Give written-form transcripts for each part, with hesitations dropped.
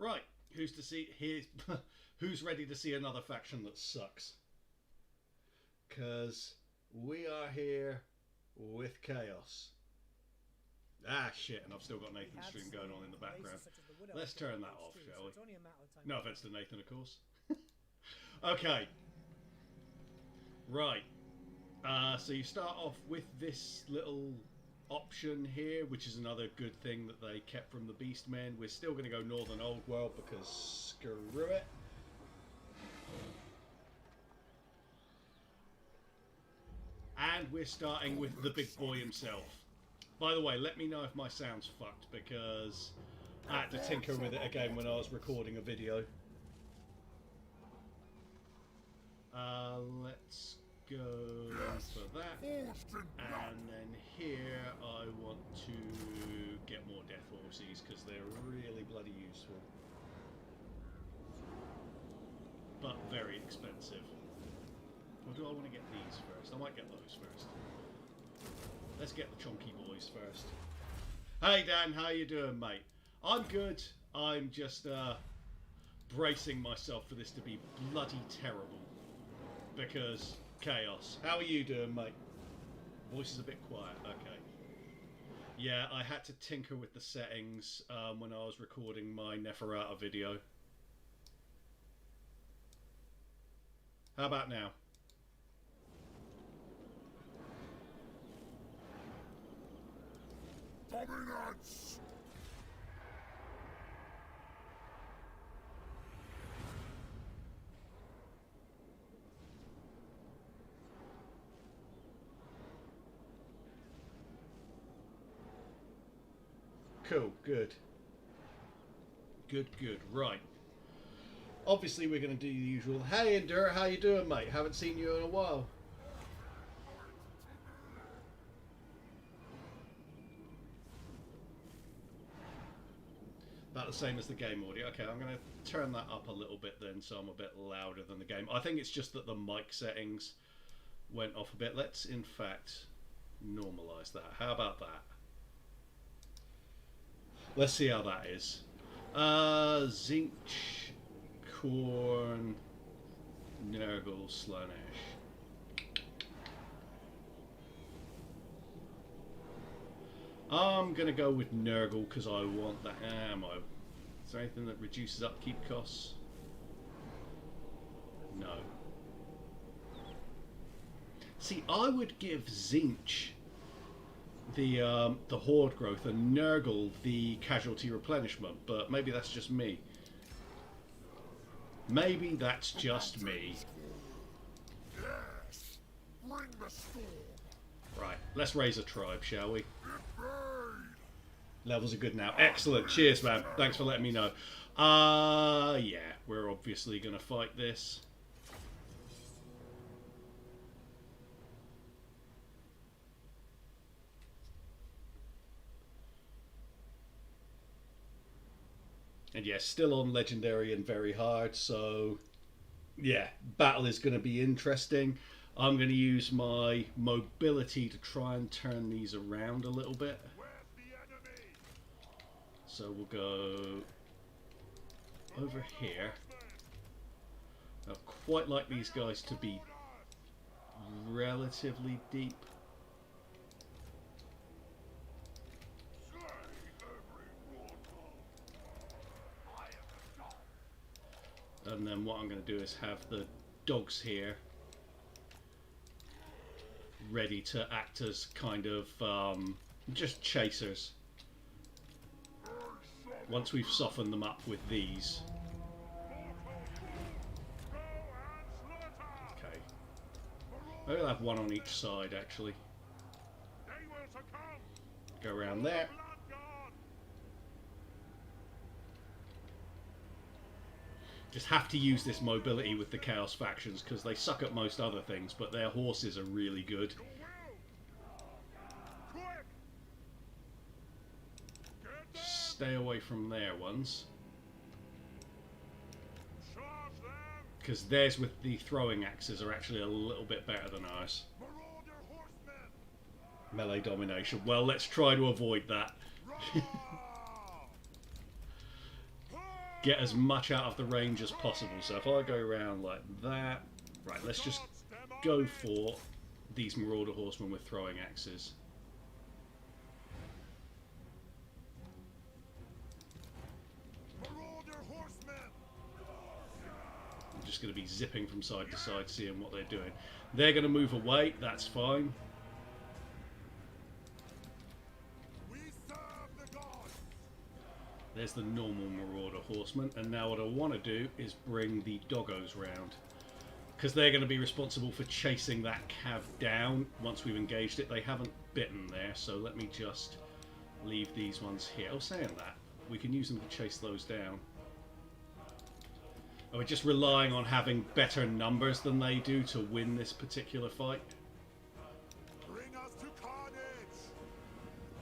Right, who's to see here? Who's ready to see another faction that sucks? Because we are here with chaos. Ah shit, and I've still got Nathan's stream going on in the background. Let's turn that off, shall we? No offense to Nathan, of course. Okay. Right. So you start off with this little option here, which is another good thing that they kept from the Beastmen. We're still going to go Northern Old World because screw it. And we're starting with the big boy himself. By the way, let me know if my sound's fucked because I had to tinker with it again when I was recording a video. Let's go for that, and then here I want to get more death horses because they're really bloody useful, but very expensive. Or do I want to get these first? I might get those first. Let's get the Chonky boys first. Hey Dan, how you doing, mate? I'm good. I'm just bracing myself for this to be bloody terrible because chaos. How are you doing, mate? Voice is a bit quiet. Okay. Yeah, I had to tinker with the settings when I was recording my Neferata video. How about now? Dominance! Cool, good. Good, right. Obviously we're going to do the usual, hey Endure, how you doing, mate? Haven't seen you in a while. About the same as the game audio. Okay, I'm going to turn that up a little bit then so I'm a bit louder than the game. I think it's just that the mic settings went off a bit. Let's in fact normalize that. How about that? Let's see how that is. Zinch, Corn, Nurgle, Slaanesh. I'm going to go with Nurgle because I want that ammo. Is there anything that reduces upkeep costs? No. See, I would give Zinch the horde growth and Nurgle the casualty replenishment, but maybe that's just me. Maybe that's just me. Right, let's raise a tribe, shall we? Levels are good now. Excellent. Cheers, man. Thanks for letting me know. Yeah, we're obviously going to fight this. And yes, still on Legendary and very hard, so yeah, battle is going to be interesting. I'm going to use my mobility to try and turn these around a little bit. So we'll go over here. I quite like these guys to be relatively deep. And then what I'm going to do is have the dogs here ready to act as kind of just chasers. Once we've softened them up with these. Okay. I'll have one on each side actually. Go around there. Just have to use this mobility with the Chaos factions because they suck at most other things, but their horses are really good. Stay away from their ones. Because theirs with the throwing axes are actually a little bit better than ours. Melee domination. Well, let's try to avoid that. get as much out of the range as possible. So if I go around like that, right, let's just go for these Marauder Horsemen with throwing axes. I'm just going to be zipping from side to side, seeing what they're doing. They're going to move away, that's fine. There's the normal Marauder Horseman, and now what I want to do is bring the doggos round, because they're going to be responsible for chasing that cav down once we've engaged it. They haven't bitten there, so let me just leave these ones here. Oh, saying that, we can use them to chase those down. Are we just relying on having better numbers than they do to win this particular fight? Bring us to carnage.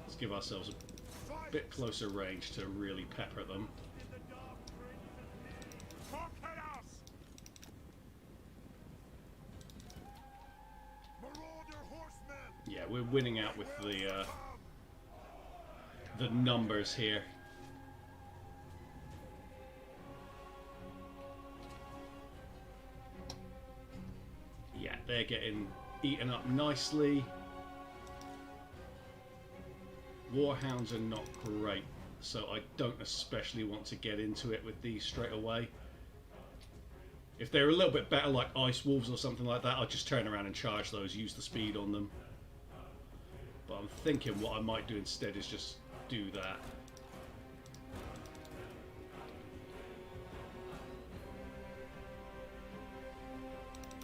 Let's give ourselves a bit closer range to really pepper them. Yeah, we're winning out with the numbers here. Yeah, they're getting eaten up nicely. Warhounds are not great, so I don't especially want to get into it with these straight away. If they're a little bit better, like Ice Wolves or something like that, I'll just turn around and charge those, use the speed on them. But I'm thinking what I might do instead is just do that.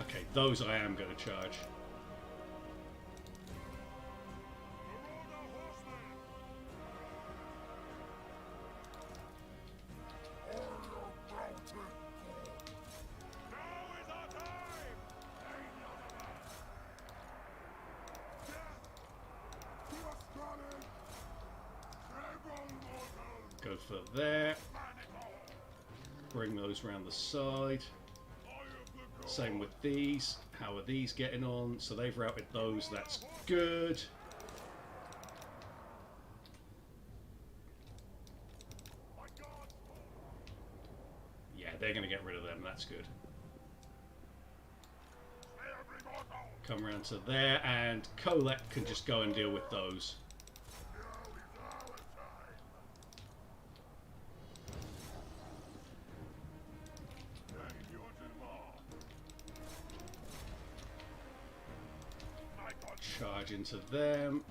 Okay, those I am going to charge. Go for there. Bring those around the side. Same with these. How are these getting on? So they've routed those. That's good. Yeah, they're going to get rid of them. That's good. Come around to there, and Colette can just go and deal with those. Charge into them.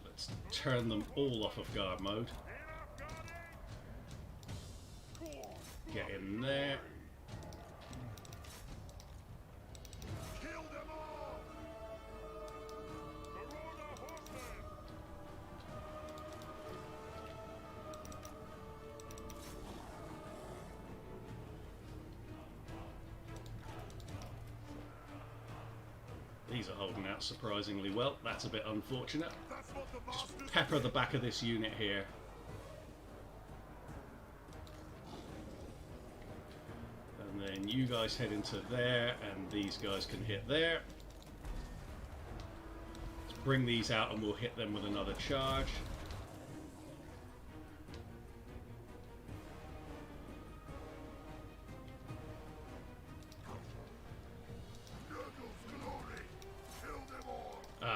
Let's turn them all off of guard mode. Get in there. These are holding out surprisingly well. That's a bit unfortunate. Just pepper the back of this unit here. And then you guys head into there, and these guys can hit there. Let's bring these out and we'll hit them with another charge.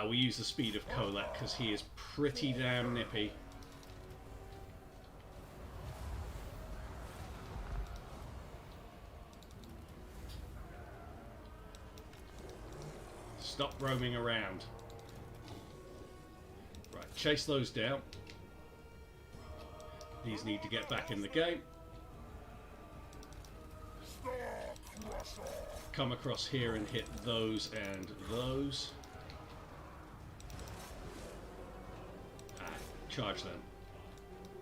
We use the speed of Colette because he is pretty damn nippy. Stop roaming around. Right, chase those down. These need to get back in the game. Come across here and hit those and those. Charge them.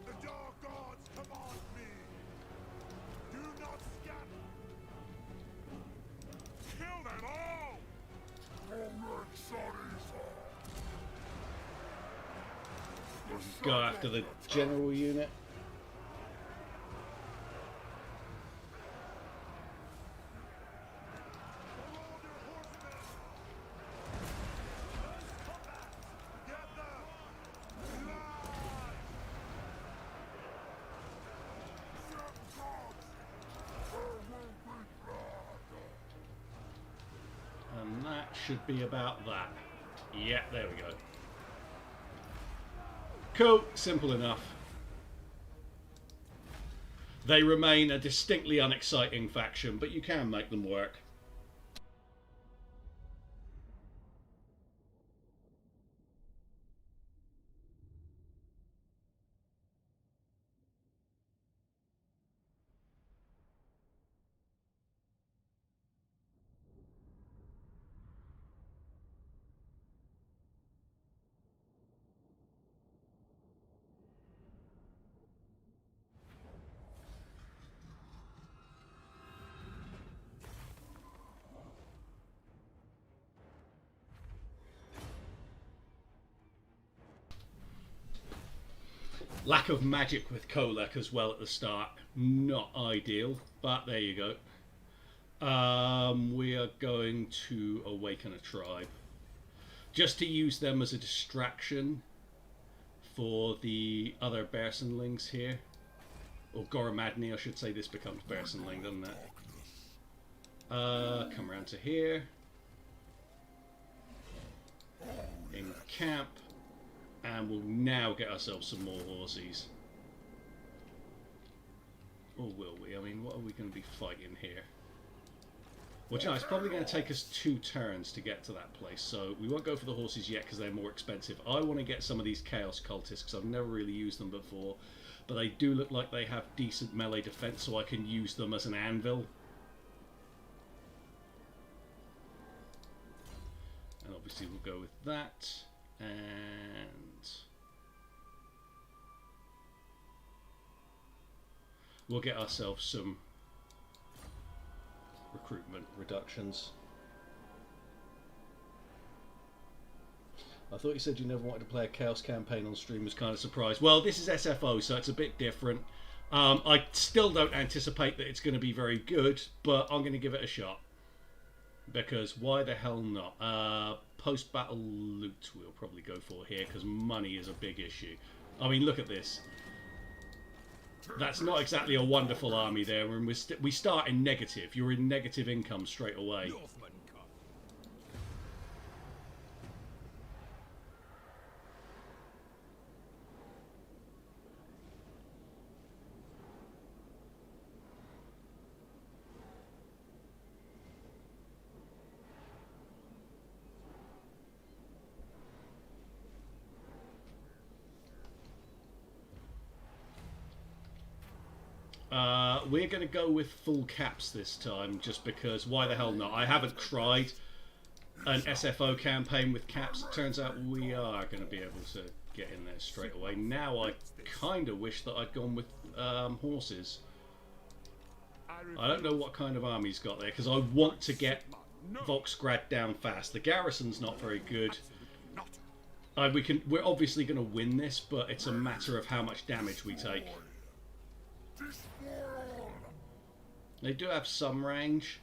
The dark gods command me. Do not scatter. Kill them all. Go after the general unit. should be about that. Yeah, there we go. Cool, simple enough. They remain a distinctly unexciting faction, but you can make them work. Lack of magic with Kolek as well at the start. Not ideal, but there you go. We are going to awaken a tribe. Just to use them as a distraction for the other Bearsenlings here. Or Goromadni, I should say. This becomes Bearsenling, doesn't it? Come around to here. Encamp. And we'll now get ourselves some more horsies. Or will we? I mean, what are we going to be fighting here? Well, you know, it's probably going to take us 2 turns to get to that place. So we won't go for the horses yet because they're more expensive. I want to get some of these Chaos Cultists because I've never really used them before. But they do look like they have decent melee defense, so I can use them as an anvil. And obviously we'll go with that. And we'll get ourselves some recruitment reductions. I thought you said you never wanted to play a Chaos campaign on stream. Was kind of surprised. Well, this is SFO, so it's a bit different. I still don't anticipate that it's going to be very good, but I'm going to give it a shot. Because why the hell not? Post-battle loot we'll probably go for here, because money is a big issue. I mean, look at this. That's not exactly a wonderful army there, and we start in negative. You're in negative income straight away. We're going to go with full caps this time, just because, why the hell not? I haven't tried an SFO campaign with caps. It turns out we are going to be able to get in there straight away. Now I kind of wish that I'd gone with horses. I don't know what kind of army he's got there, because I want to get Volksgrad down fast. The garrison's not very good. We're obviously going to win this, but it's a matter of how much damage we take. They do have some range,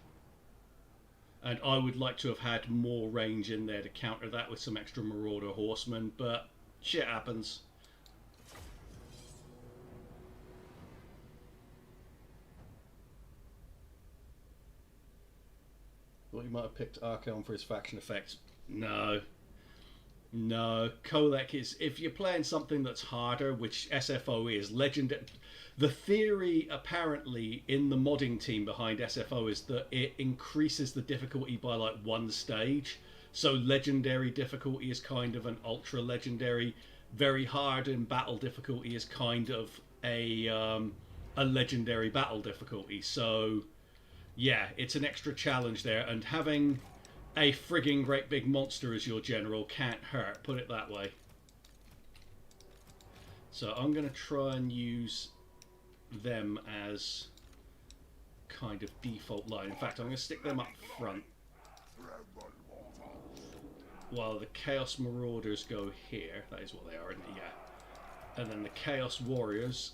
and I would like to have had more range in there to counter that with some extra Marauder horsemen, but shit happens. Thought you might have picked Archaon for his faction effects. No. No. Kolek is, if you're playing something that's harder, which SFO is, legendary. The theory, apparently, in the modding team behind SFO is that it increases the difficulty by like 1 stage. So legendary difficulty is kind of an ultra legendary. Very hard in battle difficulty is kind of a legendary battle difficulty. So yeah, it's an extra challenge there. And having a frigging great big monster as your general can't hurt, put it that way. So I'm going to try and use them as kind of default line. In fact, I'm going to stick them up front while the Chaos Marauders go here. That is what they are, isn't it? Yeah. And then the Chaos Warriors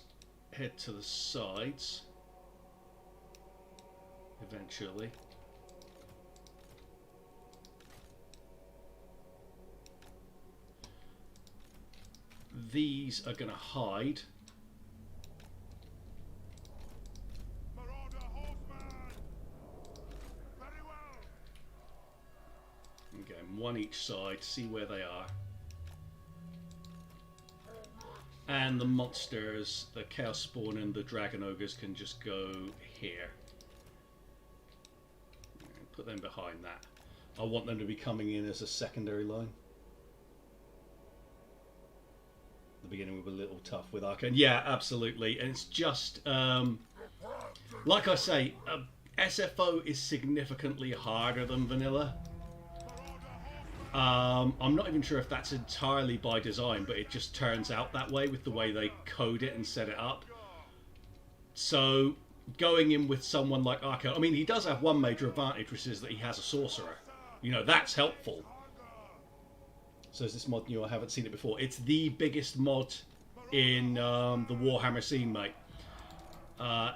head to the sides eventually. These are going to hide. one each side, see where they are. And the monsters, the Chaos Spawn and the Dragon Ogres can just go here. Put them behind that. I want them to be coming in as a secondary line. The beginning will be a little tough with Arcane. Yeah, absolutely. And it's just, like I say, SFO is significantly harder than vanilla. I'm not even sure if that's entirely by design, but it just turns out that way with the way they code it and set it up. So going in with someone like Arcane, I mean, he does have one major advantage, which is that he has a sorcerer. You know, that's helpful. So is this mod new? I haven't seen it before. It's the biggest mod in the Warhammer scene, mate.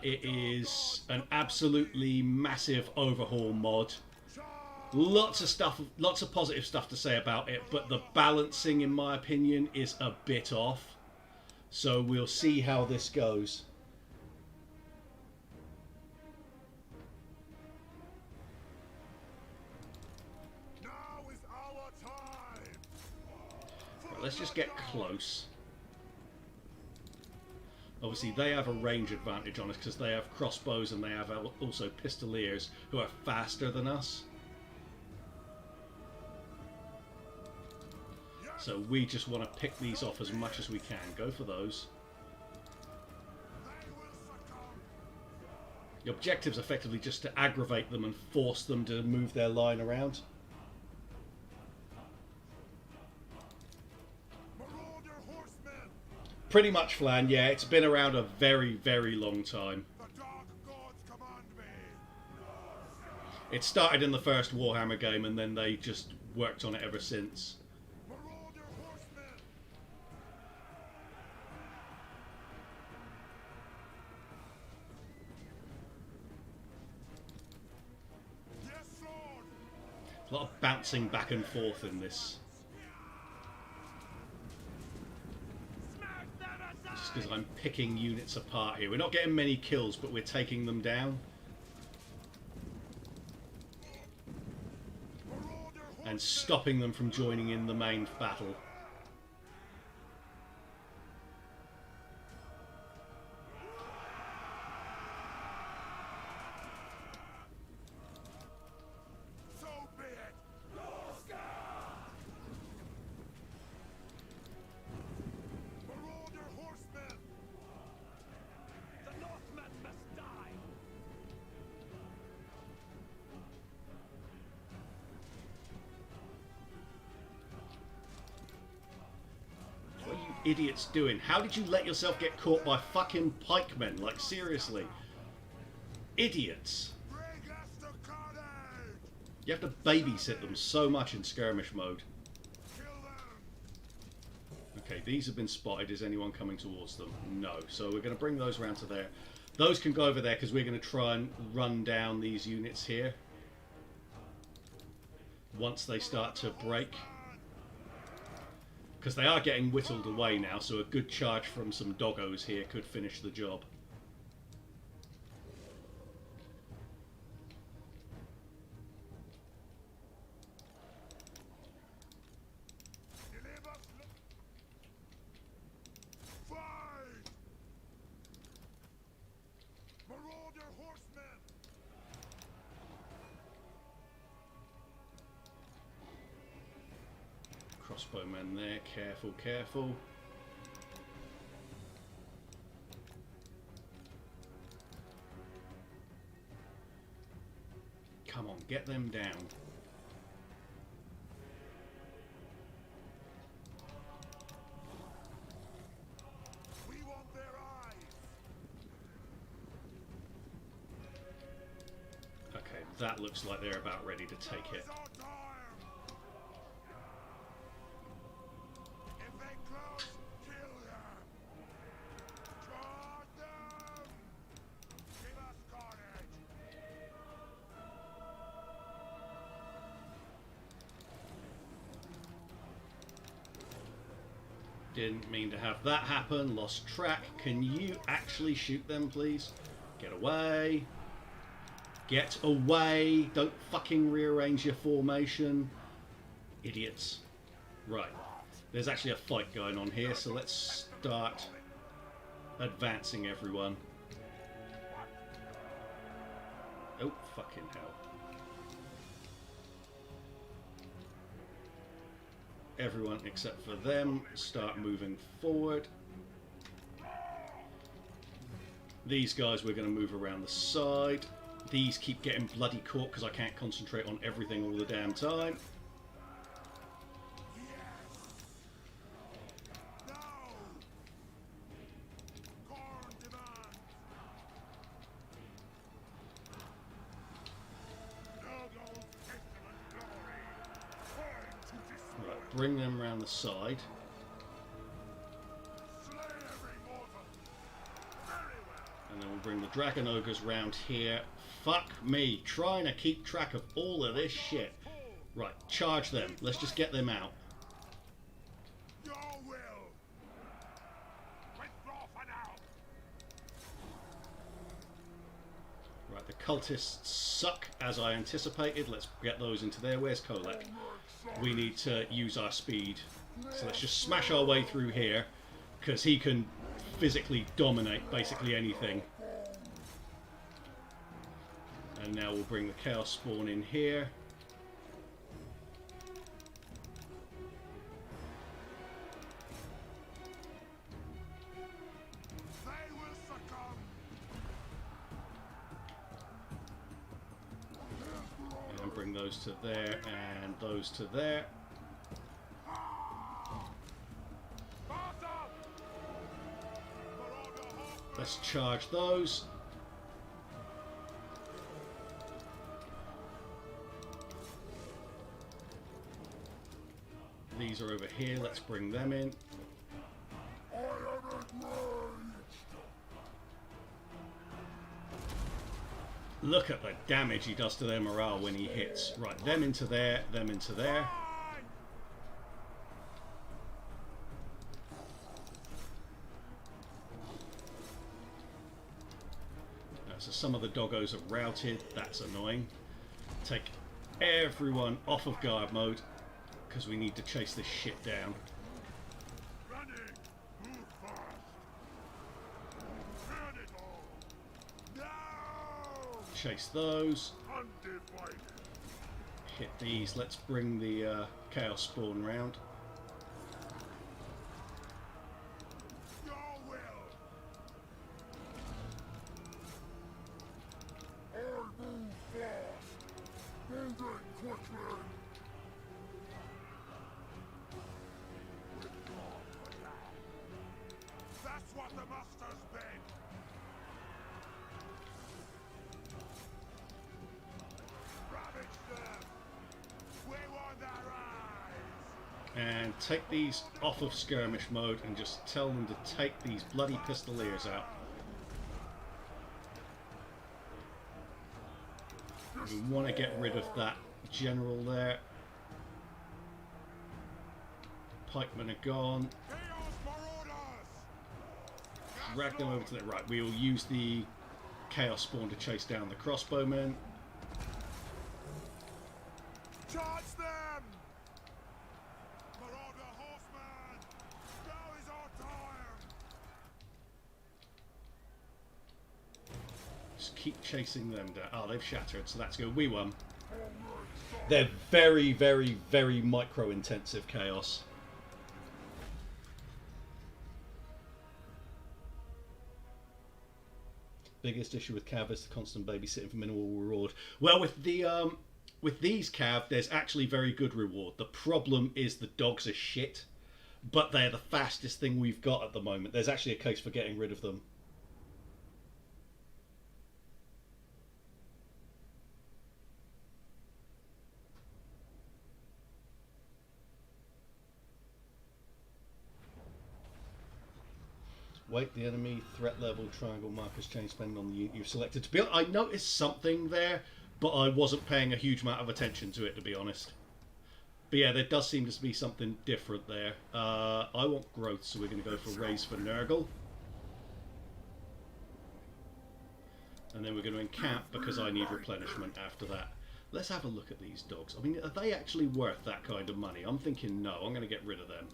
It is an absolutely massive overhaul mod. Lots of stuff, lots of positive stuff to say about it, but the balancing, in my opinion, is a bit off. So we'll see how this goes. Let's just get close. Obviously, they have a range advantage on us because they have crossbows and they have also pistoliers who are faster than us. So we just want to pick these off as much as we can. Go for those. The objective's effectively just to aggravate them and force them to move their line around. Pretty much, Flan, yeah, it's been around a very, very long time. It started in the first Warhammer game and then they just worked on it ever since. A lot of bouncing back and forth in this. Just because I'm picking units apart here. We're not getting many kills, but we're taking them down. And stopping them from joining in the main battle. Idiots doing? How did you let yourself get caught by fucking pikemen? Like, seriously. Idiots. You have to babysit them so much in skirmish mode. Okay, these have been spotted. Is anyone coming towards them? No. So we're going to bring those around to there. Those can go over there because we're going to try and run down these units here. Once they start to break. Because they are getting whittled away now, so a good charge from some doggos here could finish the job. Crossbowmen there, careful, careful. Come on, get them down. We want their eyes. Okay, that looks like they're about ready to take it. Didn't mean to have that happen. Lost track. Can you actually shoot them, please? Get away. Get away. Don't fucking rearrange your formation. Idiots. Right. There's actually a fight going on here, so let's start advancing everyone. Oh, fucking hell. Everyone except for them start moving forward. These guys we're going to move around the side. These keep getting bloody caught because I can't concentrate on everything all the damn time. Right, bring them around the side. And then we'll bring the Dragon Ogres round here. Fuck me, trying to keep track of all of this shit. Right, charge them. Let's just get them out. Your will. Withdraw for now. Right, the cultists suck as I anticipated. Let's get those into there. Where's Kolek? We need to use our speed. So let's just smash our way through here, because he can physically dominate basically anything. And now we'll bring the Chaos Spawn in here. They will succumb. And bring those to there and those to there. Let's charge those. These are over here. Let's bring them in. Look at the damage he does to their morale when he hits. Right, them into there, them into there. So some of the doggos are routed. That's annoying. Take everyone off of guard mode, because we need to chase this shit down. Running. Move fast. Turn it all. No. Chase those. Undivided. Hit these. Let's bring the Chaos Spawn round. Your will. I move fast. Moving quickly. That's what the master's been. Ravage them. We want their eyes. And take these off of skirmish mode and just tell them to take these bloody pistoliers out. We want to get rid of that general there. Pikemen are gone. Chaos Marauders. Drag them over to the right. We will use the Chaos Spawn to chase down the crossbowmen. Charge them. Marauder horseman. Now is our time. Just keep chasing them down. Oh, they've shattered, so that's good. We won. They're very, very, very micro-intensive chaos. Biggest issue with Cav is the constant babysitting for minimal reward. Well, with these Cav, there's actually very good reward. The problem is the dogs are shit, but they're the fastest thing we've got at the moment. There's actually a case for getting rid of them. Wait, the enemy threat level triangle markers change depending on the unit you've selected. To be honest, I noticed something there, but I wasn't paying a huge amount of attention to it, to be honest. But yeah, there does seem to be something different there. I want growth, so we're going to go for Raise for Nurgle. And then we're going to encamp because I need replenishment after that. Let's have a look at these dogs. I mean, are they actually worth that kind of money? I'm thinking no. I'm going to get rid of them.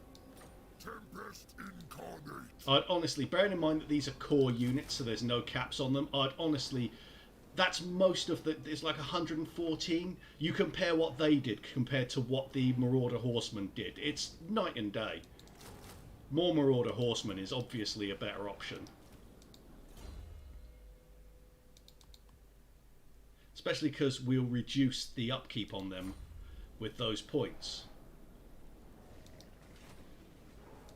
Tempest incarnate. I'd honestly, bearing in mind that these are core units, so there's no caps on them, I'd honestly... That's most of the... It's like 114. You compare what they did compared to what the Marauder Horsemen did. It's night and day. More Marauder Horsemen is obviously a better option. Especially because we'll reduce the upkeep on them with those points.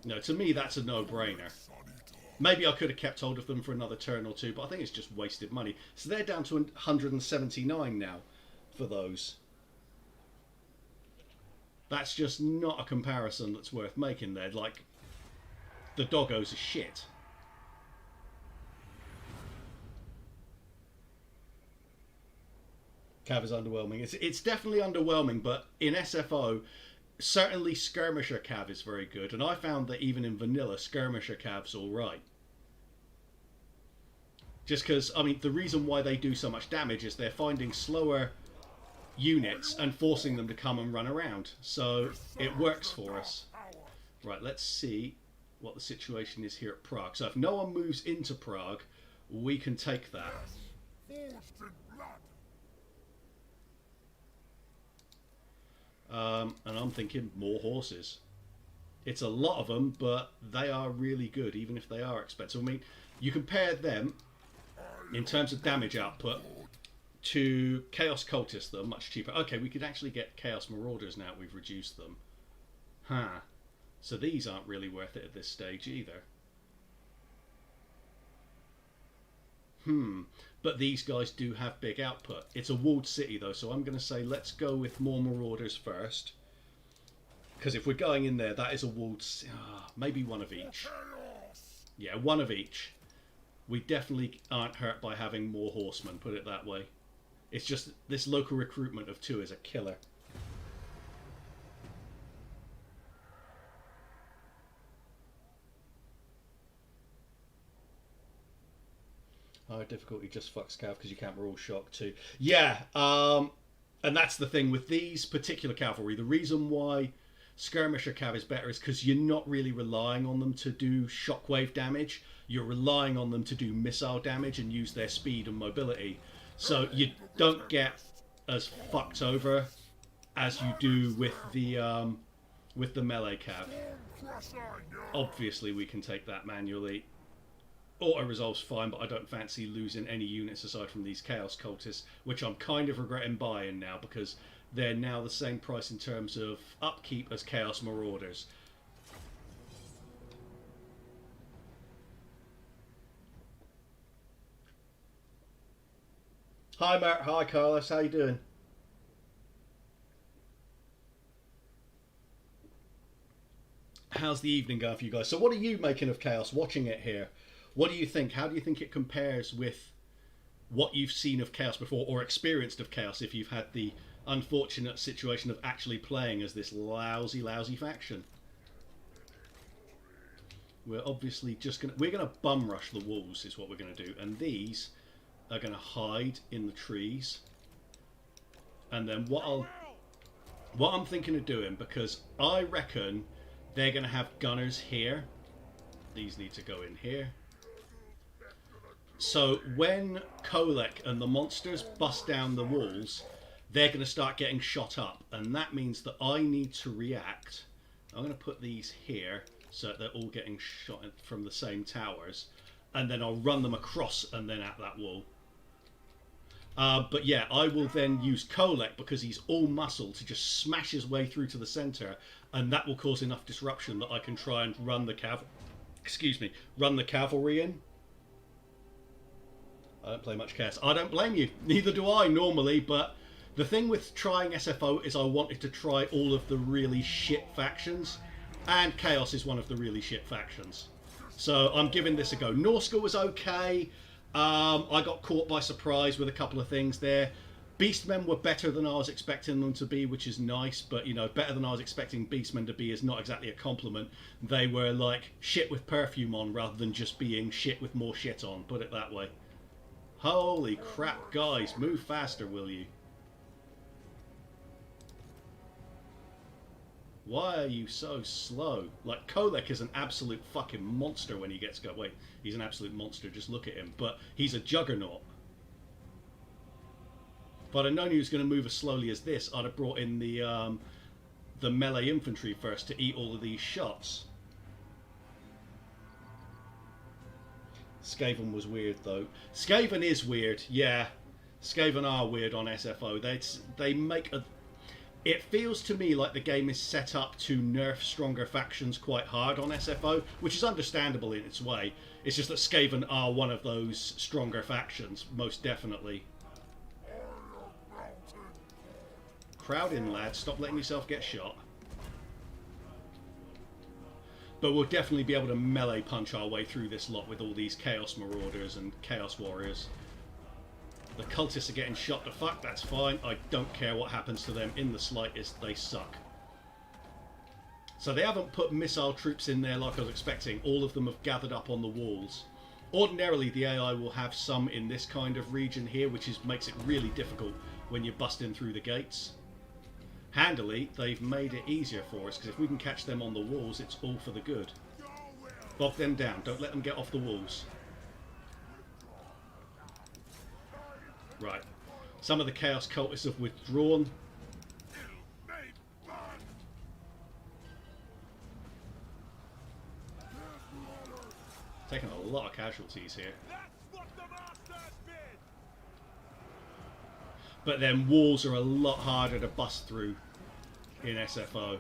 No, to me that's a no-brainer. Maybe I could have kept hold of them for another turn or two, but I think it's just wasted money. So they're down to 179 now for those. That's just not a comparison that's worth making there. Like, the doggos are shit. Cav is underwhelming. It's definitely underwhelming, but in SFO, certainly Skirmisher Cav is very good, and I found that even in vanilla, Skirmisher Cav's alright. Just because, I mean, the reason why they do so much damage is they're finding slower units and forcing them to come and run around. So it works for us. Right, let's see what the situation is here at Prague. So if no one moves into Prague, we can take that. And I'm thinking more horses. It's a lot of them, but they are really good, even if they are expensive. I mean, you compare them in terms of damage output to Chaos Cultists that are much cheaper. Okay, we could actually get Chaos Marauders now we've reduced them. Huh. So these aren't really worth it at this stage either. But these guys do have big output. It's a walled city though, so I'm going to say let's go with more Marauders first. Because if we're going in there, that is a walled city. Maybe one of each. Yeah, one of each. We definitely aren't hurt by having more horsemen, put it that way. It's just this local recruitment of 2 is a killer. Higher difficulty just fucks Cav because you can't roll shock too. Yeah, and that's the thing with these particular cavalry. The reason why Skirmisher Cav is better is because you're not really relying on them to do shockwave damage. You're relying on them to do missile damage and use their speed and mobility. So you don't get as fucked over as you do with the melee Cav. Obviously we can take that manually. Auto-resolve's fine, but I don't fancy losing any units aside from these Chaos Cultists, which I'm kind of regretting buying now because they're now the same price in terms of upkeep as Chaos Marauders. Hi Mert, hi Carlos, how you doing? How's the evening going for you guys? So what are you making of Chaos, watching it here? What do you think? How do you think it compares with what you've seen of Chaos before or experienced of Chaos if you've had the unfortunate situation of actually playing as this lousy faction? We're obviously just we're gonna bum rush the walls is what we're gonna do, and these are gonna hide in the trees. And then what I'm thinking of doing, because I reckon they're gonna have gunners here. These need to go in here. So when Kolek and the monsters bust down the walls, they're going to start getting shot up, and that means that I need to react. I'm going to put these here so that they're all getting shot from the same towers, and then I'll run them across and then at that wall. But yeah, I will then use Kolek because he's all muscle to just smash his way through to the centre, and that will cause enough disruption that I can try and run the cavalry in. I don't play much Chaos. I don't blame you. Neither do I normally, but the thing with trying SFO is I wanted to try all of the really shit factions, and Chaos is one of the really shit factions. So I'm giving this a go. Norska was okay. I got caught by surprise with a couple of things there. Beastmen were better than I was expecting them to be, which is nice, but you know, better than I was expecting Beastmen to be is not exactly a compliment. They were like shit with perfume on rather than just being shit with more shit on, put it that way. Holy crap, guys, move faster, will you? Why are you so slow? Like, Kolek is an absolute fucking monster when he gets going. Wait, he's an absolute monster, just look at him. But he's a juggernaut. If I'd have known he was going to move as slowly as this, I'd have brought in the melee infantry first to eat all of these shots. Skaven was weird, though. Skaven is weird, yeah. Skaven are weird on SFO. They make a... It feels to me like the game is set up to nerf stronger factions quite hard on SFO, which is understandable in its way. It's just that Skaven are one of those stronger factions, most definitely. Crowd in, lad. Stop letting yourself get shot. But we'll definitely be able to melee punch our way through this lot with all these Chaos Marauders and Chaos Warriors. The cultists are getting shot to fuck, that's fine. I don't care what happens to them in the slightest, they suck. So they haven't put missile troops in there like I was expecting. All of them have gathered up on the walls. Ordinarily the AI will have some in this kind of region here, which makes it really difficult when you're busting through the gates. Handily, they've made it easier for us, because if we can catch them on the walls, it's all for the good. Bog them down, don't let them get off the walls. Right. Some of the Chaos Cultists have withdrawn. Taking a lot of casualties here. But then walls are a lot harder to bust through in SFO.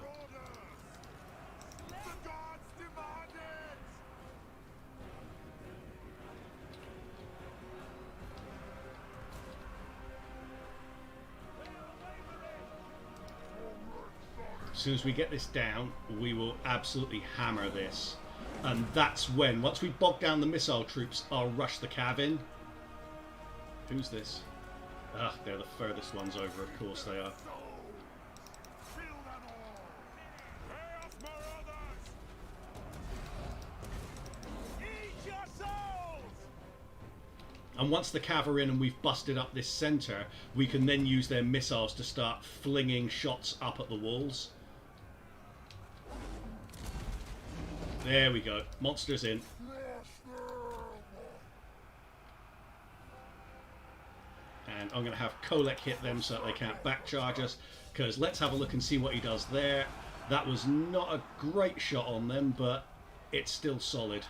As soon as we get this down, we will absolutely hammer this. And that's when, once we bog down the missile troops, I'll rush the cav in. Who's this? Ah, they're the furthest ones over, of course they are. And once the cav are in and we've busted up this centre, we can then use their missiles to start flinging shots up at the walls. There we go. Monsters in. And I'm going to have Kolek hit them so that they can't backcharge us. Because let's have a look and see what he does there. That was not a great shot on them, but it's still solid.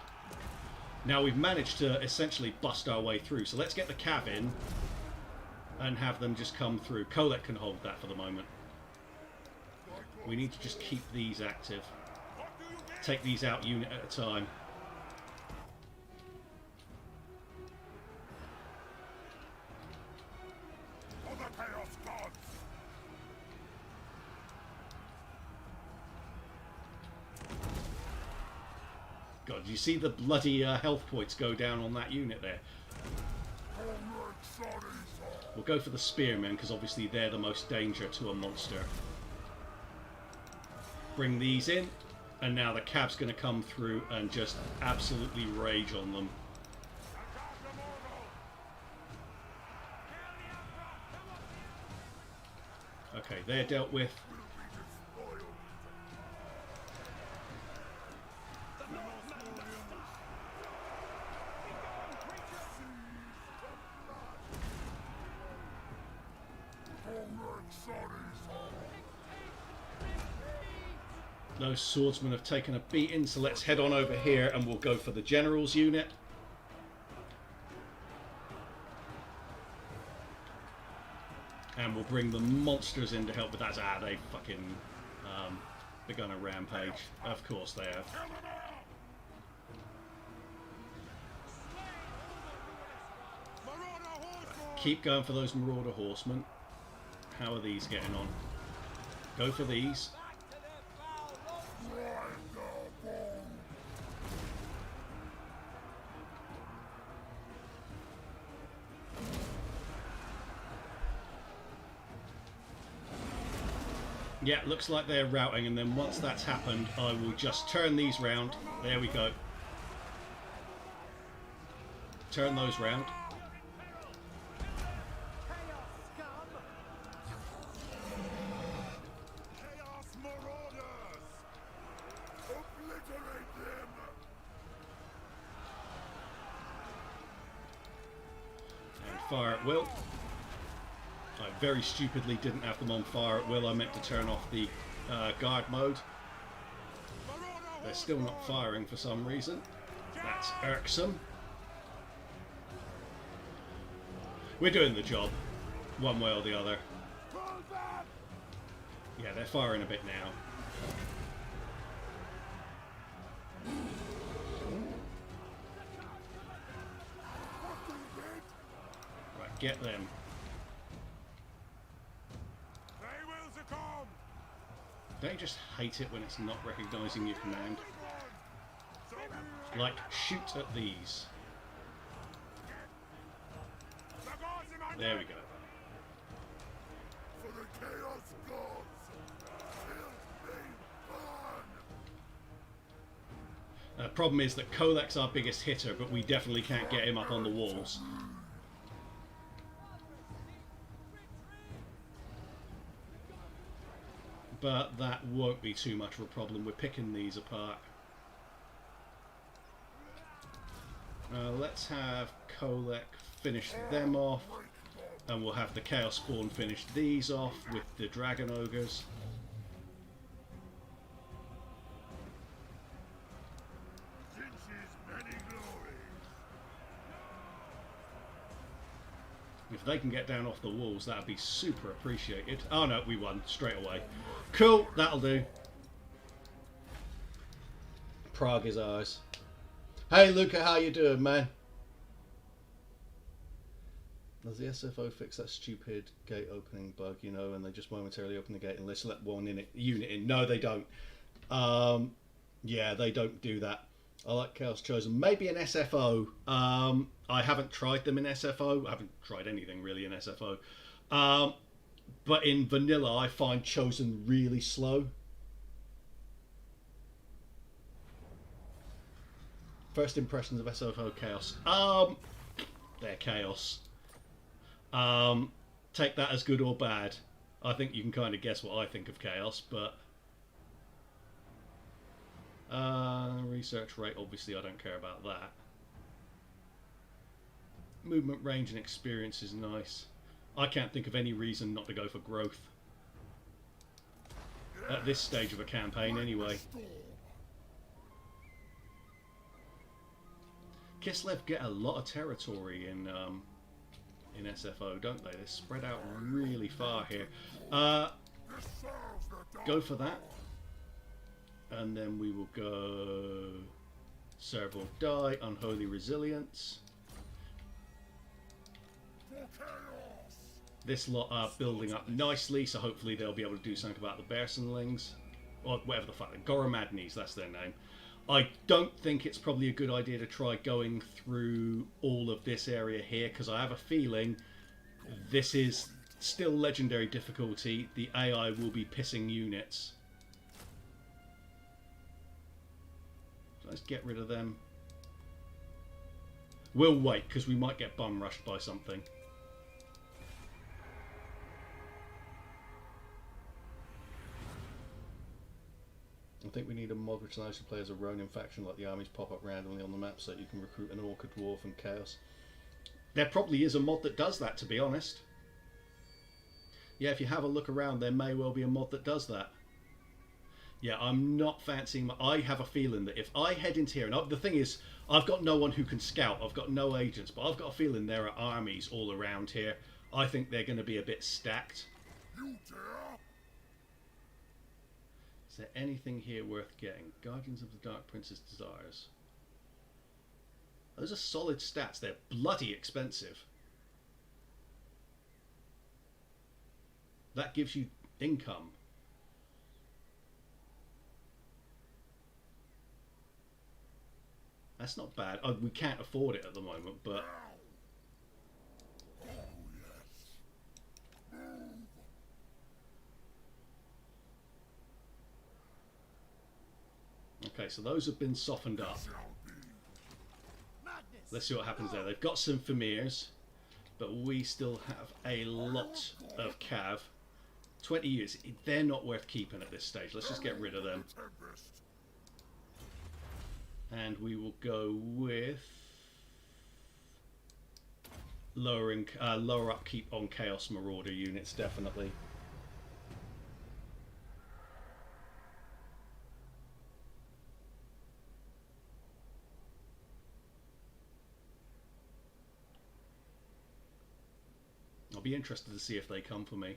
Now we've managed to essentially bust our way through. So let's get the cav in and have them just come through. Kolek can hold that for the moment. We need to just keep these active. Take these out unit at a time. God, you see the bloody health points go down on that unit there? We'll go for the spearmen, because obviously they're the most danger to a monster. Bring these in, and now the cav's going to come through and just absolutely rage on them. Okay, they're dealt with. Those swordsmen have taken a beating, so let's head on over here and we'll go for the general's unit. And we'll bring the monsters in to help with that. Ah, they fucking begun a rampage. Of course they have. Keep going for those Marauder horsemen. How are these getting on? Go for these. Yeah, looks like they're routing, and then once that's happened, I will just turn these round. There we go. Turn those round. fire at will. I very stupidly didn't have them on fire at will. I meant to turn off the guard mode. They're still not firing for some reason. That's irksome. We're doing the job, one way or the other. Yeah, they're firing a bit now. Right, get them. Don't you just hate it when it's not recognising your command? Like, shoot at these. There we go. For the Chaos Gods, kill me, burn. Problem is that Kolek's our biggest hitter, but we definitely can't get him up on the walls. But that won't be too much of a problem. We're picking these apart. Let's have Kolek finish them off, and we'll have the Chaos Spawn finish these off with the Dragon Ogres. If they can get down off the walls, that'd be super appreciated. Oh no, we won straight away. Cool, that'll do. Prague is ours. Hey Luca, how you doing, man? Does the SFO fix that stupid gate opening bug, you know, and they just momentarily open the gate and let's let one unit in? No, they don't. Yeah, they don't do that. I like Chaos Chosen. Maybe an SFO. I haven't tried them in SFO. I haven't tried anything really in SFO. But in vanilla, I find Chosen really slow. First impressions of SFO Chaos. They're chaos. Take that as good or bad. I think you can kind of guess what I think of Chaos, but research rate, obviously I don't care about that. Movement range and experience is nice. I can't think of any reason not to go for growth at this stage of a campaign anyway. Kislev get a lot of territory in SFO, don't they? They're spread out really far here. Go for that. And then we will go Serve or Die, Unholy Resilience. This lot are building up nicely, so hopefully they'll be able to do something about the Bearsenlings. Or whatever the fuck, Goromadnes, that's their name. I don't think it's probably a good idea to try going through all of this area here, because I have a feeling this is still legendary difficulty. The AI will be pissing units. So let's get rid of them. We'll wait, because we might get bum rushed by something. I think we need a mod which allows you to play as a Ronin faction, like the armies pop up randomly on the map so that you can recruit an Orc, a Dwarf and Chaos. There probably is a mod that does that, to be honest. Yeah, if you have a look around, there may well be a mod that does that. Yeah, I'm not fancying... I have a feeling that if I head into here... And the thing is, I've got no one who can scout. I've got no agents. But I've got a feeling there are armies all around here. I think they're going to be a bit stacked. Is there anything here worth getting? Guardians of the Dark Prince's Desires. Those are solid stats. They're bloody expensive. That gives you income. That's not bad. We can't afford it at the moment, but... Okay, so those have been softened up. Let's see what happens there. They've got some Famirs, but we still have a lot of Cav. 20 years. They're not worth keeping at this stage. Let's just get rid of them. And we will go with lower upkeep on Chaos Marauder units, definitely. I'll be interested to see if they come for me.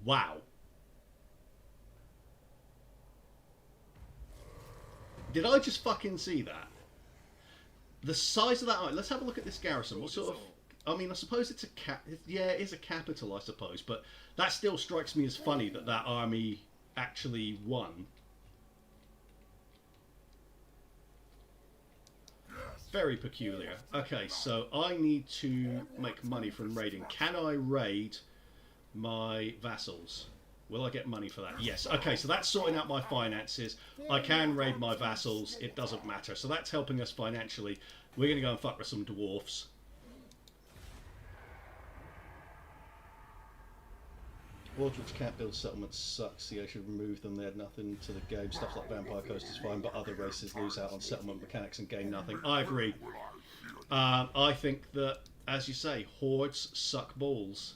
Wow. Did I just fucking see that? The size of that... Let's have a look at this garrison. What sort of... I mean, I suppose it's a yeah, it is a capital, I suppose. But that still strikes me as funny that that army actually won. Very peculiar. Okay, so I need to make money from raiding. Can I raid my vassals? Will I get money for that? Yes. Okay, so that's sorting out my finances. I can raid my vassals. It doesn't matter. So that's helping us financially. We're going to go and fuck with some dwarfs. Worlds which can't build settlements sucks. See, I should remove them. They had nothing to the game. Stuff like Vampire Coast is fine, but other races lose out on settlement mechanics and gain nothing. I agree. I think that, as you say, hordes suck balls.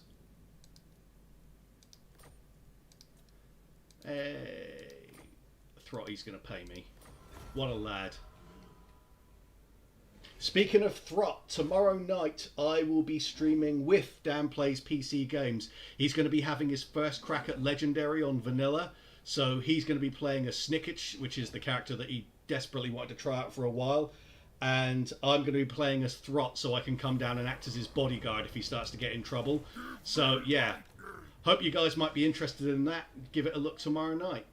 Hey, Throtty's going to pay me. What a lad. Speaking of Throt, tomorrow night I will be streaming with Dan Plays PC Games. He's going to be having his first crack at Legendary on Vanilla. So he's going to be playing as Snickich, which is the character that he desperately wanted to try out for a while. And I'm going to be playing as Throt, so I can come down and act as his bodyguard if he starts to get in trouble. So yeah, hope you guys might be interested in that. Give it a look tomorrow night.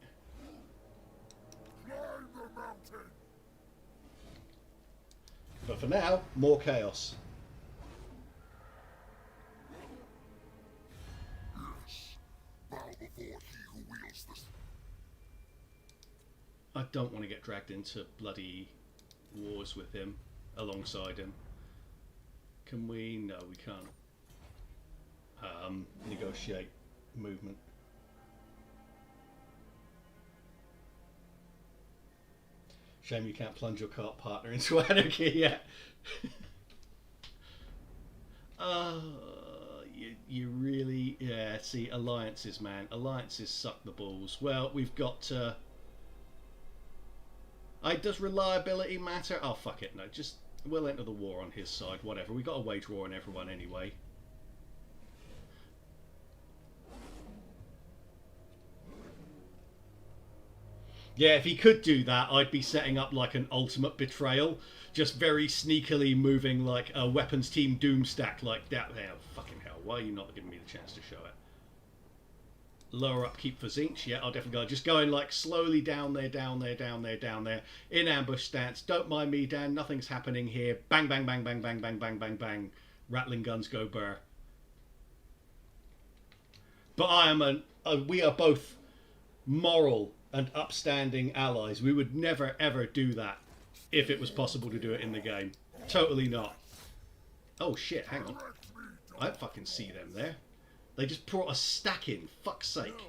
But for now, more chaos. I don't want to get dragged into bloody wars with him, alongside him. Can we? No, we can't. Negotiate movement. Shame you can't plunge your cart partner into anarchy yet. You really... Yeah, see, alliances, man. Alliances suck the balls. Well, we've got... does reliability matter? Oh, fuck it, no. Just, we'll enter the war on his side, whatever. We've got to wage war on everyone anyway. Yeah, if he could do that, I'd be setting up like an ultimate betrayal. Just very sneakily moving like a weapons team doom stack like that. Oh, fucking hell, why are you not giving me the chance to show it? Lower upkeep for Zinch. Yeah, I'll definitely go. Just going like slowly down there, down there, down there, down there. In ambush stance. Don't mind me, Dan. Nothing's happening here. Bang, bang, bang, bang, bang, bang, bang, bang, bang. Rattling guns go burr. But I am we are both moral and upstanding allies. We would never ever do that if it was possible to do it in the game. Totally not. Oh shit, hang on. I don't fucking see them there. They just brought a stack in, fuck's sake.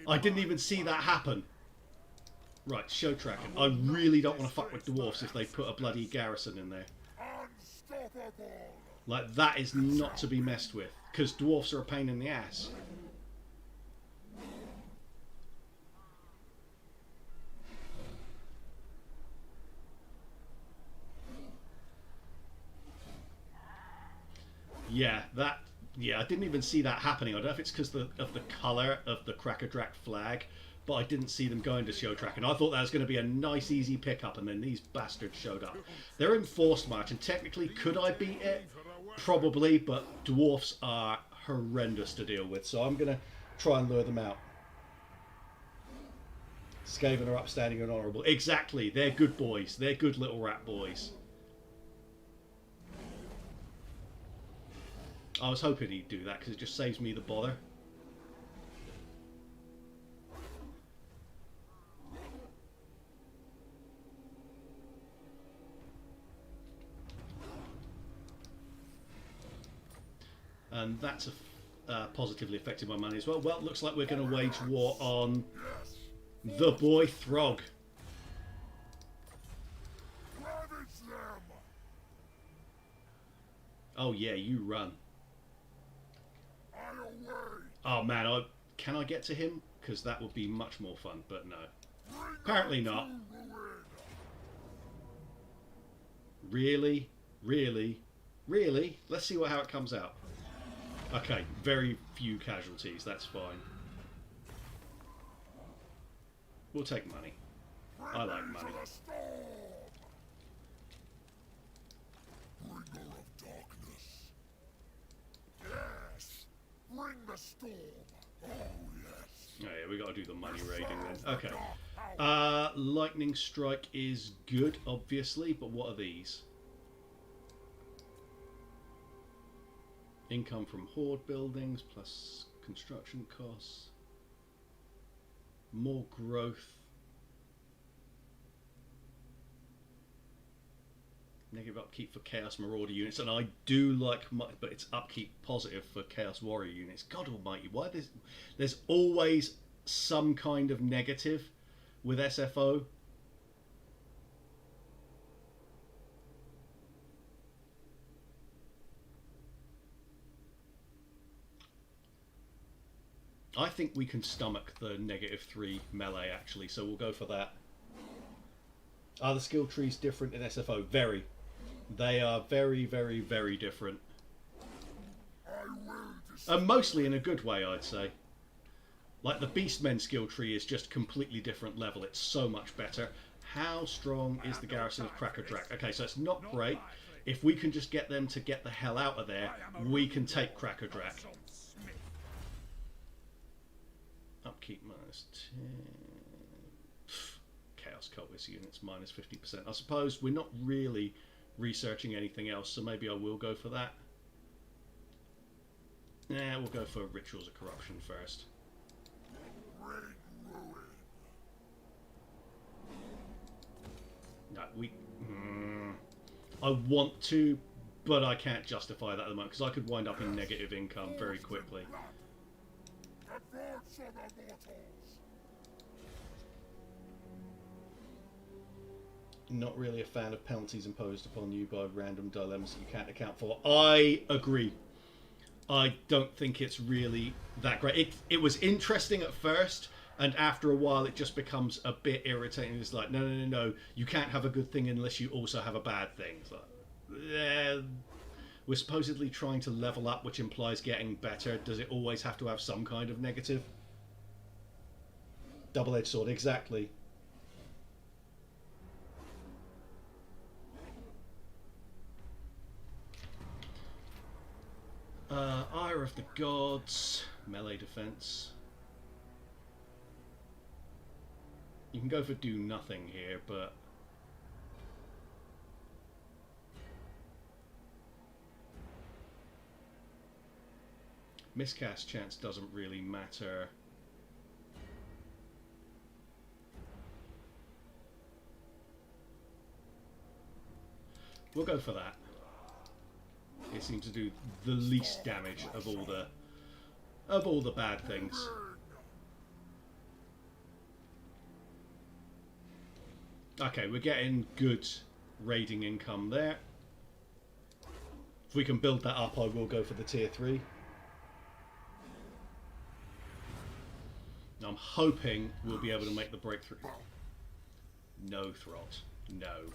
I didn't even see that happen. Right, show tracking. I really don't want to fuck with dwarfs if they put a bloody garrison in there. Like, that is not to be messed with, because dwarfs are a pain in the ass. Yeah, that... Yeah, I didn't even see that happening. I don't know if it's because of the colour of the Crackerdrak flag, but I didn't see them going to show track. And I thought that was going to be a nice, easy pickup, and then these bastards showed up. They're in forced march, and technically, could I beat it? Probably, but dwarfs are horrendous to deal with, so I'm going to try and lure them out. Skaven are upstanding and honourable. Exactly, they're good boys. They're good little rat boys. I was hoping he'd do that because it just saves me the bother. And that's positively affected my money as well. Well, it looks like we're going to wage war on the boy Throg. Oh yeah, you run. I away. Oh man, can I get to him? Because that would be much more fun, but no. Bring Apparently us not. to ruin. Really? Really? Really? Let's see how it comes out. Okay, very few casualties, that's fine. We'll take money. I like Bring me money. to the storm. Bringer of darkness. Yes. Bring the storm. Oh yes. Oh yeah, we got to do the money raiding then. Okay. Lightning strike is good, obviously, but what are these? Income from horde buildings plus construction costs. More growth. Negative upkeep for Chaos Marauder units, and I do like, but it's upkeep positive for Chaos Warrior units. God Almighty, why there's always some kind of negative with SFO. I think we can stomach the -3 melee actually, so we'll go for that. Are the skill trees different in SFO? Very. They are very, very, very different. And mostly in a good way, I'd say. Like the Beastmen skill tree is just completely different level. It's so much better. How strong is the garrison of Krakadrach? Okay, so it's not great. If we can just get them to get the hell out of there, we can take Krakadrach. Upkeep -10. Chaos Cultist units -50%. I suppose we're not really researching anything else, so maybe I will go for that. Nah, we'll go for Rituals of Corruption first. No, I want to, but I can't justify that at the moment, because I could wind up in negative income very quickly. Not really a fan of penalties imposed upon you by random dilemmas that you can't account for. I agree. I don't think it's really that great. It was interesting at first, and after a while it just becomes a bit irritating. It's like, no, you can't have a good thing unless you also have a bad thing. It's like, we're supposedly trying to level up, which implies getting better. Does it always have to have some kind of negative? Double-edged sword, exactly. Ire of the Gods, melee defense. You can go for do nothing here, but miscast chance doesn't really matter. We'll go for that. It seems to do the least damage of all the bad things. Okay, we're getting good raiding income there. If we can build that up, I will go for the tier 3. I'm hoping we'll be able to make the breakthrough. No, Throt. No.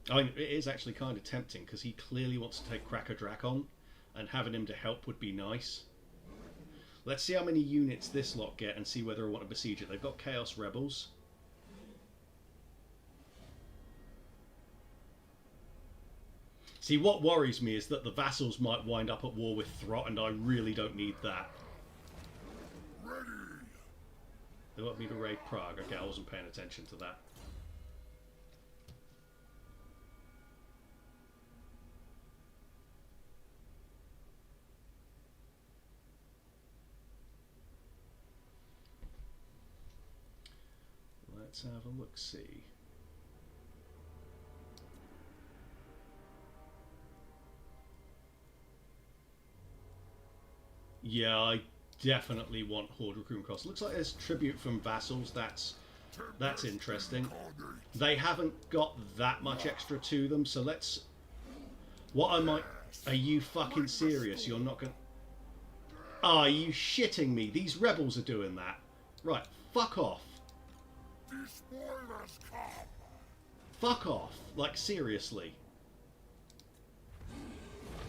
I mean, it is actually kind of tempting, because he clearly wants to take Krakadrach on, and having him to help would be nice. Let's see how many units this lot get and see whether I want to besiege it. They've got Chaos Rebels. See, what worries me is that the vassals might wind up at war with Throt, and I really don't need that. They want me to raid Prague. Okay, I wasn't paying attention to that. Let's have a look-see. Yeah, I definitely want Horde recruitment costs. Looks like there's tribute from vassals. That's That's interesting. They haven't got that much extra to them, so let's... What I might... Are you fucking serious? You're not going to... Are you shitting me? These rebels are doing that. Right, fuck off. Fuck off. Like, seriously.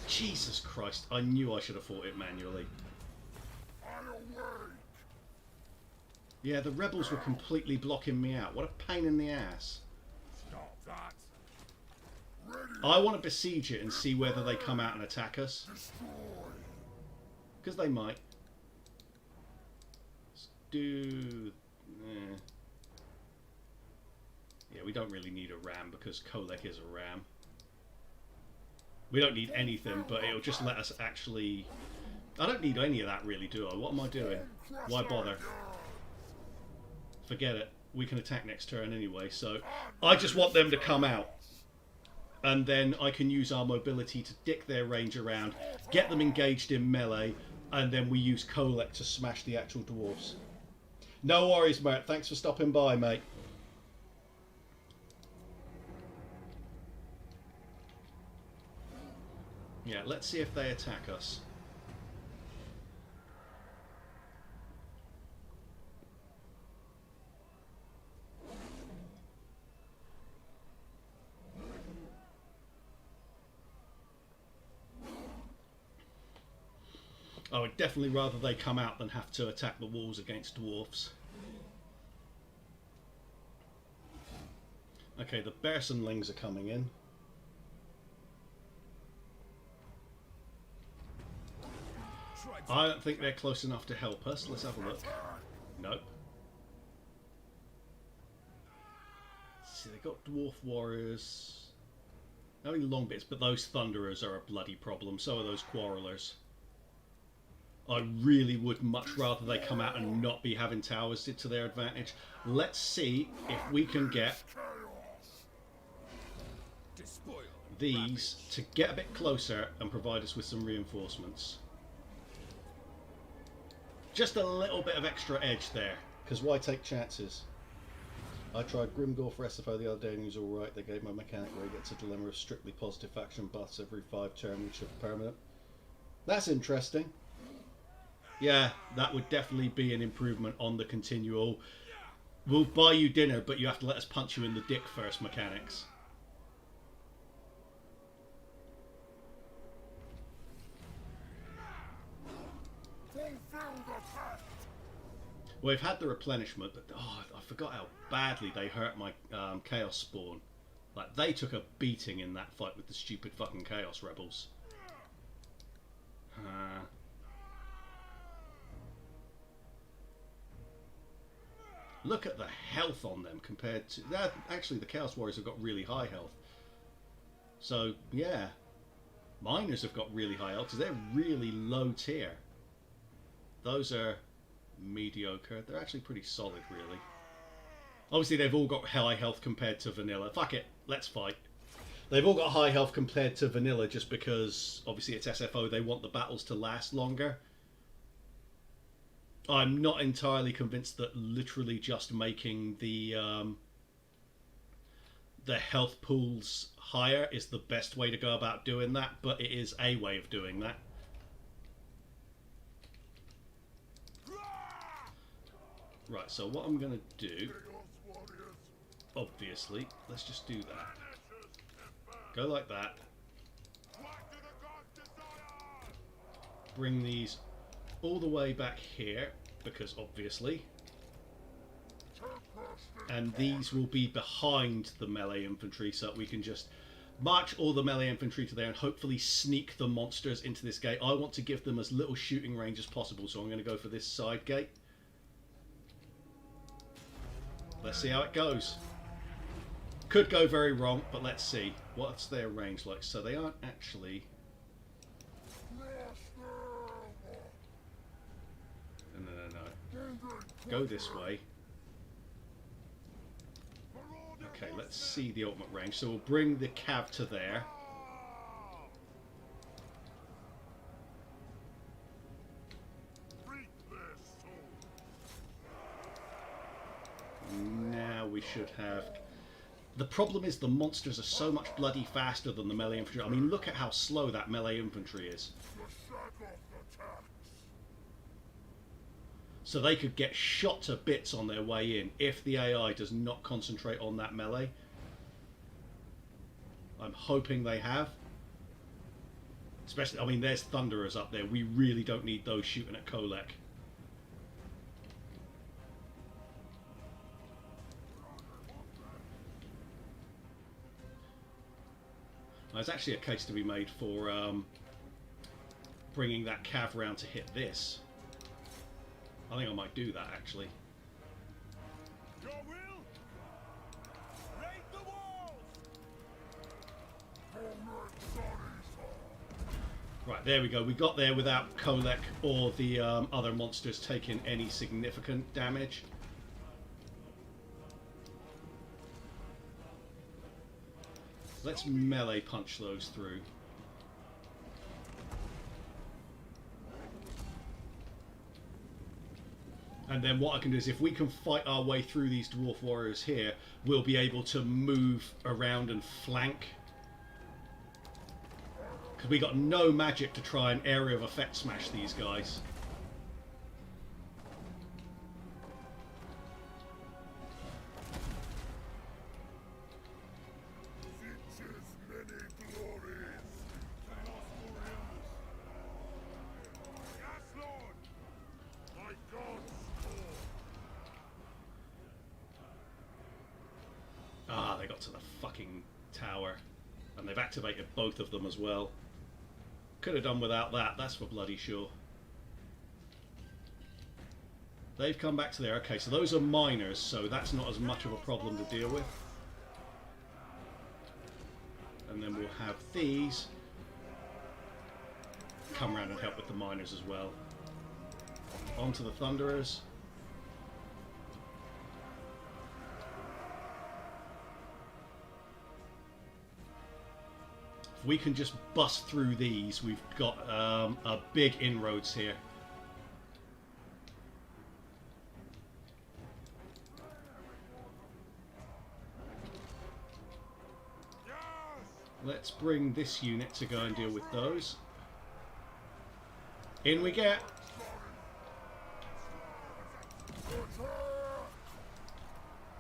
Jesus Christ, I knew I should have fought it manually. Yeah, the rebels were completely blocking me out. What a pain in the ass. I want to besiege it and see whether they come out and attack us. Because they might. Let's do... Yeah, we don't really need a ram because Kolek is a ram. We don't need anything, but it'll just let us actually... I don't need any of that really, do I? What am I doing? Why bother? Forget it. We can attack next turn anyway, so... I just want them to come out. And then I can use our mobility to dick their range around, get them engaged in melee, and then we use Kolek to smash the actual dwarves. No worries, mate. Thanks for stopping by, mate. Yeah, let's see if they attack us. I would definitely rather they come out than have to attack the walls against dwarfs. Okay, the Bearsenlings are coming in. I don't think they're close enough to help us. Let's have a look. Nope. Let's see, they've got dwarf warriors. Only long bits, but those thunderers are a bloody problem. So are those quarrelers. I really would much rather they come out and not be having towers to their advantage. Let's see if we can get these to get a bit closer and provide us with some reinforcements. Just a little bit of extra edge there, because why take chances? I tried Grimgore for SFO the other day and he was alright. They gave my mechanic where he gets a dilemma of strictly positive faction buffs every 5 turns, which are permanent. That's interesting. Yeah, that would definitely be an improvement on the continual we'll buy you dinner, but you have to let us punch you in the dick first mechanics. We've had the replenishment, but oh, I forgot how badly they hurt my Chaos Spawn. Like, they took a beating in that fight with the stupid fucking Chaos Rebels. Look at the health on them compared to... that. Actually, the Chaos Warriors have got really high health. So, yeah. Miners have got really high health because they're really low tier. Those are mediocre. They're actually pretty solid, really. Obviously, they've all got high health compared to vanilla. Fuck it. Let's fight. They've all got high health compared to vanilla just because, obviously, it's SFO. They want the battles to last longer. I'm not entirely convinced that literally just making the health pools higher is the best way to go about doing that, but it is a way of doing that. Right, so what I'm going to do, obviously, let's just do that. Go like that. Bring these all the way back here, because obviously, and these will be behind the melee infantry, so we can just march all the melee infantry to there and hopefully sneak the monsters into this gate. I want to give them as little shooting range as possible, so I'm going to go for this side gate. Let's see how it goes. Could go very wrong, but let's see. What's their range like? So they aren't actually... No. Go this way. Okay, let's see the ultimate range. So we'll bring the cav to there. should have... The problem is the monsters are so much bloody faster than the melee infantry. I mean, look at how slow that melee infantry is. So they could get shot to bits on their way in if the AI does not concentrate on that melee. I'm hoping they have. Especially, I mean, there's Thunderers up there. We really don't need those shooting at Kolek. There's actually a case to be made for bringing that cav round to hit this. I think I might do that, actually. Your will? Raid the walls! Right, there we go. We got there without Kolek or the other monsters taking any significant damage. Let's melee punch those through. And then what I can do is, if we can fight our way through these dwarf warriors here, we'll be able to move around and flank. Because we got no magic to try and area of effect smash these guys. Ah, they got to the fucking tower. And they've activated both of them as well. Could have done without that, that's for bloody sure. They've come back to there. Okay, so those are miners, so that's not as much of a problem to deal with. And then we'll have these come around and help with the miners as well. On to the Thunderers. If we can just bust through these, we've got a big inroads here. Let's bring this unit to go and deal with those. In we get.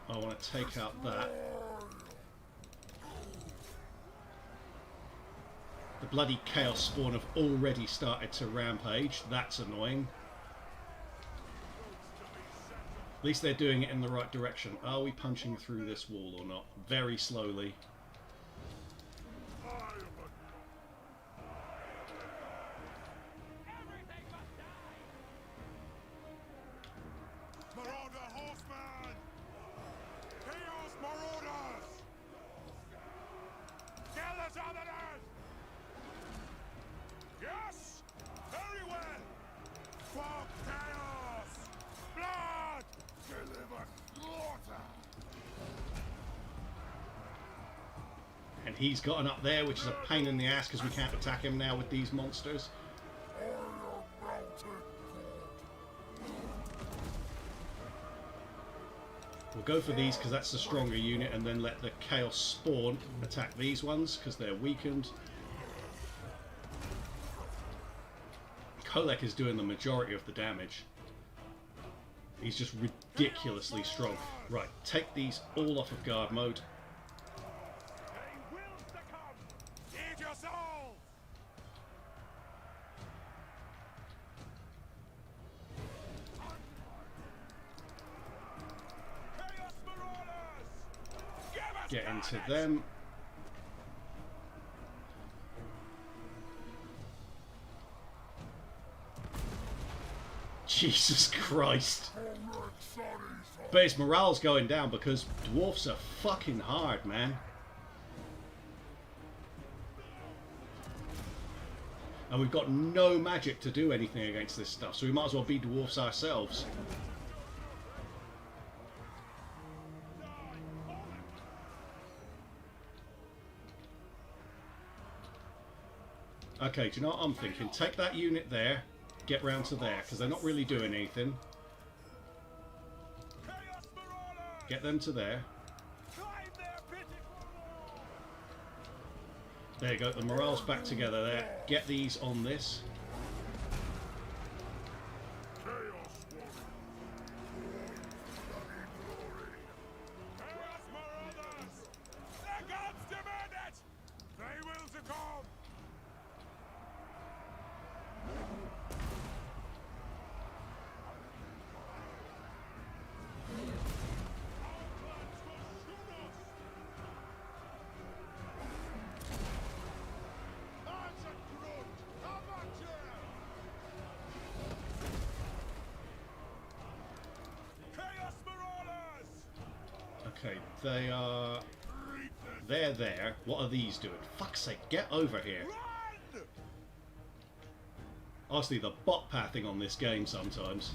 I want to take out that. The bloody Chaos Spawn have already started to rampage. That's annoying. At least they're doing it in the right direction. Are we punching through this wall or not? Very slowly. And he's gotten up there, which is a pain in the ass because we can't attack him now with these monsters. We'll go for these because that's the stronger unit, and then let the Chaos Spawn attack these ones because they're weakened. Kolek is doing the majority of the damage. He's just ridiculously strong. Right, take these all off of guard mode. Get into them. Jesus Christ. But his morale's going down because dwarfs are fucking hard, man. And we've got no magic to do anything against this stuff, so we might as well be dwarfs ourselves. Okay, do you know what I'm thinking? Take that unit there, get round to there, because they're not really doing anything. Get them to there. There you go, the morale's back together there. Get these on this. Chaos Marauders! The gods demand it! They will succumb! Chaos Marauders! Okay, they are... They're there. What are these doing? Fuck's sake, get over here. Run! Honestly, the bot pathing on this game sometimes.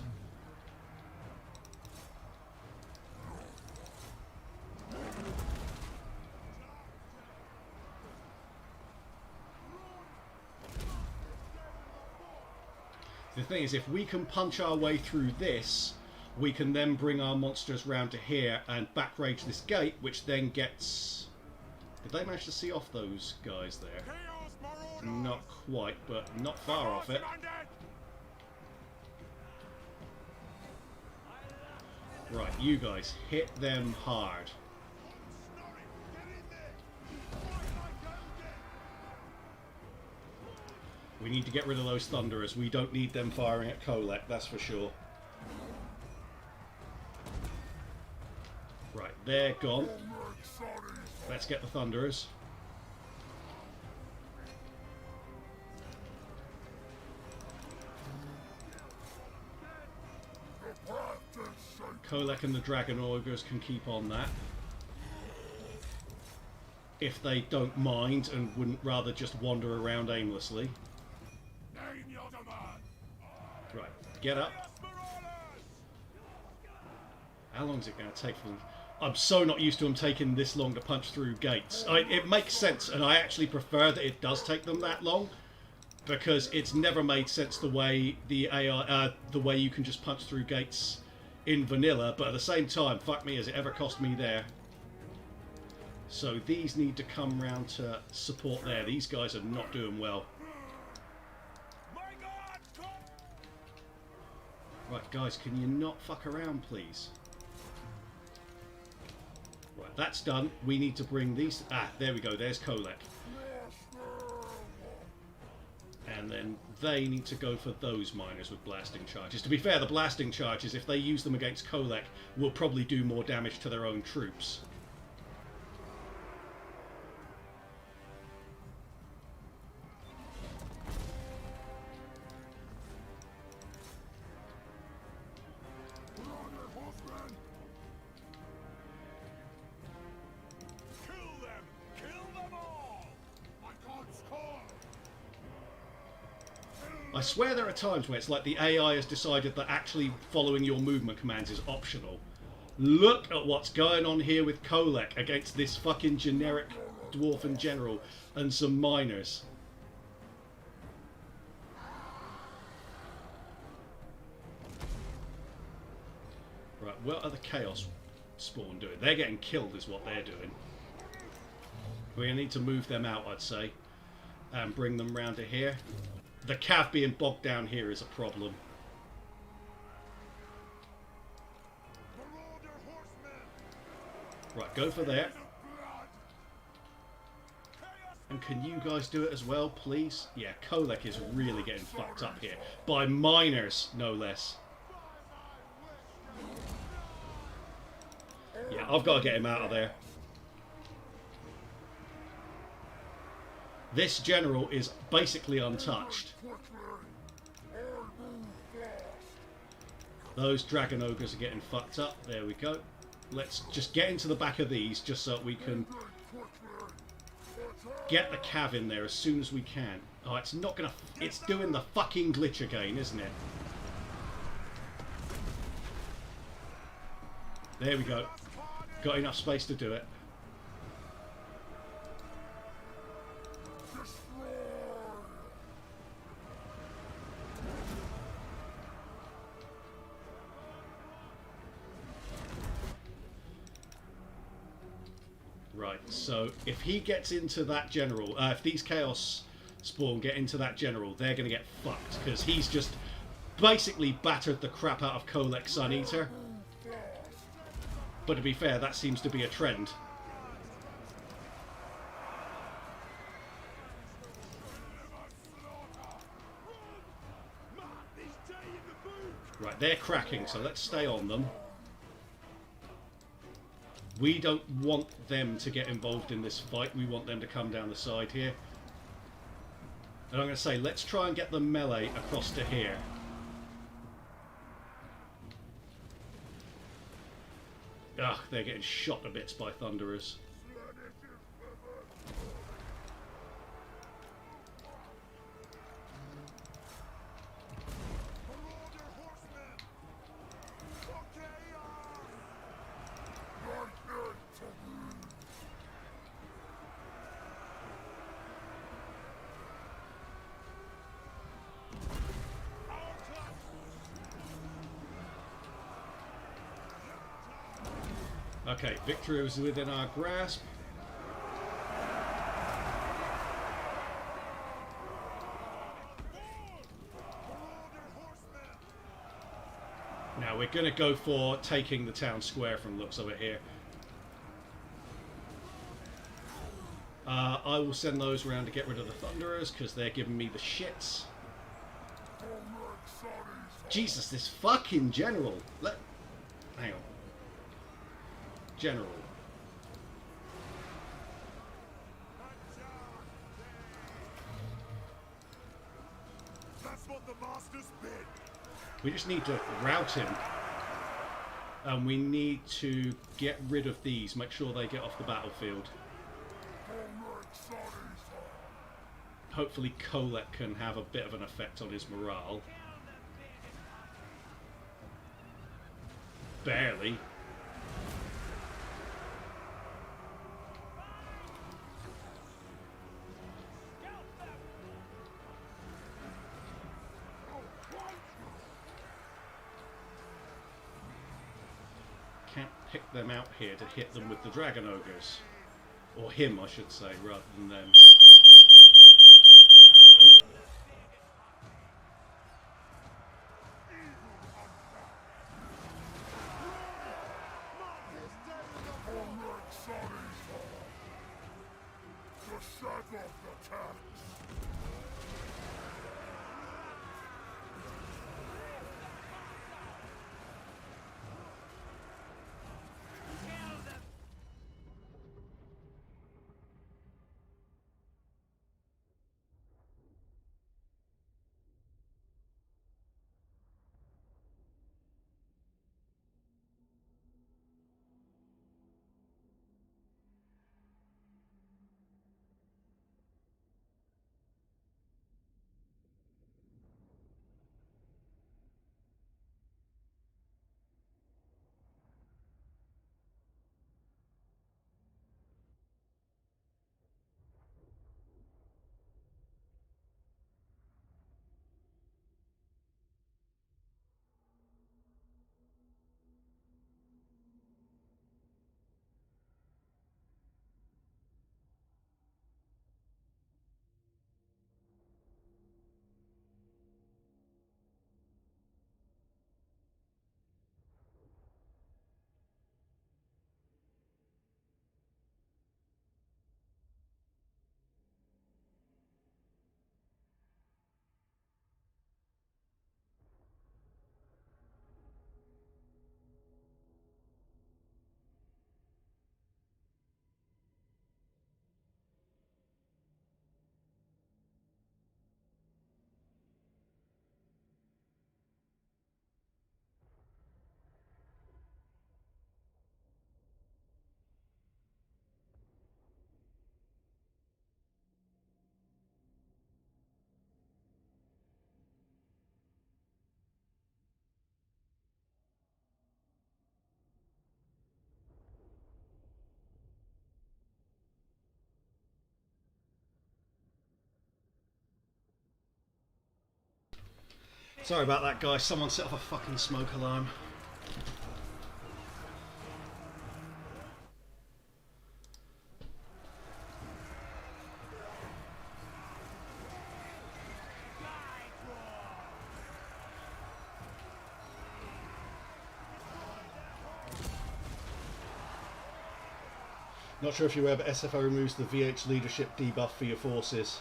The thing is, if we can punch our way through this, we can then bring our monsters round to here and back rage this gate, which then gets... Did they manage to see off those guys there? Chaos Marauders! Not quite, but not far off it. Right, you guys, hit them hard. We need to get rid of those Thunderers. We don't need them firing at Kolek, that's for sure. Right, they're gone. Let's get the Thunderers. Kolek and the Dragon Ogres can keep on that. If they don't mind and wouldn't rather just wander around aimlessly. Right, get up. How long is it going to take for them? I'm so not used to them taking this long to punch through gates. It makes sense, and I actually prefer that it does take them that long, because it's never made sense the way the AI, the way you can just punch through gates in vanilla. But at the same time, fuck me, has it ever cost me there? So these need to come round to support there. These guys are not doing well. Right, guys, can you not fuck around, please? Right, that's done. We need to bring these... Ah, there we go. There's Kolek. And then they need to go for those miners with blasting charges. To be fair, the blasting charges, if they use them against Kolek, will probably do more damage to their own troops. I swear there are times where it's like the AI has decided that actually following your movement commands is optional. Look at what's going on here with Kolek against this fucking generic dwarven general and some miners. Right, what are the Chaos Spawn doing? They're getting killed is what they're doing. We need to move them out, I'd say, and bring them round to here. The cav being bogged down here is a problem. Right, go for there. And can you guys do it as well, please? Yeah, Kolek is really getting fucked up here. By miners, no less. Yeah, I've got to get him out of there. This general is basically untouched. Those Dragon Ogres are getting fucked up. There we go. Let's just get into the back of these just so we can get the cav in there as soon as we can. Oh, it's not gonna... It's doing the fucking glitch again, isn't it? There we go. Got enough space to do it. Right, so if he gets into that general, if these Chaos Spawn get into that general, they're going to get fucked, because he's just basically battered the crap out of Kolek Sun Eater. But to be fair, that seems to be a trend. Right, they're cracking, so let's stay on them. We don't want them to get involved in this fight. We want them to come down the side here. And I'm going to say, let's try and get the melee across to here. Ugh, they're getting shot to bits by Thunderers. Okay, victory is within our grasp. Now we're going to go for taking the town square from the looks of it here. I will send those around to get rid of the Thunderers because they're giving me the shits. Jesus, this fucking general. Hang on. General. That's what the master's bid. We just need to rout him. And we need to get rid of these. Make sure they get off the battlefield. Hopefully Kolek can have a bit of an effect on his morale. Barely. Can't pick them out here to hit them with the Dragon Ogres. Or him, I should say, rather than them. Nope. Sorry about that, guys. Someone set off a fucking smoke alarm. Not sure if you're aware, but SFO removes the VH leadership debuff for your forces.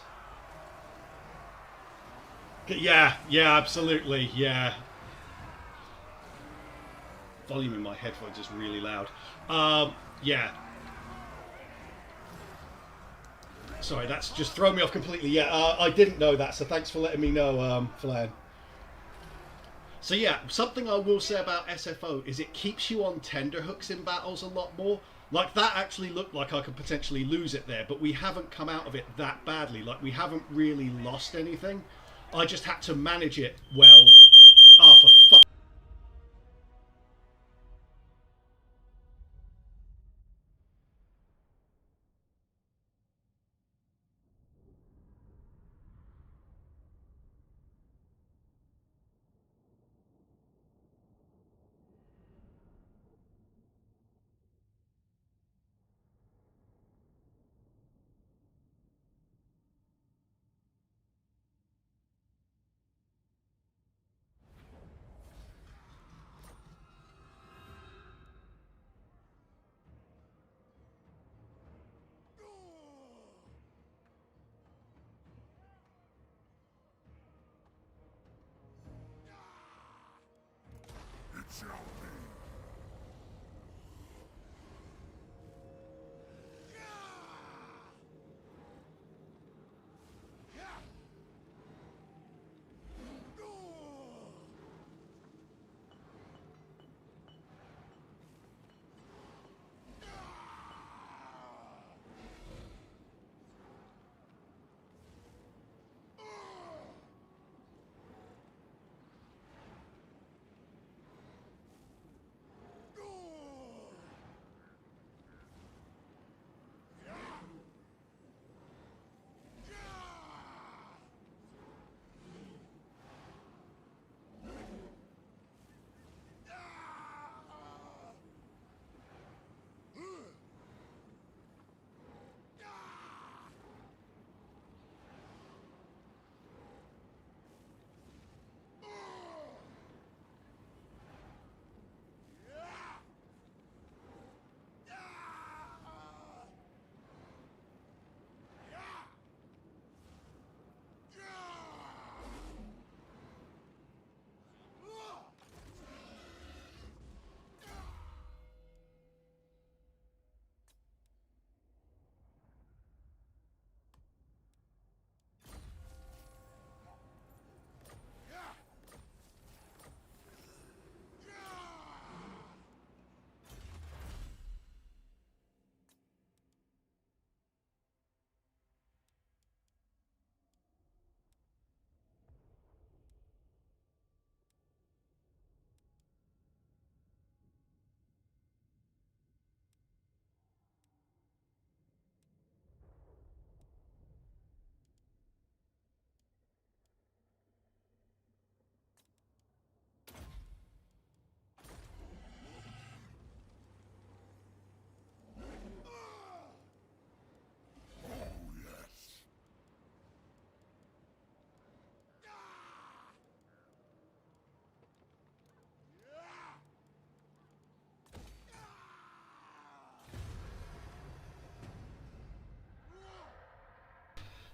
Yeah, yeah, absolutely, yeah. Volume in my headphones is really loud. Yeah. Sorry, that's just thrown me off completely. Yeah, I didn't know that, so thanks for letting me know, Flan. So yeah, something I will say about SFO is it keeps you on tenterhooks in battles a lot more. Like, that actually looked like I could potentially lose it there, but we haven't come out of it that badly. Like, we haven't really lost anything. I just had to manage it well. Ah, for fuck. It shall be.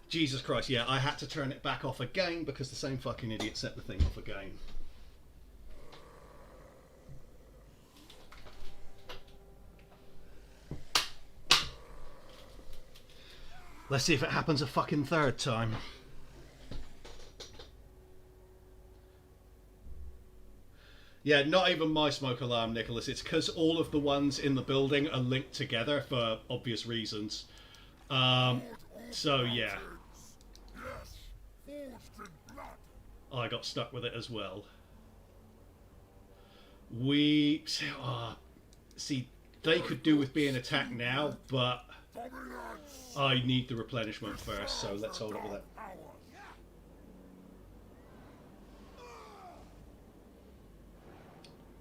Jesus Christ, yeah, I had to turn it back off again because the same fucking idiot set the thing off again. Let's see if it happens a fucking third time. Yeah, not even my smoke alarm, Nicholas. It's because all of the ones in the building are linked together for obvious reasons. So yeah. Yes, forged in blood. I got stuck with it as well. We... see, they could do with being attacked now, but I need the replenishment first, so let's hold up with that.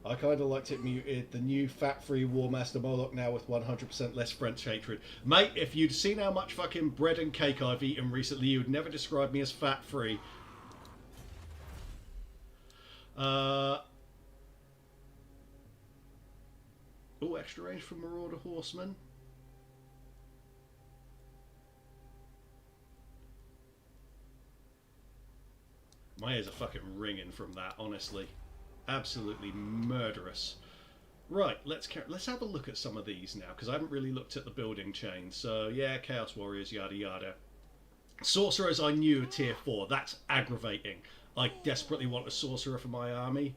I kind of liked it muted. The new fat-free War Master Moloch now with 100% less French hatred. Mate, if you'd seen how much fucking bread and cake I've eaten recently, you'd never describe me as fat-free. Oh, extra range from Marauder Horseman. My ears are fucking ringing from that, honestly. Absolutely murderous. Right, let's have a look at some of these now, because I haven't really looked at the building chain. So, yeah, Chaos Warriors, yada yada. Sorcerers I knew are tier 4. That's aggravating. I desperately want a sorcerer for my army.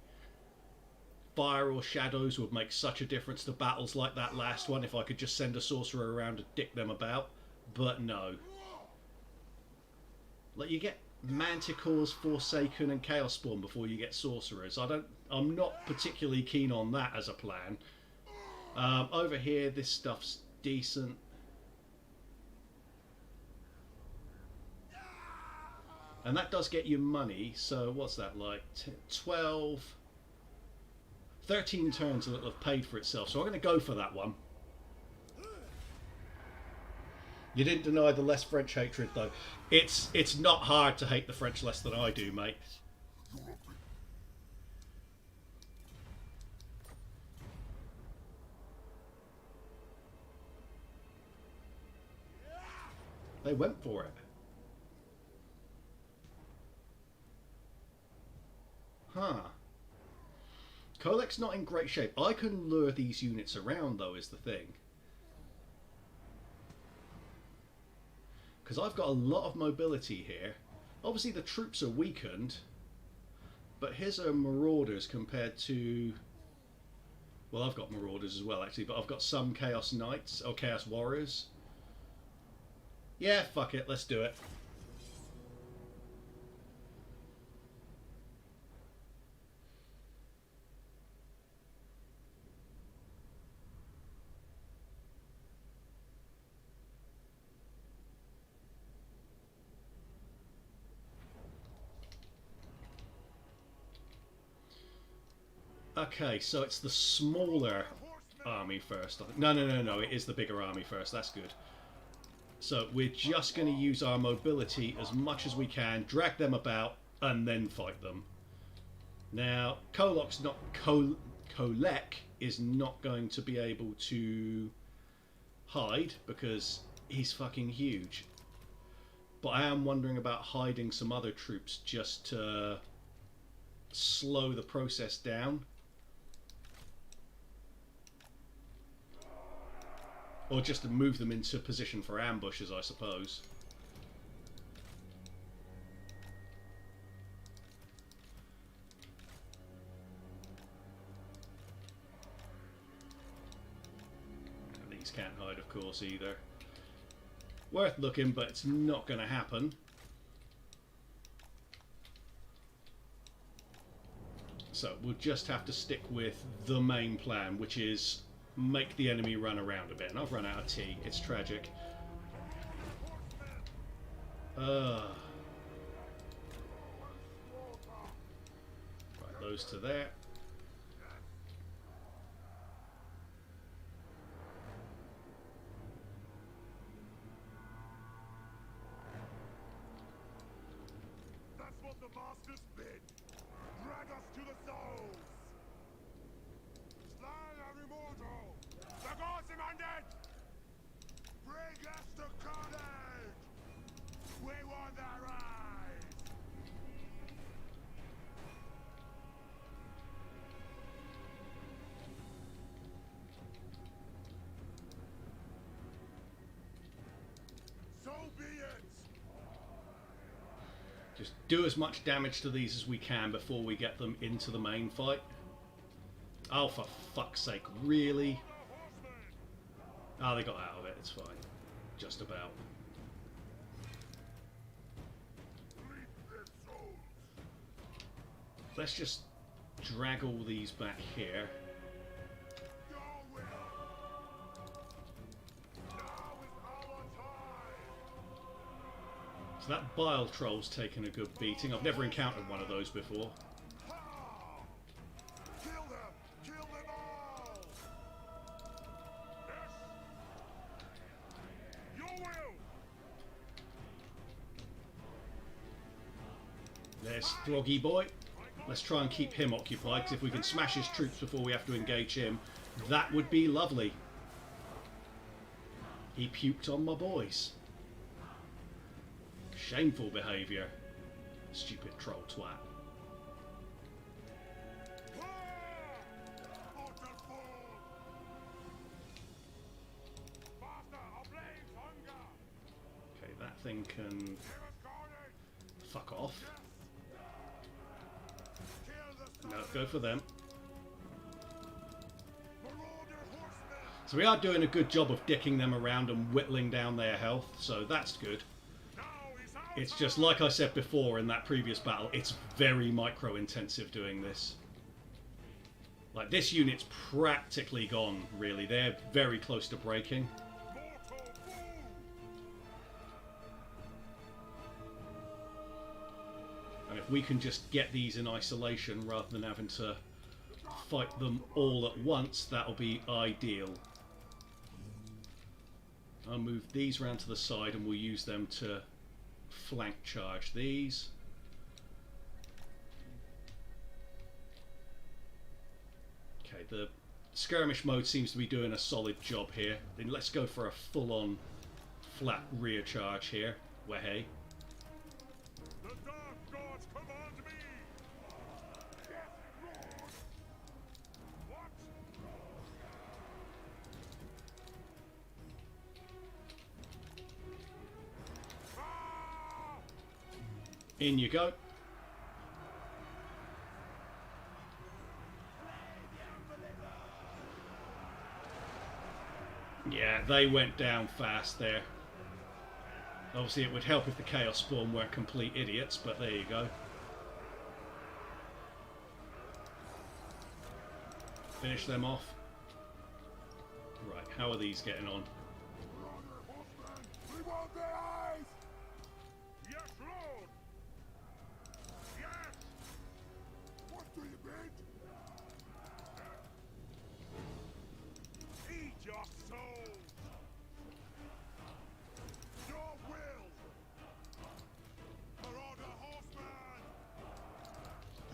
Fire or shadows would make such a difference to battles like that last one if I could just send a sorcerer around to dick them about. But no. Like, you get Manticores, Forsaken and Chaos Spawn before you get sorcerers. I'm not particularly keen on that as a plan. Over here, this stuff's decent. And that does get you money, so what's that like? 12... 13 turns that have paid for itself, so I'm going to go for that one. You didn't deny the less French hatred, though. It's not hard to hate the French less than I do, mate. They went for it. Huh. Kolek's not in great shape. I can lure these units around, though, is the thing. Because I've got a lot of mobility here. Obviously, the troops are weakened. But his are Marauders compared to... Well, I've got Marauders as well, actually. But I've got some Chaos Knights, or Chaos Warriors. Yeah, fuck it. Let's do it. Okay, so it's the smaller army first. No, it is the bigger army first. That's good. So we're just going to use our mobility as much as we can, drag them about, and then fight them. Now, Kolek is not going to be able to hide because he's fucking huge. But I am wondering about hiding some other troops just to slow the process down. Or just to move them into position for ambushes, I suppose. These can't hide, of course, either. Worth looking, but it's not going to happen. So we'll just have to stick with the main plan, which is make the enemy run around a bit. And I've run out of tea. It's tragic. Right, those to there. That's what the masters bid. Drag us to the souls. Slay our immortal. The gods demanded. Bring us to carnage. We want their eyes. So be it. Just do as much damage to these as we can before we get them into the main fight. Oh, for fuck's sake, really? Oh, they got out of it, it's fine. Just about. Let's just drag all these back here. So that Bile Troll's taken a good beating. I've never encountered one of those before. Kill them! Kill them all! Yes! Your will! There's Throggy Boy. Let's try and keep him occupied, because if we can smash his troops before we have to engage him, that would be lovely. He puked on my boys. Shameful behaviour. Stupid troll twat. Okay, that thing can fuck off. No, go for them. So we are doing a good job of dicking them around and whittling down their health, so that's good. It's just like I said before in that previous battle, it's very micro intensive doing this. Like, this unit's practically gone, really. They're very close to breaking. And if we can just get these in isolation rather than having to fight them all at once, that'll be ideal. I'll move these round to the side and we'll use them to flank charge these. Okay, the skirmish mode seems to be doing a solid job here. Then let's go for a full-on flat rear charge here. Wahey. The dark gods command me. Yes, Lord. What? In you go. Yeah, they went down fast there. Obviously it would help if the Chaos Spawn weren't complete idiots, but there you go. Finish them off. Right, how are these getting on? We want their eyes. Yes, Lord. Yes. What do you bid? Eat your soul. Your will. Marauder horseman.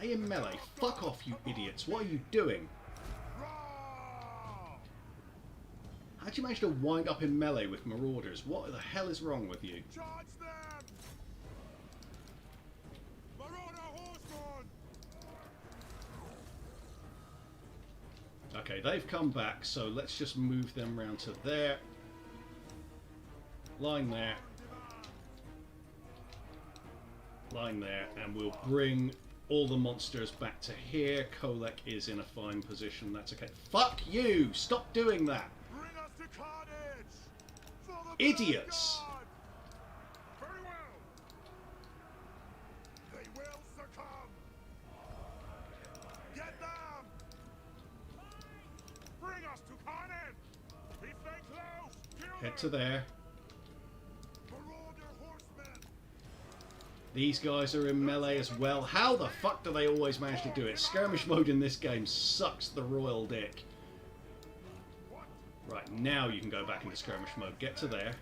They in melee. Fuck off, you idiots. What are you doing? Roar. How'd you manage to wind up in melee with Marauders? What the hell is wrong with you? Charge them. Marauder horseman. Okay, they've come back, so let's just move them round to there. Line there. Line there, and we'll bring all the monsters back to here. Kolek is in a fine position, that's okay. Fuck you! Stop doing that! Bring us to carnage. For the Idiots! blood god. Very well. They will succumb. Get them. Bring us to carnage. If they close, kill Head them. to there. Marauder horsemen. These guys are in melee as well. How the fuck do they always manage to do it? Skirmish mode in this game sucks the royal dick. What? Right, now you can go back into skirmish mode. Get to there.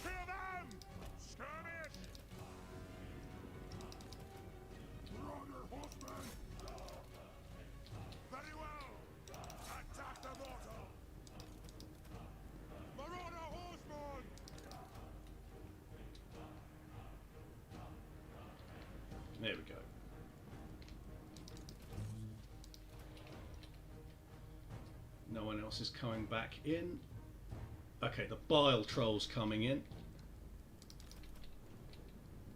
Kill them. Skirmish. Marauder horsemen. Very well. Attack the mortal. Marauder horseman. There we go. No one else is coming back in. Okay, the Bile Troll's coming in.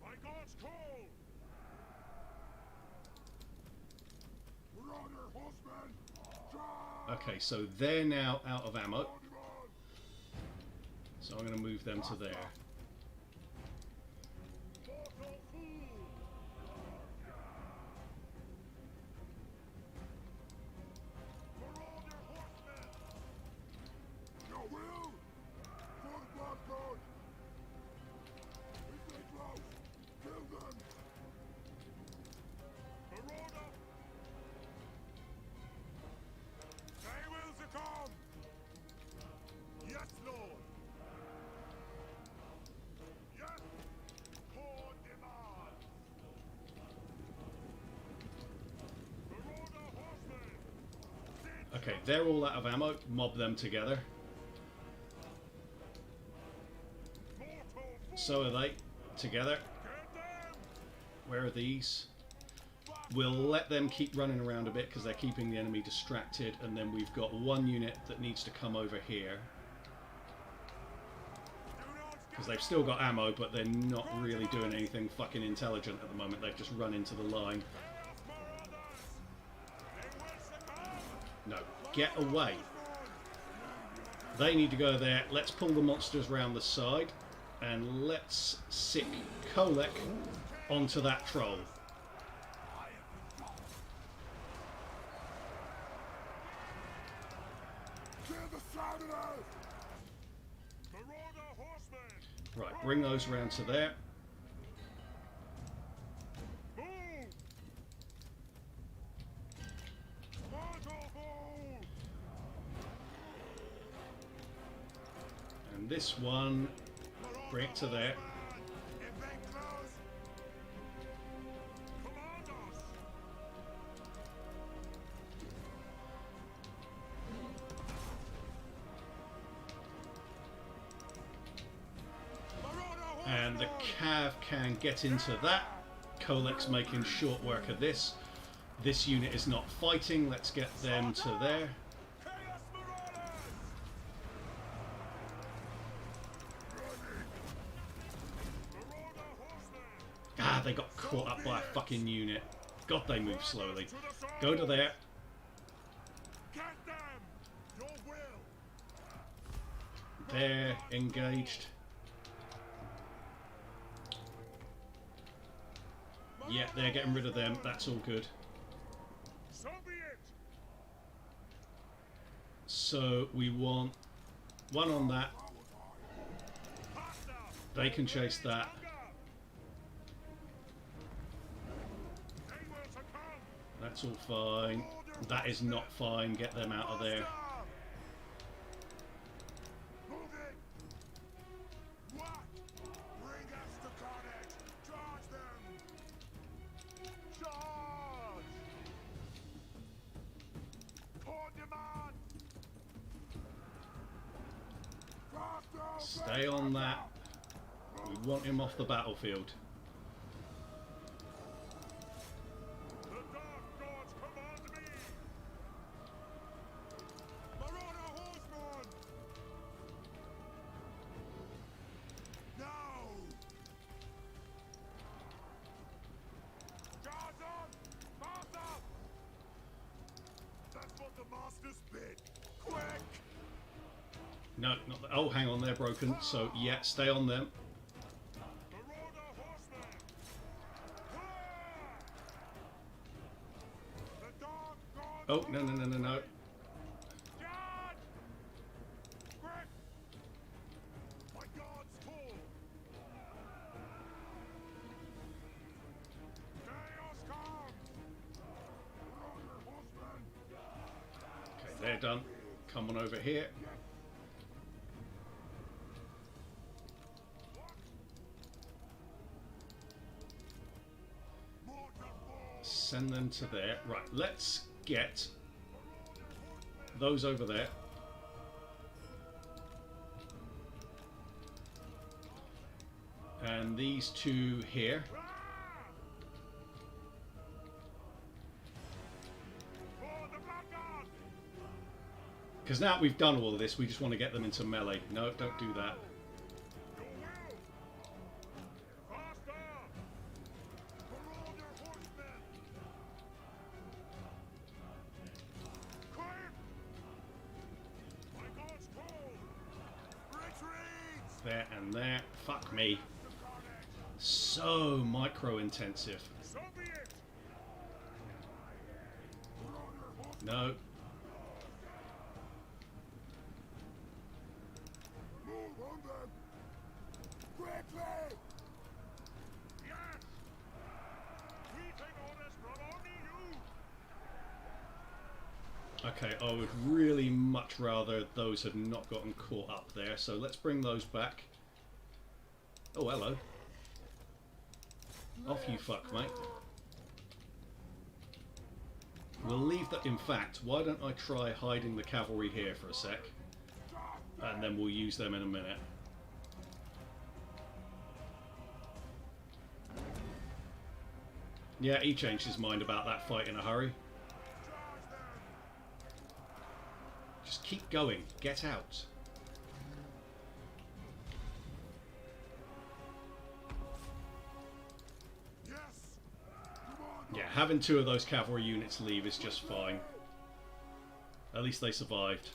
My God's call. Marauder horsemen. Charge. Okay, so they're now out of ammo. On demand. So I'm going to move them to there. Mortal fool. Marauder horsemen. Your will. For the blood god. If they close, kill them. Marauder. They will succumb. Yes, Lord. Yes. Core demands. Marauder horsemen. Okay, they're all out of ammo. Mob them together. Mortal fool. So are they. Together. Where are these? We'll let them keep running around a bit because they're keeping the enemy distracted, and then we've got one unit that needs to come over here. Because they've still got ammo, but they're not really doing anything fucking intelligent at the moment. They've just run into the line. No, get away. They need to go there. Let's pull the monsters round the side. And let's sick Kolek onto that troll. Right, bring those round to there. And this one, bring it to there. And the Cav can get into that. Kolek's making short work of this. This unit is not fighting. Let's get them to there. Ah, they got caught up by a fucking unit. God, they move slowly. Go to there. They're engaged. Yeah, they're getting rid of them. That's all good. So we want one on that. They can chase that. That's all fine. That is not fine. Get them out of there. Stay on that. We want him off the battlefield. No, not that. Oh, hang on, they're broken. So, yeah, stay on them. Oh, no, no, no, no, no. Okay, they're done. Come on over here. Send them to there. Right, let's get those over there. And these two here. Because now we've done all of this, we just want to get them into melee. No, don't do that. There and there. Fuck me. So micro intensive. No. Okay, I would really much rather those had not gotten caught up there, so let's bring those back. Oh, hello. Off you fuck, mate. We'll leave that. In fact, why don't I try hiding the cavalry here for a sec, and then we'll use them in a minute. Yeah, he changed his mind about that fight in a hurry. Just keep going. Get out. Yes. Come on. Yeah, having 2 of those cavalry units leave is just fine. At least they survived.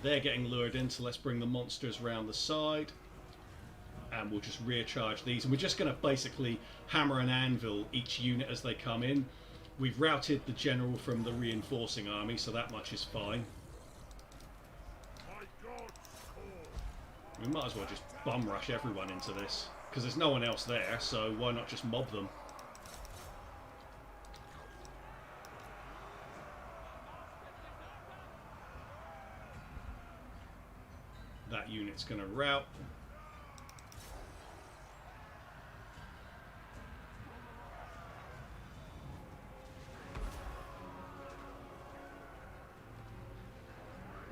They're getting lured in, so let's bring the monsters round the side. And we'll just recharge these. And we're just going to basically hammer and anvil each unit as they come in. We've routed the general from the reinforcing army, so that much is fine. We might as well just bum rush everyone into this, because there's no one else there, so why not just mob them? That unit's going to rout.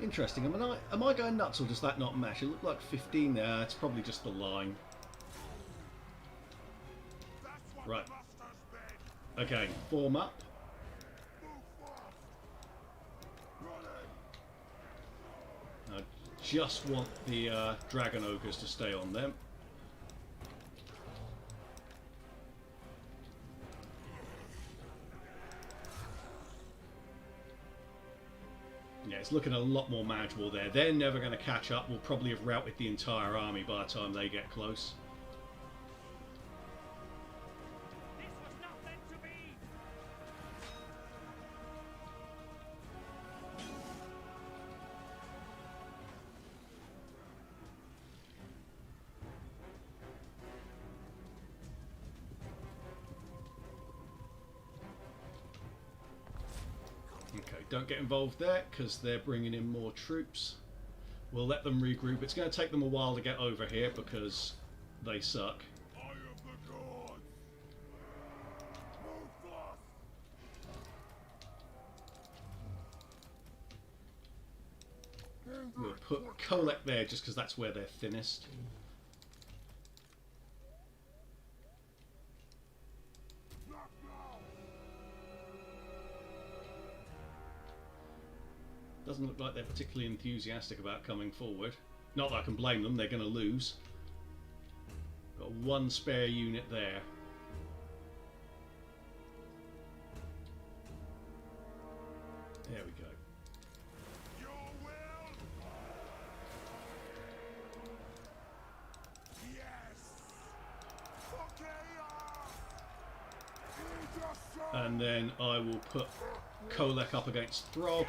Interesting. Am I going nuts, or does that not match? It looked like 15 there. It's probably just the line. Right. Okay, form up. I just want the dragon ogres to stay on them. Yeah, it's looking a lot more manageable there. They're never going to catch up. We'll probably have routed the entire army by the time they get close. This was not meant to be. Okay, don't get involved there because they're bringing in more troops. We'll let them regroup. It's going to take them a while to get over here because they suck. Eye of the gods. Move fast. We'll put Kolek there just because that's where they're thinnest. Knock now. Doesn't look like they're particularly enthusiastic about coming forward. Not that I can blame them, they're going to lose. Got 1 spare unit there. There we go. Your will. Yes. Okay. And then I will put Kolek up against Throg.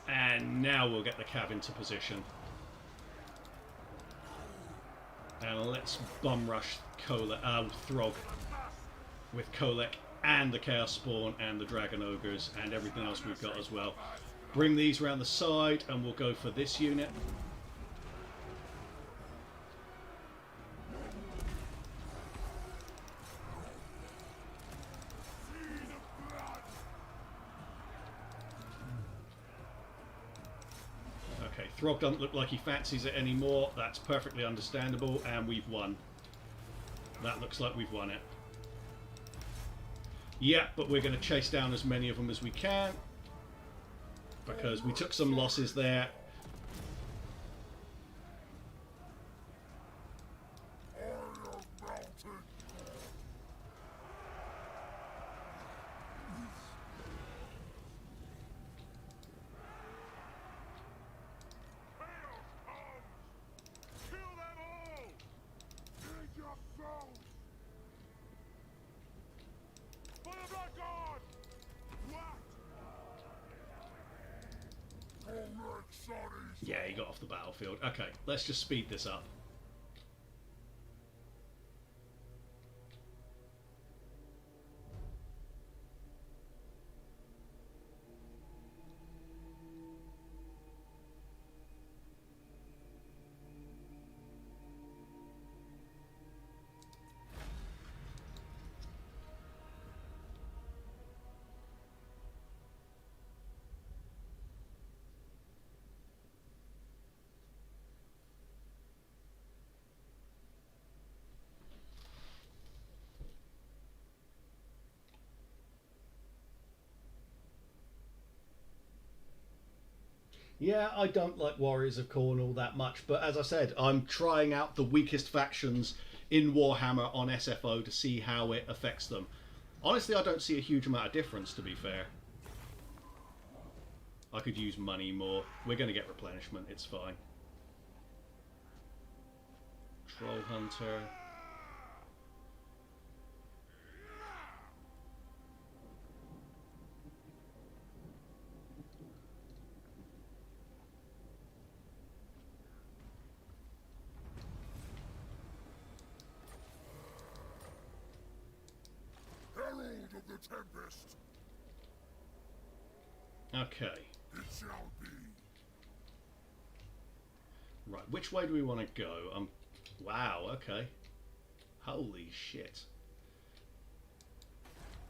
And now we'll get the cav into position. And let's bum rush Throg with Kolek and the Chaos Spawn and the Dragon Ogres and everything else we've got as well. Bring these around the side and we'll go for this unit. Okay, Throg doesn't look like he fancies it anymore. That's perfectly understandable, and we've won. That looks like we've won it. Yeah, but we're going to chase down as many of them as we can because we took some losses there. Yeah, he got off the battlefield. Okay, let's just speed this up. Yeah, I don't like Warriors of Cornwall that much, but as I said, I'm trying out the weakest factions in Warhammer on SFO to see how it affects them. Honestly, I don't see a huge amount of difference, to be fair. I could use money more. We're going to get replenishment, it's fine. Troll Hunter. Herald of the Tempest. Okay. It shall be. Right, which way do we want to go? Wow, okay. Holy shit.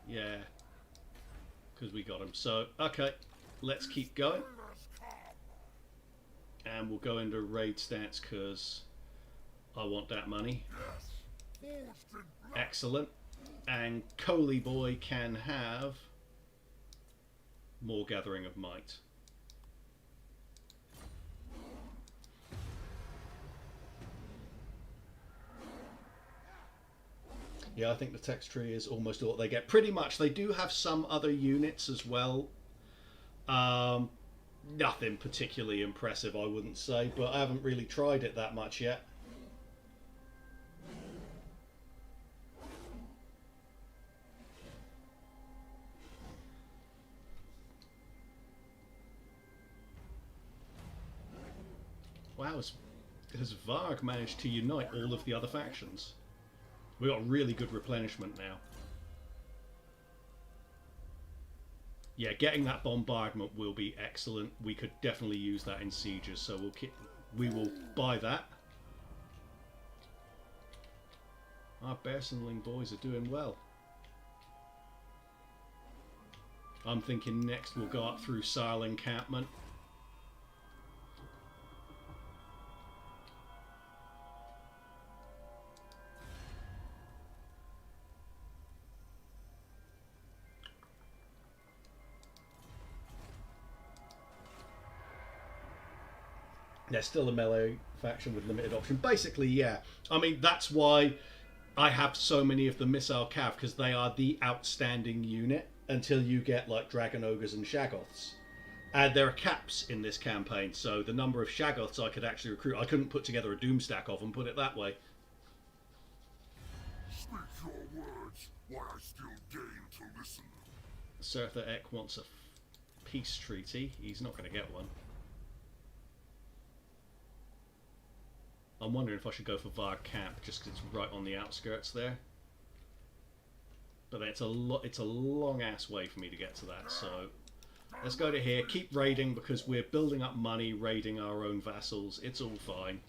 Yeah. Because we got him. So, okay. Let's keep going. And we'll go into raid stance because I want that money. Excellent. And Coley Boy can have more Gathering of Might. Yeah, I think the text tree is almost all they get. Pretty much. They do have some other units as well. Nothing particularly impressive, I wouldn't say, but I haven't really tried it that much yet. Wow, has Varg managed to unite all of the other factions? We got really good replenishment now. Yeah, getting that bombardment will be excellent. We could definitely use that in sieges, so we will buy that. Our Bearsonling boys are doing well. I'm thinking next we'll go up through Sile encampment. There's still a melee faction with limited option. Basically, yeah. I mean, that's why I have so many of the Missile Cav, because they are the outstanding unit until you get, like, Dragon Ogres and Shaggoths. And there are caps in this campaign, so the number of Shaggoths I could actually recruit, I couldn't put together a Doomstack of them, put it that way. Speak your words, while I still deign to listen. Sertha Ek wants a peace treaty. He's not going to get one. I'm wondering if I should go for Varg Camp, just because it's right on the outskirts there. But it's a long ass way for me to get to that, so let's go to here. Keep raiding because we're building up money, raiding our own vassals. It's all fine.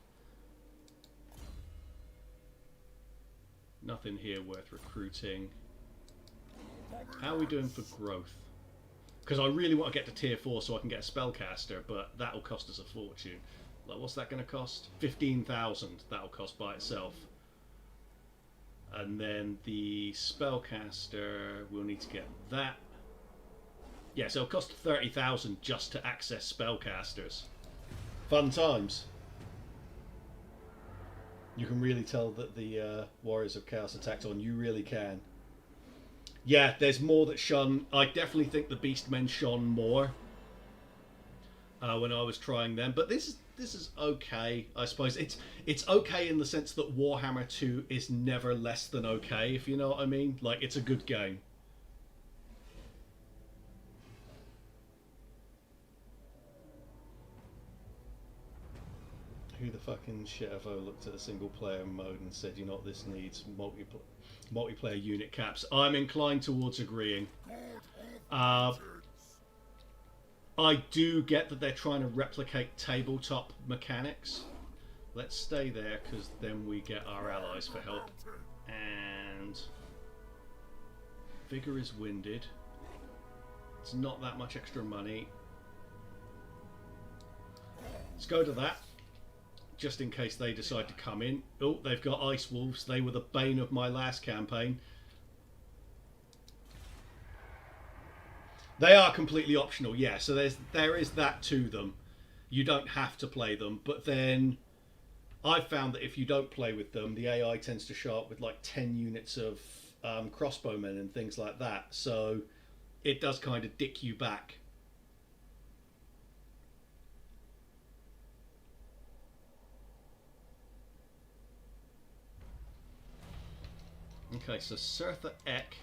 Nothing here worth recruiting. How are we doing for growth? Because I really want to get to tier 4 so I can get a spellcaster, but that'll cost us a fortune. Like, what's that going to cost? 15,000 that'll cost by itself. And then the spellcaster, we'll need to get that. Yeah, so it'll cost 30,000 just to access spellcasters. Fun times. You can really tell that the Warriors of Chaos attacked on. You really can. Yeah, there's more that shone. I definitely think the Beastmen shone more when I was trying them. But this is okay, I suppose. It's okay in the sense that Warhammer 2 is never less than okay, if you know what I mean. Like, it's a good game. Who the fucking SFO looked at a single player mode and said, you know what, this needs multiplayer unit caps? I'm inclined towards agreeing. I do get that they're trying to replicate tabletop mechanics. Let's stay there because then we get our allies for help. And Vigor is winded. It's not that much extra money. Let's go to that, just in case they decide to come in. Oh, they've got Ice Wolves. They were the bane of my last campaign. They are completely optional, yeah, so there is that to them. you don't have to play them, but then I've found that if you don't play with them, the AI tends to show up with like 10 units of crossbowmen and things like that, so it does kind of dick you back. Okay, so Surtha Ek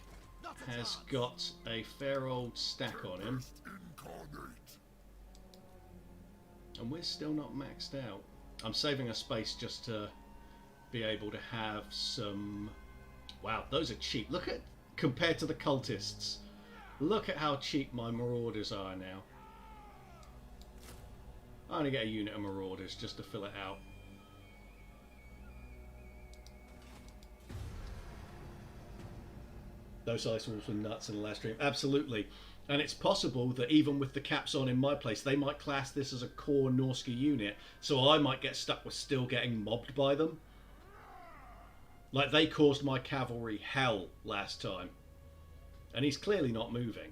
has got a fair old stack on him. And we're still not maxed out. I'm saving a space just to be able to have some... Wow, those are cheap. Look at... Compared to the cultists. Look at how cheap my marauders are now. I'm going to get a unit of marauders just to fill it out. Those ice wolves were nuts in the last stream. Absolutely. And it's possible that even with the caps on in my place, they might class this as a core Norska unit, so I might get stuck with still getting mobbed by them. Like, they caused my cavalry hell last time. And he's clearly not moving.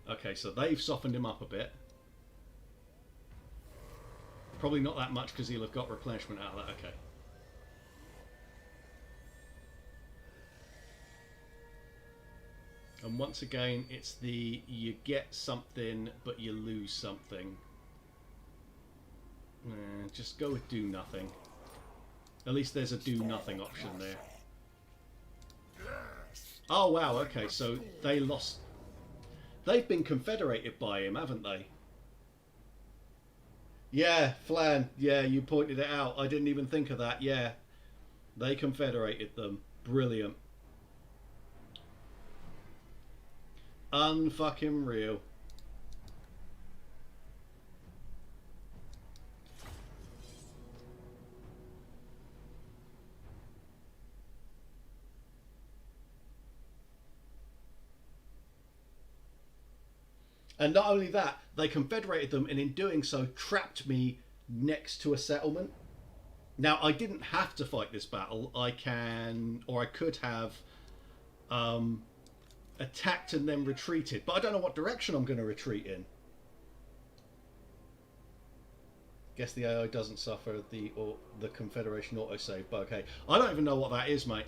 Okay, so they've softened him up a bit. Probably not that much because he'll have got replenishment out of that. Okay. And once again, it's the you get something but you lose something. Just go with do nothing. At least there's a do nothing option there. Oh wow, okay, so they lost. They've been confederated by him, haven't they? Yeah, Flan, yeah, you pointed it out. I didn't even think of that, yeah. They confederated them. Brilliant. Unfucking real. And not only that, they confederated them, and in doing so trapped me next to a settlement. Now, I didn't have to fight this battle. I could have attacked and then retreated, but I don't know what direction I'm going to retreat in. Guess the AI doesn't suffer the Confederation autosave bug. Hey, I don't even know what that is, mate.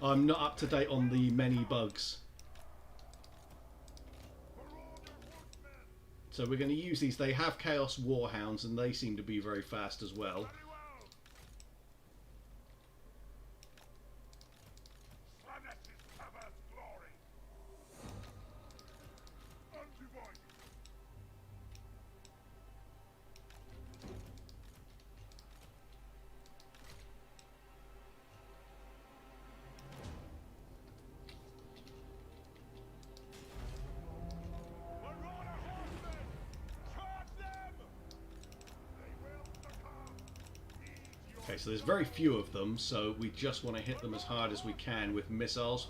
I'm not up to date on the many bugs. So we're going to use these. They have Chaos Warhounds, and they seem to be very fast as well. Okay, so there's very few of them, so we just want to hit them as hard as we can with missiles.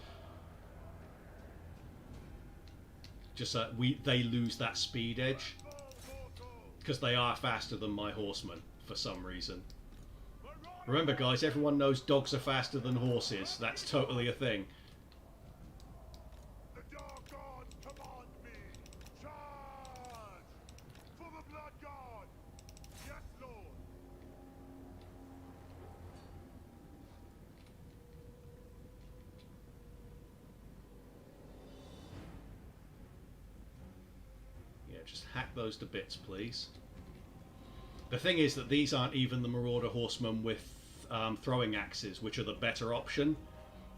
Just so they lose that speed edge. Because they are faster than my horsemen, for some reason. Remember guys, everyone knows dogs are faster than horses. That's totally a thing. Just hack those to bits, please. The thing is that these aren't even the Marauder Horsemen with throwing axes, which are the better option.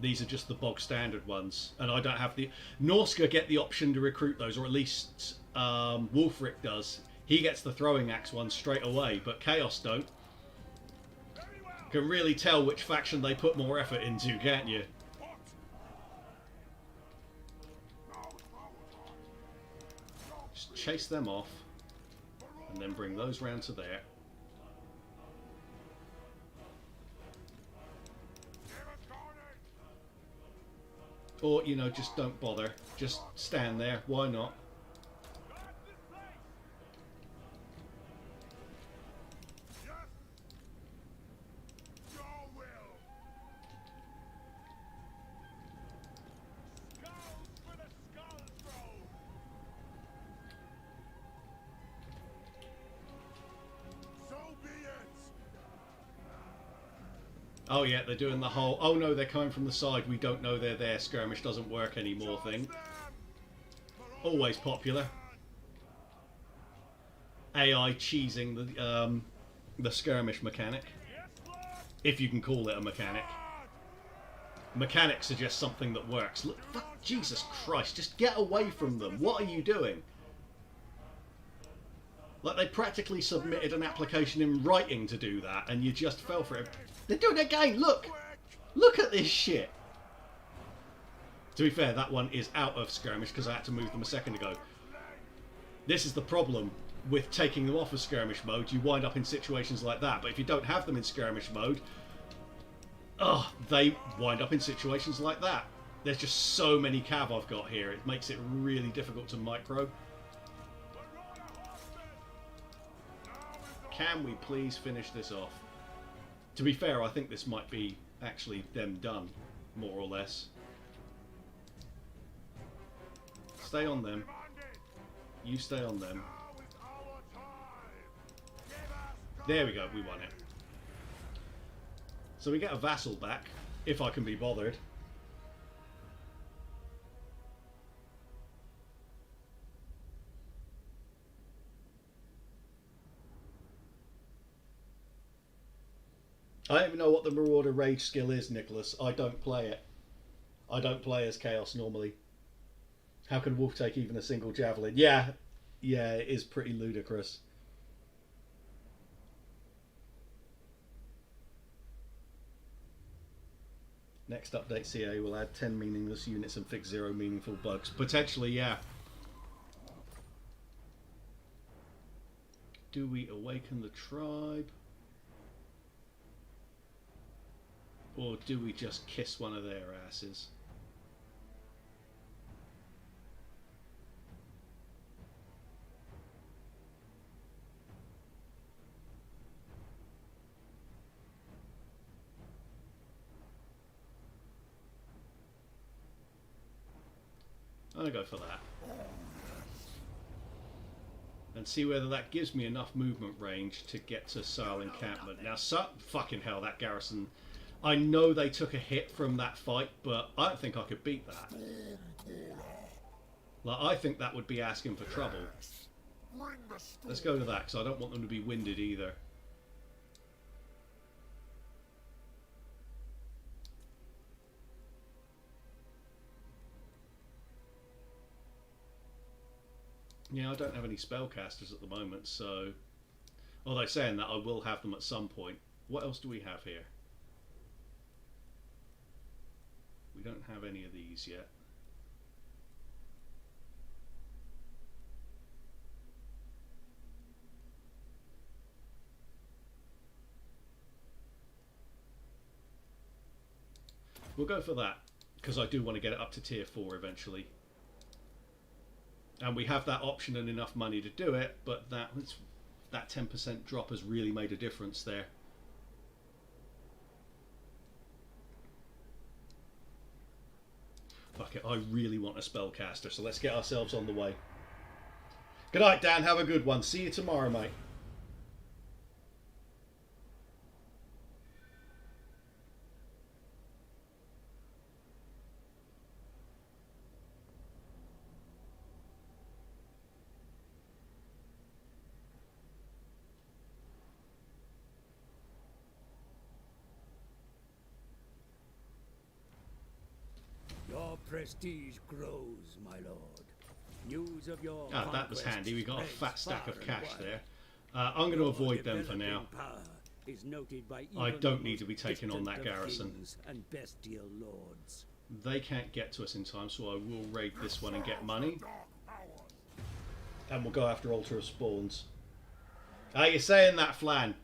These are just the bog standard ones, and I don't have the... Norska get the option to recruit those, or at least Wulfric does. He gets the throwing axe ones straight away, but Chaos don't. Can really tell which faction they put more effort into, can't you? Chase them off, and then bring those round to there. Or, you know, just don't bother. Just stand there. Why not? Oh yeah, they're doing the whole, oh no, they're coming from the side, we don't know they're there, skirmish doesn't work anymore thing. Always popular. AI cheesing the skirmish mechanic. If you can call it a mechanic. Mechanics are just something that works. Look, fuck, Jesus Christ, just get away from them. What are you doing? Like, they practically submitted an application in writing to do that, and you just fell for it. They're doing it again, look! Look at this shit! To be fair, that one is out of skirmish because I had to move them a second ago. This is the problem with taking them off of skirmish mode. You wind up in situations like that, but if you don't have them in skirmish mode, they wind up in situations like that. There's just so many cav I've got here, it makes it really difficult to micro. Can we please finish this off? To be fair, I think this might be actually them done, more or less. Stay on them. You stay on them. There we go, we won it. So we get a vassal back, if I can be bothered. I don't even know what the Marauder Rage skill is, Nicholas. I don't play it. I don't play as Chaos normally. How can Wolf take even a single javelin? Yeah, it is pretty ludicrous. Next update CA will add 10 meaningless units and fix 0 meaningful bugs. Potentially, yeah. Do we awaken the tribe? Or do we just kiss one of their asses? I'm going to go for that. And see whether that gives me enough movement range to get to Sal encampment. Now, fucking hell, that garrison... I know they took a hit from that fight, but I don't think I could beat that. Like, I think that would be asking for trouble. Let's go to that, because I don't want them to be winded either. Yeah, I don't have any spellcasters at the moment, so... Although saying that, I will have them at some point. What else do we have here? We don't have any of these yet. We'll go for that, because I do want to get it up to tier 4 eventually. And we have that option and enough money to do it, but that 10% drop has really made a difference there. Fuck it, I really want a spellcaster, so let's get ourselves on the way. Good night, Dan. Have a good one. See you tomorrow, mate. Your prestige grows, my lord. News of your that was handy. We got a fat stack of far and cash wide. there. I'm going to avoid them for now. Power is noted by I even don't the need to be most taking on distant that of garrison. kings and bestial lords. They can't get to us in time, so I will raid this one and get money. And we'll go after Altar of Spawns. You're saying that, Flan.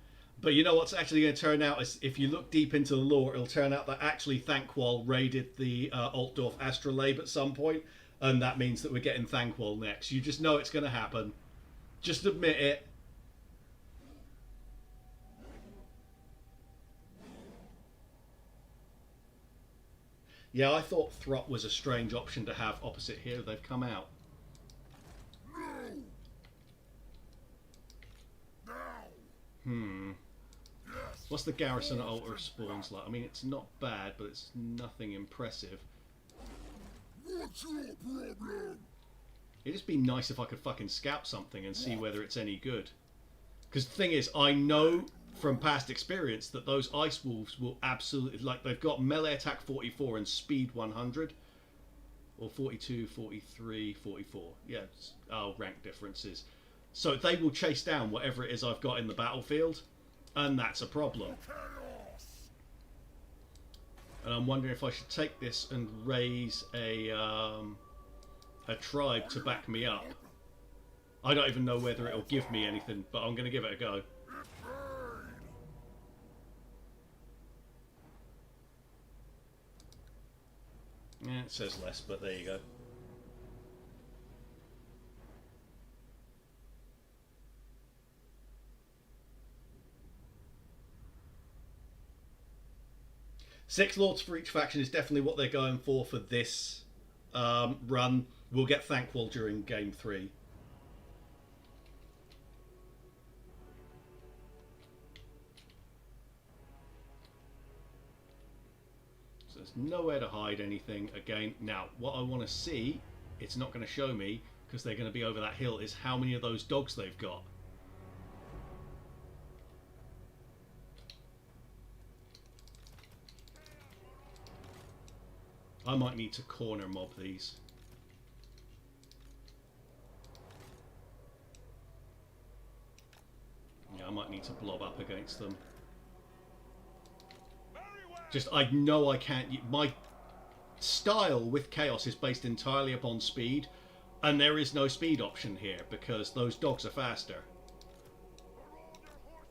But you know what's actually going to turn out is, if you look deep into the lore, it'll turn out that actually Thanquol raided the Altdorf Astrolabe at some point, and that means that we're getting Thanquol next. You just know it's going to happen. Just admit it. Yeah, I thought Throt was a strange option to have opposite here. They've come out. No. Hmm. Yes. What's the garrison at Altar of Spawns like? I mean, it's not bad, but it's nothing impressive. What's your problem? It'd just be nice if I could fucking scout something and see whether it's any good. Because the thing is, I know from past experience that those Ice Wolves will absolutely... Like, they've got melee attack 44 and speed 100. Or 42, 43, 44. Yeah, rank differences. So they will chase down whatever it is I've got in the battlefield. And that's a problem. And I'm wondering if I should take this and raise a tribe to back me up. I don't even know whether it'll give me anything, but I'm going to give it a go. Yeah, it says less, but there you go. Six lords for each faction is definitely what they're going for this run. We'll get thankful during game 3. So there's nowhere to hide anything again. Now, what I want to see, it's not going to show me because they're going to be over that hill, is how many of those dogs they've got. I might need to corner mob these. Yeah, I might need to blob up against them. Just, I know I can't... My style with Chaos is based entirely upon speed, and there is no speed option here because those dogs are faster.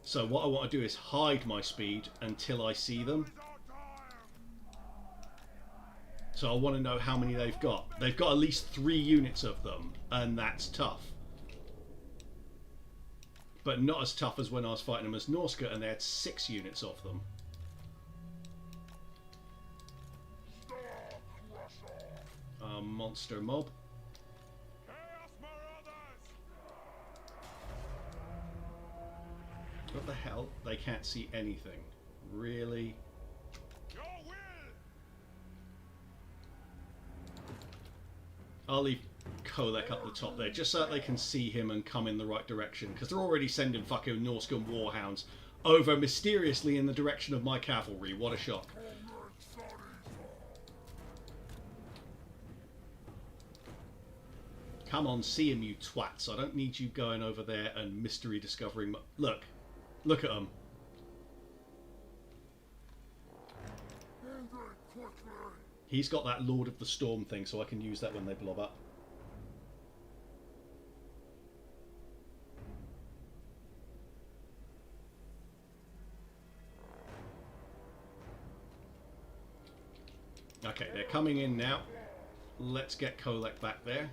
So what I want to do is hide my speed until I see them. So I want to know how many they've got. They've got at least 3 units of them, and that's tough. But not as tough as when I was fighting them as Norska, and they had 6 units of them. Monster mob. What the hell? They can't see anything. Really? I'll leave Kolek up the top there, just so that they can see him and come in the right direction, because they're already sending fucking Norscan warhounds over mysteriously in the direction of my cavalry. What a shock. Come on, see him, you twats. I don't need you going over there and mystery discovering... Look. Look at them. He's got that Lord of the Storm thing, so I can use that when they blob up. Okay, they're coming in now. Let's get Kolek back there.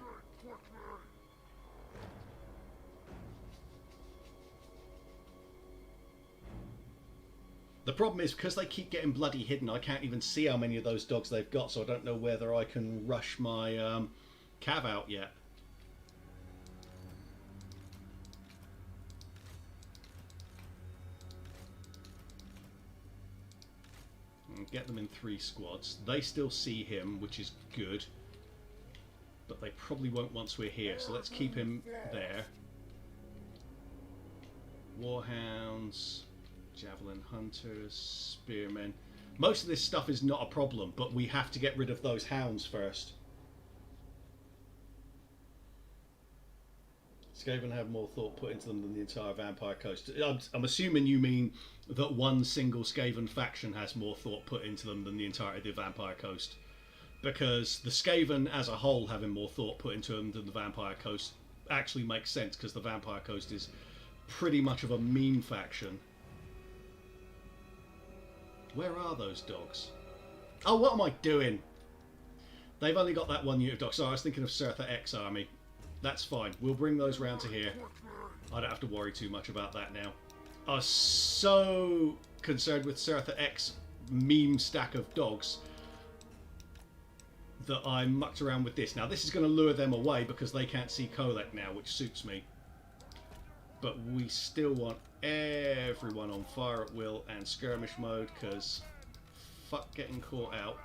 The problem is, because they keep getting bloody hidden, I can't even see how many of those dogs they've got, so I don't know whether I can rush my cav out yet. And get them in 3 squads. They still see him, which is good. But they probably won't once we're here, so let's keep him there. Warhounds... Javelin hunters, spearmen. Most of this stuff is not a problem, but we have to get rid of those hounds first. Skaven have more thought put into them than the entire Vampire Coast. I'm assuming you mean that one single Skaven faction has more thought put into them than the entirety of the Vampire Coast. Because the Skaven as a whole having more thought put into them than the Vampire Coast actually makes sense, because the Vampire Coast is pretty much of a meme faction. Where are those dogs? Oh, what am I doing? They've only got that 1 unit of dogs. So I was thinking of Cirtha X army. That's fine. We'll bring those round to here. I don't have to worry too much about that now. I was so concerned with Cirtha X meme stack of dogs that I mucked around with this. Now this is going to lure them away because they can't see Kolek now, which suits me. But we still want everyone on fire at will and skirmish mode, because fuck getting caught out.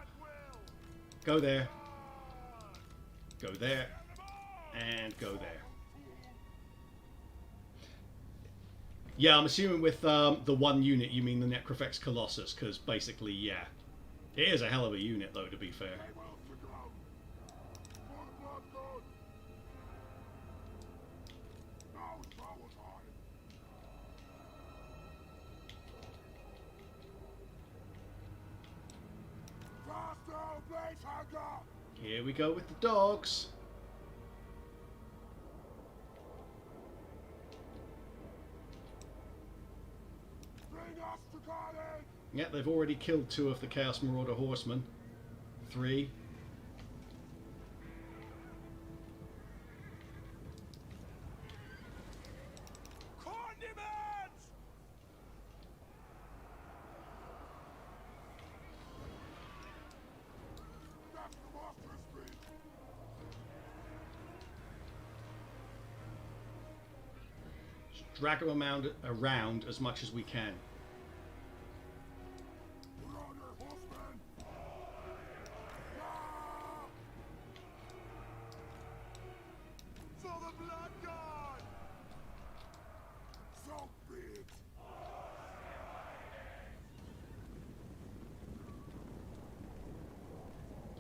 Go there. Go there. And go there. Yeah, I'm assuming with the one unit you mean the Necrofex Colossus, because basically, yeah. It is a hell of a unit, though, to be fair. Here we go with the dogs. Yeah, they've already killed 2 of the Chaos Marauder horsemen. 3. Condiments! That's the master's speech. Just drag them around as much as we can.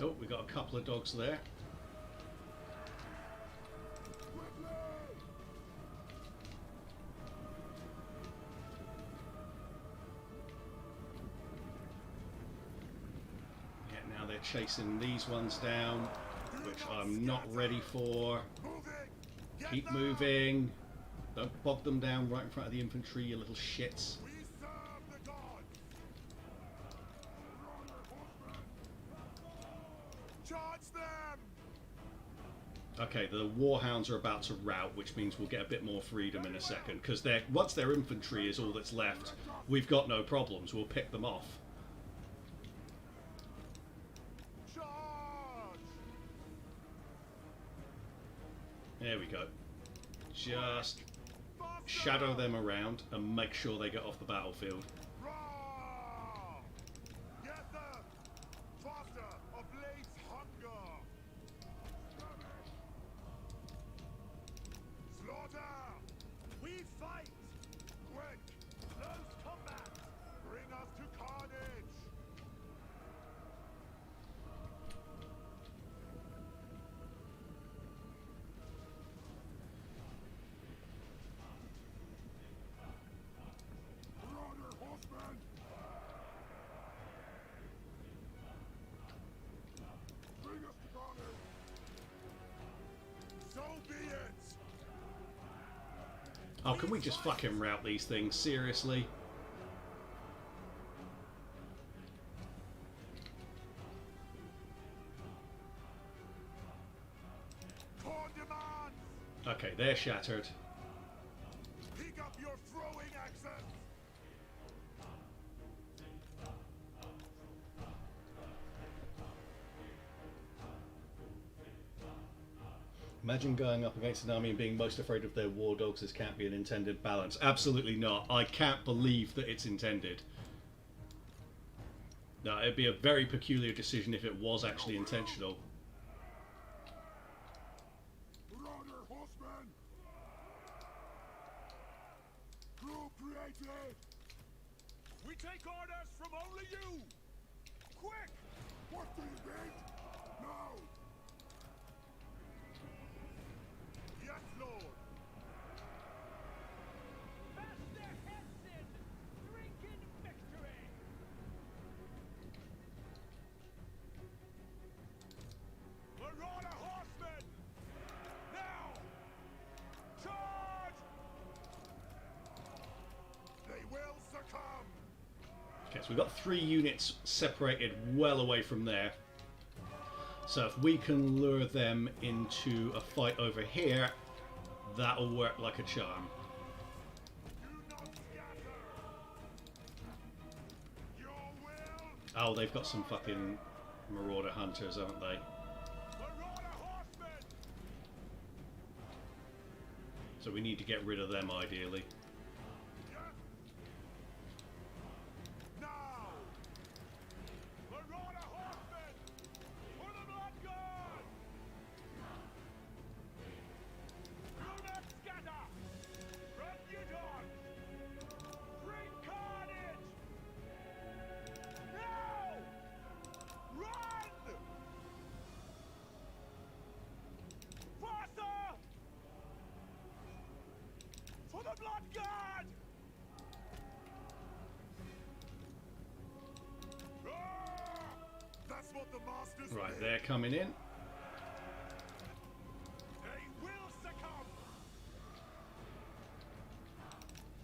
Oh, we got a couple of dogs there. Yeah, now they're chasing these ones down, which I'm not ready for. Keep moving. Don't bog them down right in front of the infantry, you little shits. Okay, the Warhounds are about to rout, which means we'll get a bit more freedom in a second, because once their infantry is all that's left, we've got no problems. We'll pick them off. There we go. Just shadow them around and make sure they get off the battlefield. Oh, can we just fucking rout these things? Seriously? Okay, they're shattered. Pick up your throwing axes. Imagine going up against an army and being most afraid of their war dogs. This can't be an intended balance. Absolutely not. I can't believe that it's intended. No, it'd be a very peculiar decision if it was actually intentional. We take orders from only you! Quick! What do you think? Now! Yes, Lord! Bash their heads in! Drink in victory! Marauder horsemen! Now! Charge! They will succumb! Okay, so we've got 3 units separated well away from there. So if we can lure them into a fight over here, that'll work like a charm. Do not scatter! Your will! Oh, they've got some fucking Marauder Hunters, haven't they? Marauder horsemen! So we need to get rid of them ideally. Now! Marauder horsemen! For the blood god! Do not scatter! Run, you dogs! Bring carnage! Now! Run! Faster! For the blood god! That's what the masters Right, did. they're coming in. They will succumb.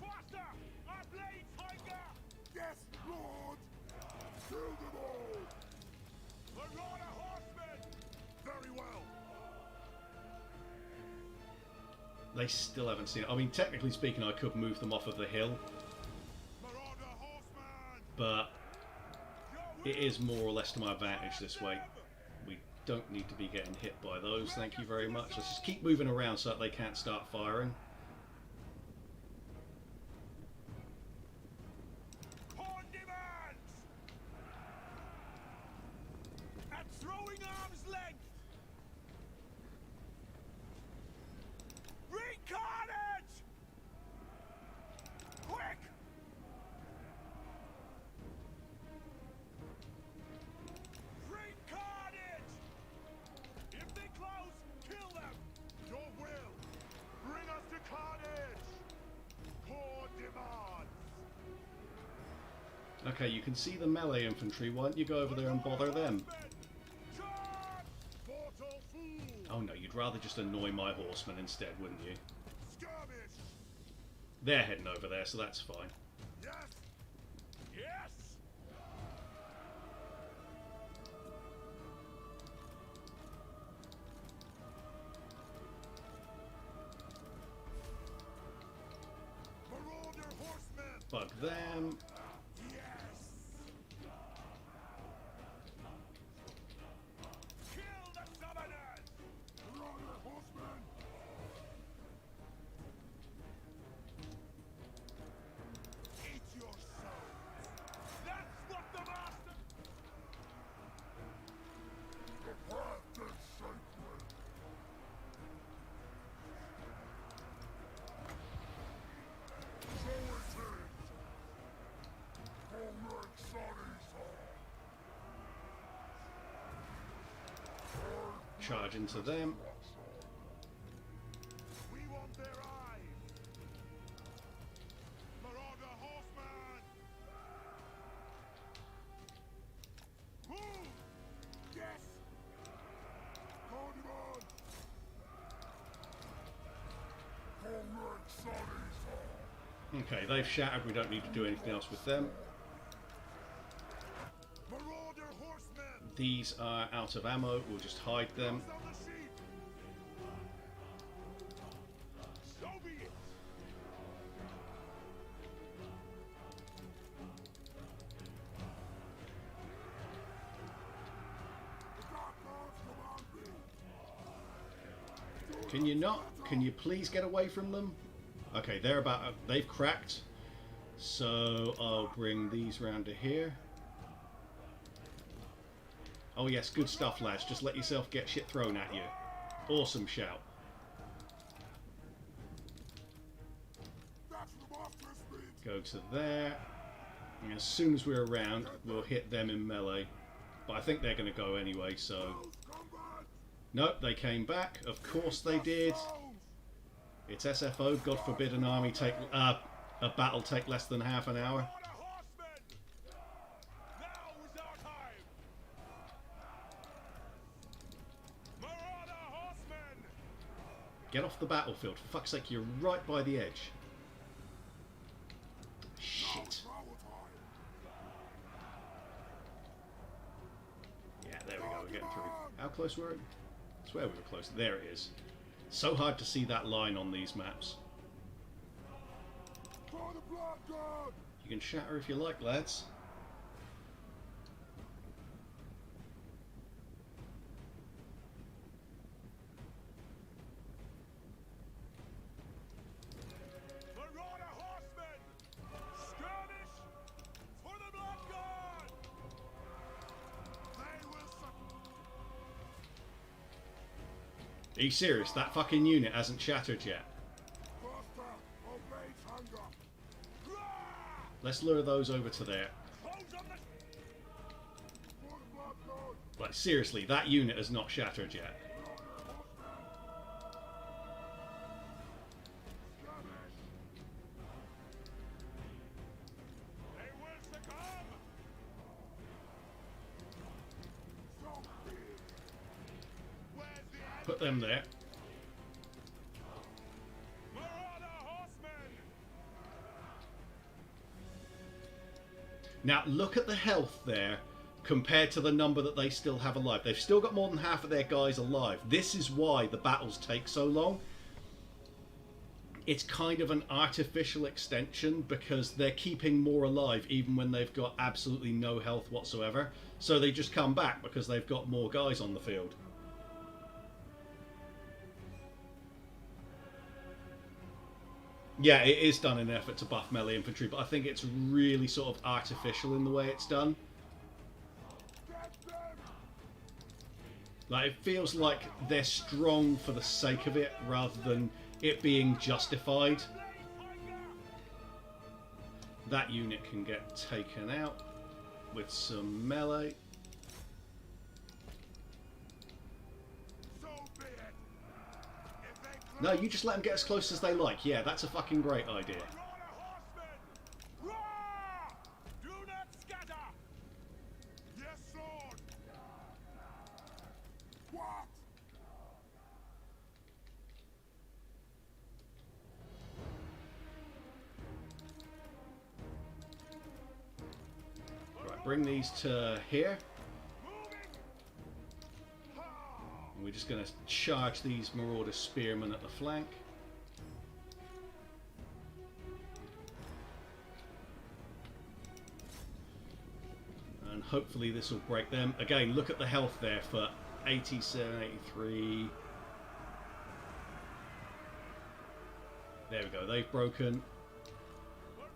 Faster! Our blades hunger! Yes, Lord! Kill them all! Marauder horsemen! Very well. They still haven't seen it. I mean, technically speaking, I could move them off of the hill, Marauder horsemen! but it is more or less to my advantage this way. We don't need to be getting hit by those, thank you very much. Let's just keep moving around so that they can't start firing. Horn demands! At throwing arm's length! Bring carnage! Quick! Bring carnage! If they close, kill them! Your will! Bring us to carnage! Horn demands! Okay, you can see the melee infantry. Why don't you go over there and bother them? Charge! Mortal fool! Oh no, you'd rather just annoy my horsemen instead, wouldn't you? Skirmish! They're heading over there, so that's fine. Yes! Yes! Marauder horsemen! Bug them. Yes! Kill the summoners! Marauder horsemen! Eat your souls! That's what the master... The path is sacred! So it is! Comrade Sonny's Charge into them. We want their eyes! Marauder horseman! Move! Yes! Cardamon! Comrade Sonny's Okay, they've shattered. We don't need to do anything else with them. Marauder horsemen! These are out of ammo. We'll just hide them. Close on the sheep! So be it! The dark gods command me! Can you not? Can you please get away from them? Okay, they're about... they've cracked. So I'll bring these round to here. Oh yes, good stuff, lads. Just let yourself get shit thrown at you. Awesome shout. That's the master's speed! Go to there. And as soon as we're around, we'll hit them in melee. But I think they're going to go anyway, so... Combat! Nope, they came back. Of course they did. It's SFO. God forbid an army take... a battle take less than half an hour. Marauder horsemen! Now is our time! Marauder horsemen! Get off the battlefield. For fuck's sake, you're right by the edge. Shit. Yeah, there we go. We're getting through. How close were it? I swear we were close. There it is. So hard to see that line on these maps. For the blood god! You can shatter if you like, lads. Are you serious? That fucking unit hasn't shattered yet. Faster obeys hunger. Let's lure those over to there. Close on the For the blood lord. Like, seriously, that unit has not shattered yet. They will succumb! Where's the Put them there. Marauder horsemen! Now, look at the health there compared to the number that they still have alive. They've still got more than half of their guys alive. This is why the battles take so long. It's kind of an artificial extension because they're keeping more alive even when they've got absolutely no health whatsoever. So they just come back because they've got more guys on the field. Yeah, it is done in an effort to buff melee infantry, but I think it's really sort of artificial in the way it's done. Like, it feels like they're strong for the sake of it rather than it being justified. That unit can get taken out with some melee. so be it? If they No, you just let them get as close as they like. Yeah, that's a fucking great idea. Marauder horsemen! Roar! Do not scatter! Yes, Lord. What? Right, bring these to here. Moving! And we're just going to charge these Marauder Spearmen at the flank. And hopefully this will break them. Again, look at the health there for 87, 83. There we go, they've broken.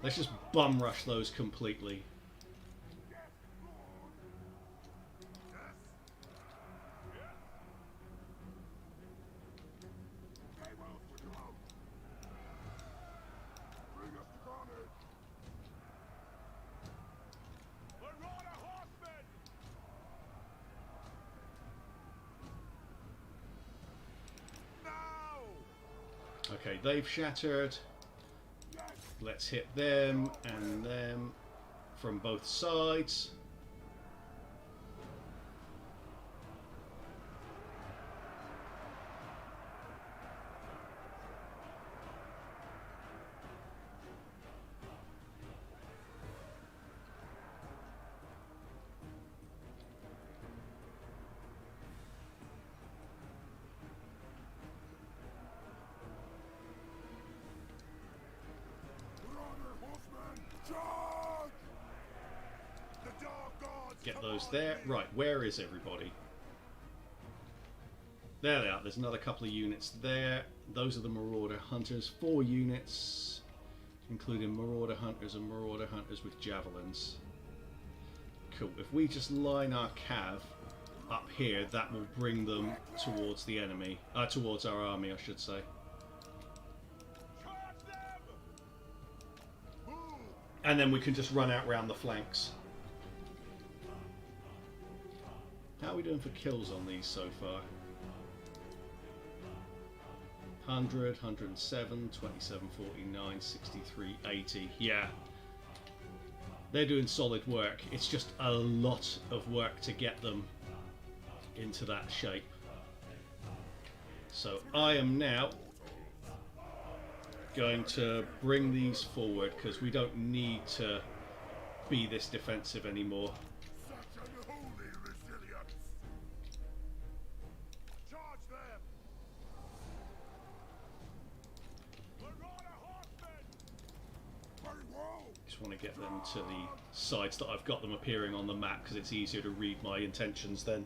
Let's just bum rush those completely. They will succumb. Bring us to carnage. Marauder horsemen! No! Okay, they've shattered. Let's hit them and them from both sides. Marauder horsemen, charge! The dark gods Get command those there. me. Right, where is everybody? There they are. There's another couple of units there. Those are the Marauder Hunters. 4 units, including Marauder Hunters and Marauder Hunters with javelins. Cool. If we just line our cav up here, that will bring them towards the enemy. Towards our army, I should say. Charge them! Move! And then we can just run out round the flanks. How are we doing for kills on these so far? 100, 107, 27, 49, 63, 80. Yeah. They're doing solid work. It's just a lot of work to get them into that shape. So I am now going to bring these forward because we don't need to be this defensive anymore. Such unholy resilience! Charge them! Marauder horsemen! Very well! Just want to get them to the sides that I've got them appearing on the map because it's easier to read my intentions then.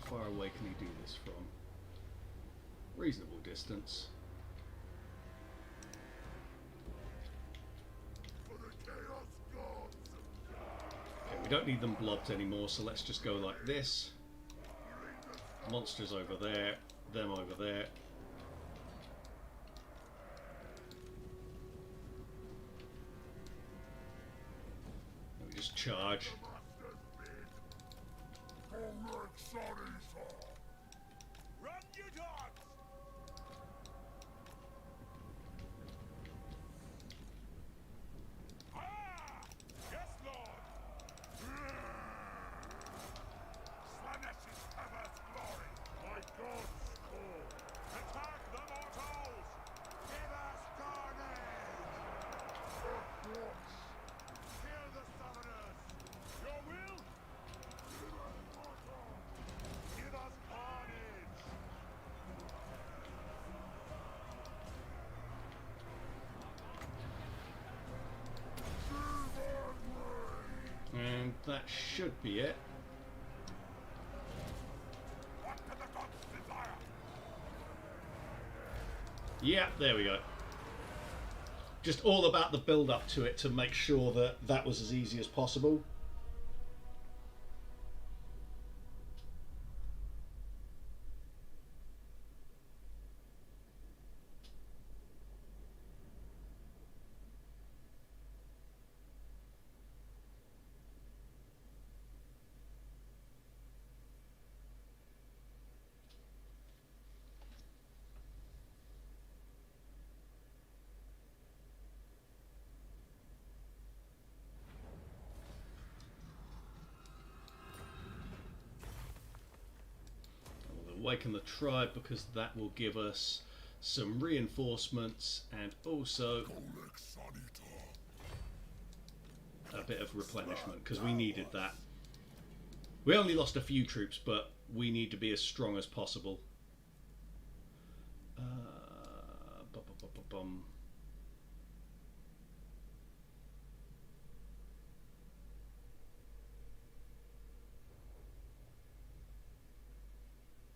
far away can he do this from? Reasonable distance. Okay, we don't need them blobbed anymore, so let's just go like this. Monsters over there, them over there. And we just charge. Run, you dogs! Ah! Yes, Lord! Slanesh is Heather's glory! My God's call! Attack the mortals! Give us carnage! Kill the summoners! Your will? Give us carnage! And that should be it. What do the gods desire? Yeah, there we go. Just all about the build up to it to make sure that that was as easy as possible. Awaken the tribe because that will give us some reinforcements and also a bit of replenishment because we needed that. We only lost a few troops, but we need to be as strong as possible.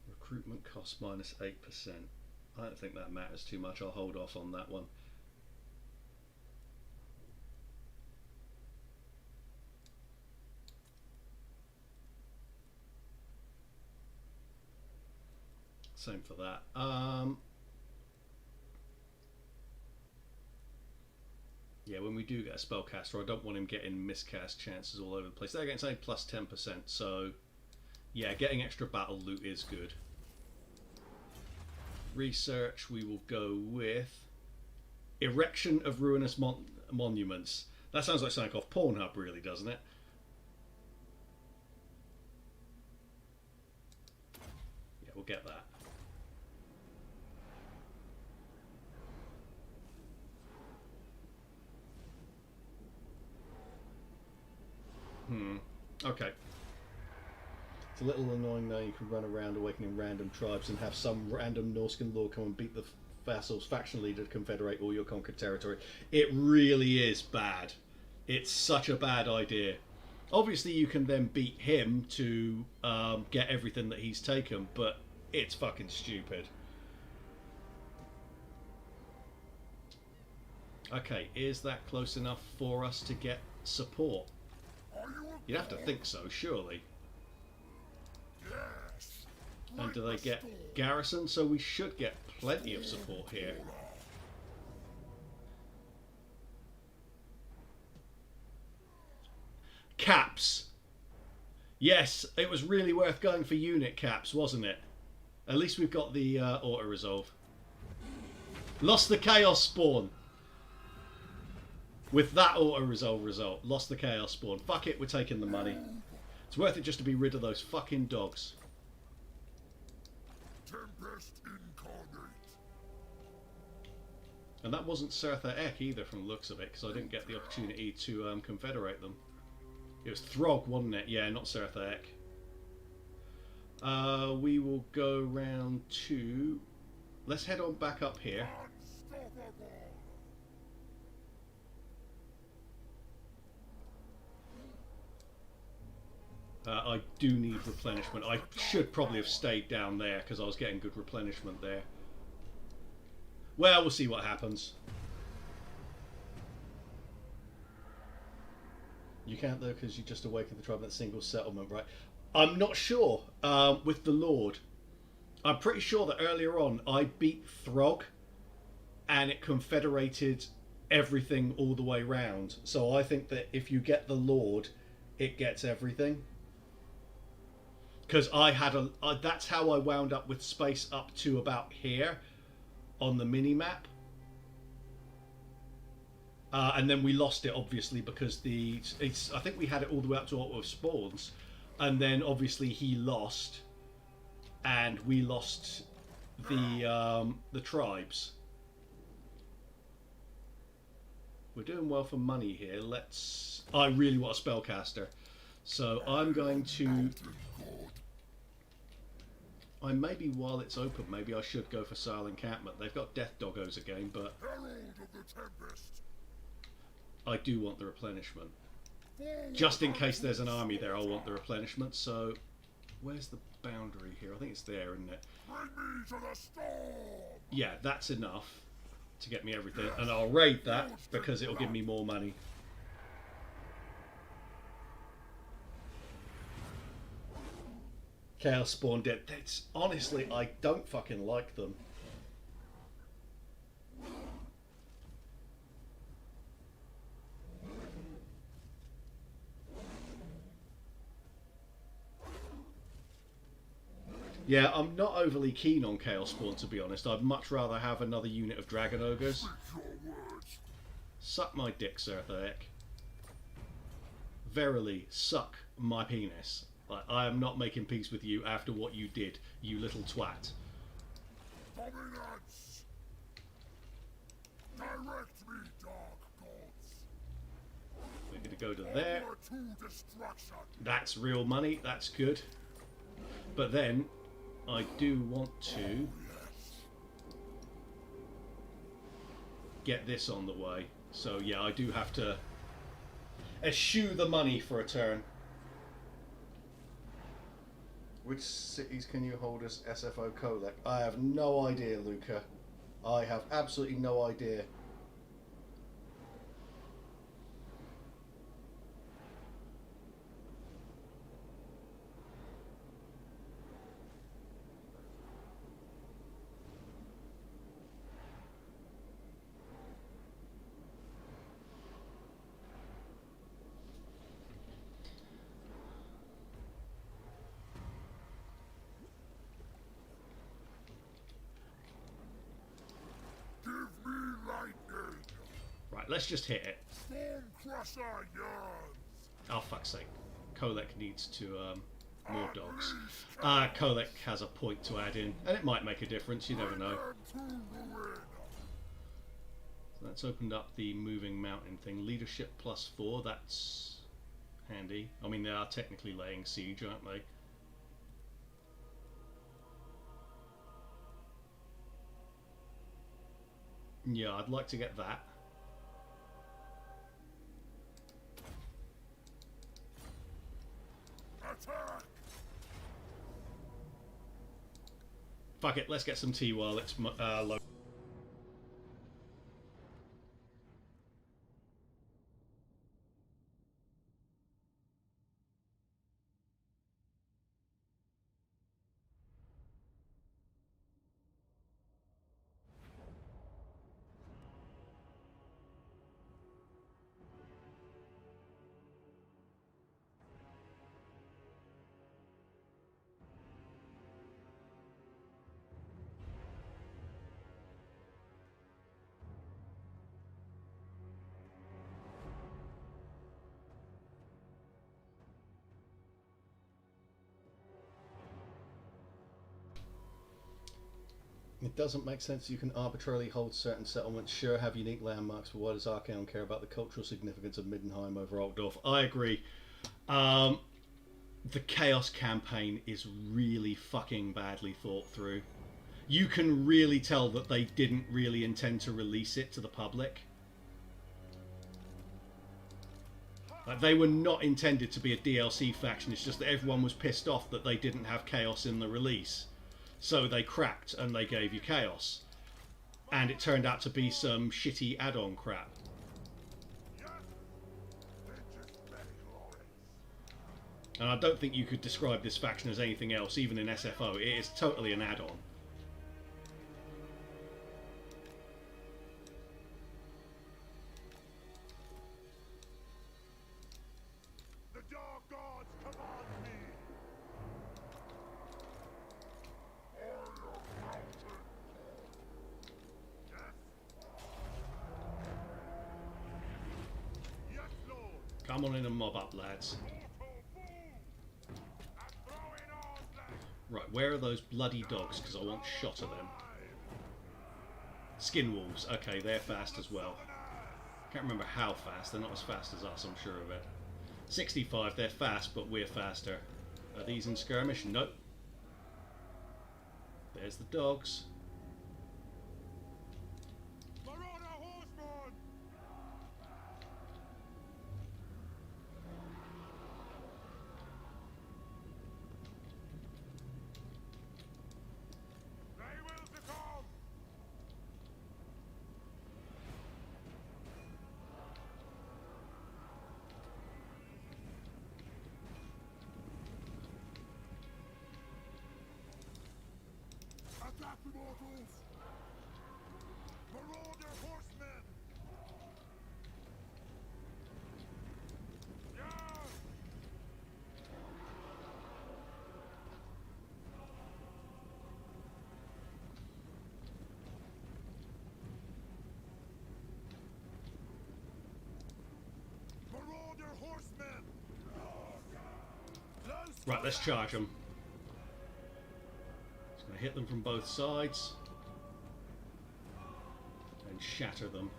Recruitment cost minus 8%. I don't think that matters too much. I'll hold off on that one. Same for that. Yeah, when we do get a spellcaster, I don't want him getting miscast chances all over the place. They're getting something plus 10%, so yeah, getting extra battle loot is good. Research, we will go with erection of ruinous monuments. That sounds like something off Pornhub, really, doesn't it? Yeah, we'll get that. Okay. It's a little annoying though, you can run around awakening random tribes and have some random Norscan lord come and beat the vassals faction leader to confederate all your conquered territory. It really is bad. It's such a bad idea. Obviously you can then beat him to get everything that he's taken, but it's fucking stupid. Okay, is that close enough for us to get support? You'd have to think so, surely. Yes. And do they get garrison? So we should get plenty of support here. Caps. Yes, it was really worth going for unit caps, wasn't it? At least we've got the auto-resolve. Lost the chaos spawn. With that auto-resolve result, lost the chaos spawn. Fuck it, we're taking the money. It's worth it just to be rid of those fucking dogs. Tempest incarnate. And that wasn't Sertha Ek either from the looks of it, because I didn't get the opportunity to confederate them. It was Throg, wasn't it? Yeah, not Sertha Ek. We will go round to... Let's head on back up here. Unstoppable. I do need replenishment. I should probably have stayed down there because I was getting good replenishment there. Well, we'll see what happens. You can't though because you just awakened the tribe in that single settlement, right? I'm not sure with the Lord. I'm pretty sure that earlier on I beat Throg and it confederated everything all the way round. So I think that if you get the Lord, it gets everything. Because I had that's how I wound up with space up to about here on the mini map. And then we lost it obviously because I think we had it all the way up to Altar of Spawns, and then obviously he lost, and we lost the tribes. We're doing well for money here. I really want a spellcaster, so I'm going to. Maybe while it's open, maybe I should go for Sile Encampment. They've got Death Doggos again, but Herald of the Tempest. I do want the replenishment. Just in case there's an army there, I'll want the replenishment. So, where's the boundary here? I think it's there, isn't it? Bring me to the storm. Yeah, that's enough to get me everything. And I'll raid that because it'll give me more money. Chaos Spawn Dead. Honestly, I don't fucking like them. Yeah, I'm not overly keen on Chaos Spawn, to be honest. I'd much rather have another unit of Dragon Ogres. Suck my dick, Sir Theric. Verily, suck my penis. I am not making peace with you after what you did, you little twat. Dominance. Direct me, dark gods. We're going to go to there. Over to destruction. That's real money. That's good. But then, I do want to get this on the way. So yeah, I do have to eschew the money for a turn. Which cities can you hold as SFO Colec? I have no idea, Luca. I have absolutely no idea. Let's just hit it. Storm Crusher yearns. Oh, fuck's sake. Kolek needs to, more dogs. Kolek has a point to add in, and it might make a difference, you never know. So that's opened up the moving mountain thing. Leadership +4, that's handy. I mean, they are technically laying siege, aren't they? Yeah, I'd like to get that. Attack. Fuck it, let's get some tea while it's low. It doesn't make sense you can arbitrarily hold certain settlements, sure have unique landmarks, but why does Archaon care about the cultural significance of Middenheim over Altdorf? I agree. The Chaos campaign is really fucking badly thought through. You can really tell that they didn't really intend to release it to the public. Like, they were not intended to be a DLC faction, it's just that everyone was pissed off that they didn't have Chaos in the release. So they cracked and they gave you Chaos. And it turned out to be some shitty add-on crap. And I don't think you could describe this faction as anything else, even in SFO. It is totally an add-on. The Dark Gods command me. Yes, Lord. Come on in and mob up, lads. Right, where are those bloody dogs? Because I want a shot of them. Skin wolves. Okay, they're fast as well. Can't remember how fast. They're not as fast as us, I'm sure of it. 65, they're fast, but we're faster. Are these in skirmish? Nope. There's the dogs. Attack the mortals! Marauder horsemen! Yeah! Marauder horsemen! Right, let's charge them. Hit them from both sides and shatter them.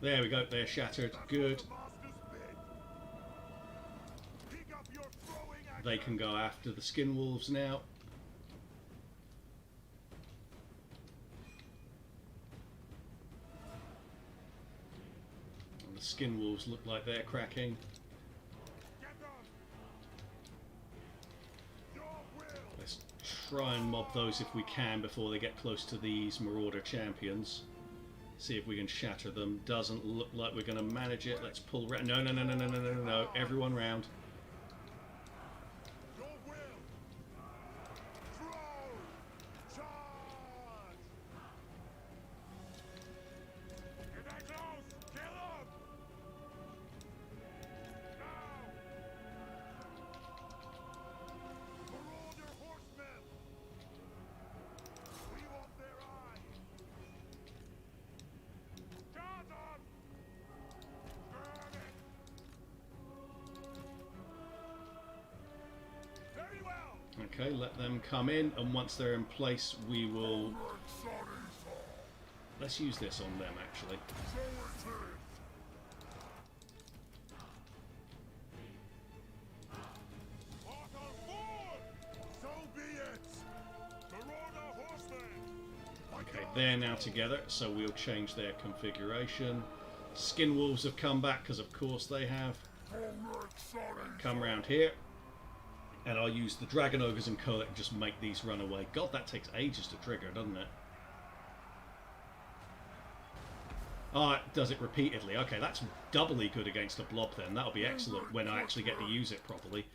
There we go, they're shattered. Good. They can go after the skin wolves now. The skin wolves look like they're cracking. Let's try and mob those if we can before they get close to these Marauder champions. See if we can shatter them. Doesn't look like we're going to manage it. Let's pull round. No, no, no, no, no, no, no, no. Everyone round. Okay, let them come in, and once they're in place, we will... Let's use this on them, actually. Okay, they're now together, so we'll change their configuration. Skin wolves have come back, because of course they have. Come round here. And I'll use the Dragon Ogres and Colette and just make these run away. God, that takes ages to trigger, doesn't it? Oh, it does it repeatedly. Okay, that's doubly good against a blob then. That'll be excellent when I actually get to use it properly.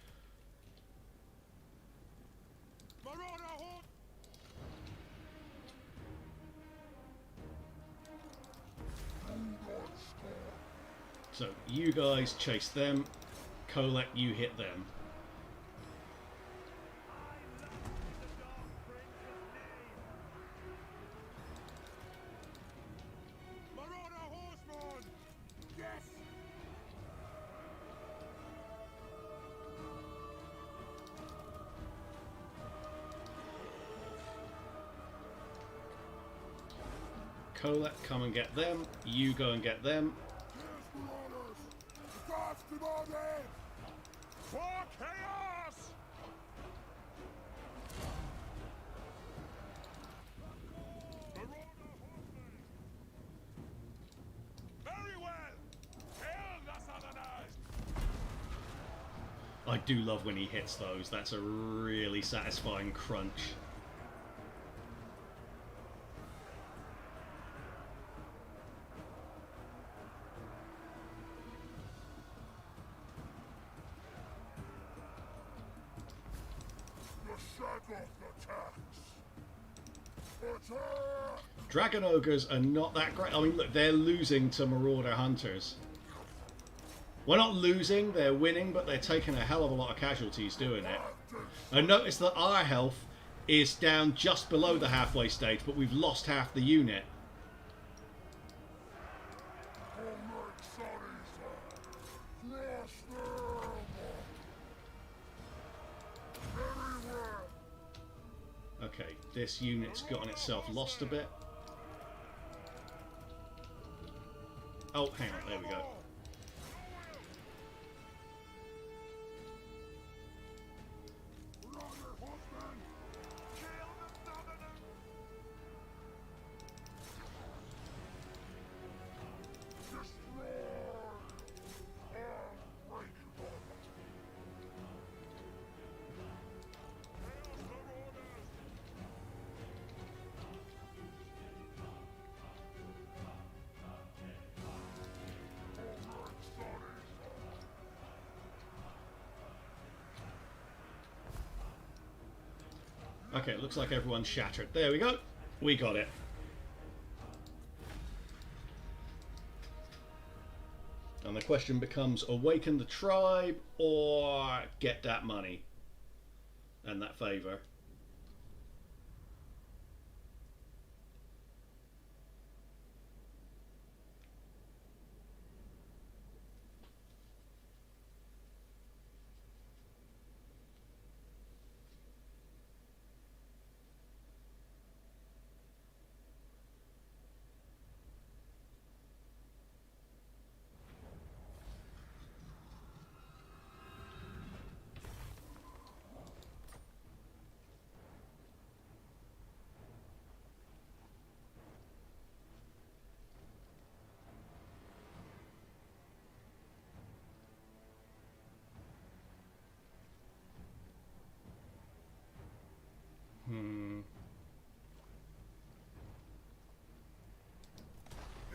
So, you guys chase them. Colette, you hit them. Colette, come and get them. You go and get them. For chaos! I do love when he hits those. That's a really satisfying crunch. Dragon Ogres are not that great. I mean, look, they're losing to Marauder Hunters. We're not losing, they're winning, but they're taking a hell of a lot of casualties doing it. And notice that our health is down just below the halfway stage, but we've lost half the unit. Okay, this unit's gotten itself lost a bit. Oh, hang on, there we go. Okay, it looks like everyone's shattered. There we go. We got it. And the question becomes, awaken the tribe or get that money and that favor.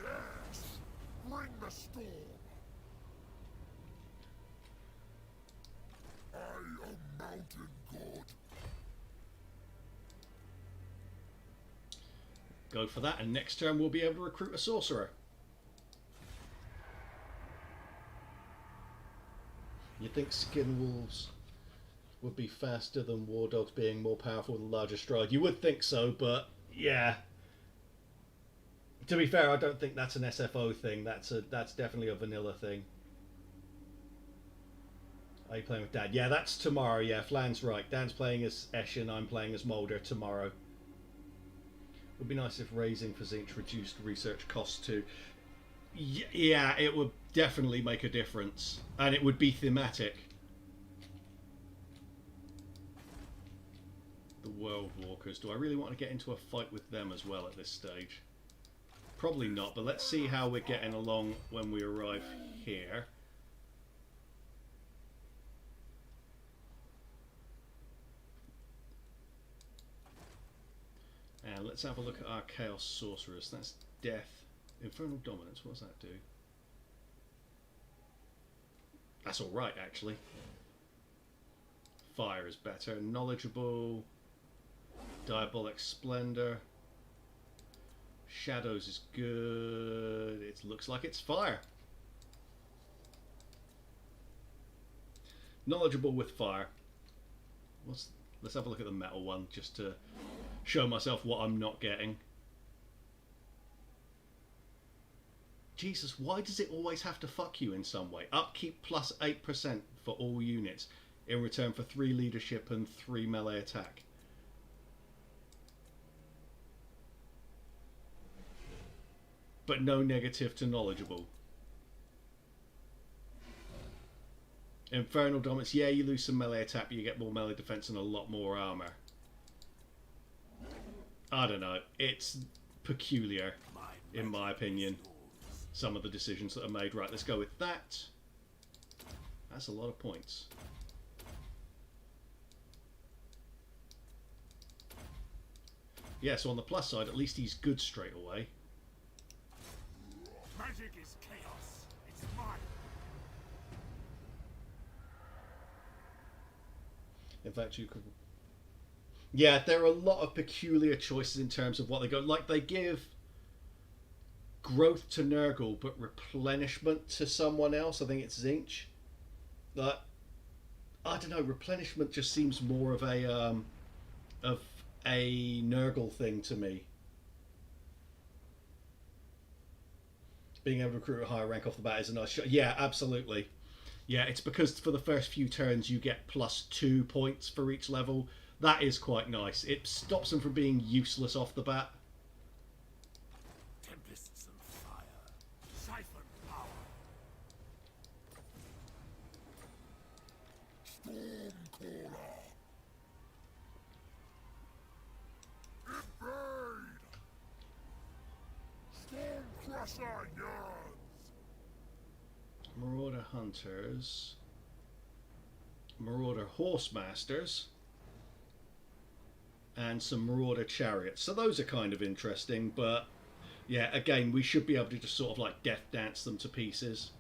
Yes! Bring the storm! I am mountain god. Go for that, and next turn we'll be able to recruit a sorcerer. You'd think skin wolves would be faster than war dogs, being more powerful with a larger stride. You would think so, but yeah. To be fair, I don't think that's an SFO thing. That's definitely a vanilla thing. Are you playing with Dad? Yeah, that's tomorrow. Yeah, Flan's right. Dan's playing as Eshin, I'm playing as Mulder tomorrow. It would be nice if raising for Zinch reduced research costs too. Yeah, it would definitely make a difference. And it would be thematic. The World Walkers. Do I really want to get into a fight with them as well at this stage? Probably not, but let's see how we're getting along when we arrive here. And let's have a look at our Chaos Sorcerers. That's Death. Infernal Dominance, what does that do? That's alright, actually. Fire is better. Knowledgeable. Diabolic Splendor. Shadows is good. It looks like it's fire. Knowledgeable with fire. Let's have a look at the metal one just to show myself what I'm not getting. Jesus, why does it always have to fuck you in some way? Upkeep plus 8% for all units in return for 3 leadership and 3 melee attack. But no negative to knowledgeable. Infernal Dominance, yeah, you lose some melee attack, but you get more melee defense and a lot more armor. I don't know. It's peculiar, in my opinion. Some of the decisions that are made. Right, let's go with that. That's a lot of points. Yeah, so on the plus side, at least he's good straight away. Magic is chaos. It's mine. In fact, you could... Yeah, there are a lot of peculiar choices in terms of what they go. Like, they give growth to Nurgle, but replenishment to someone else. I think it's Zinch. But I don't know. Replenishment just seems more of a Nurgle thing to me. Being able to recruit a higher rank off the bat is a nice shot. Yeah, absolutely. Yeah, it's because for the first few turns you get +2 points for each level. That is quite nice. It stops them from being useless off the bat. Tempests of fire. Siphon power. Stormcaller. Invade. Stormcrusher yearns. Marauder Hunters. Marauder Horsemasters. And some Marauder Chariots. So those are kind of interesting, but yeah, again, we should be able to just sort of like death dance them to pieces.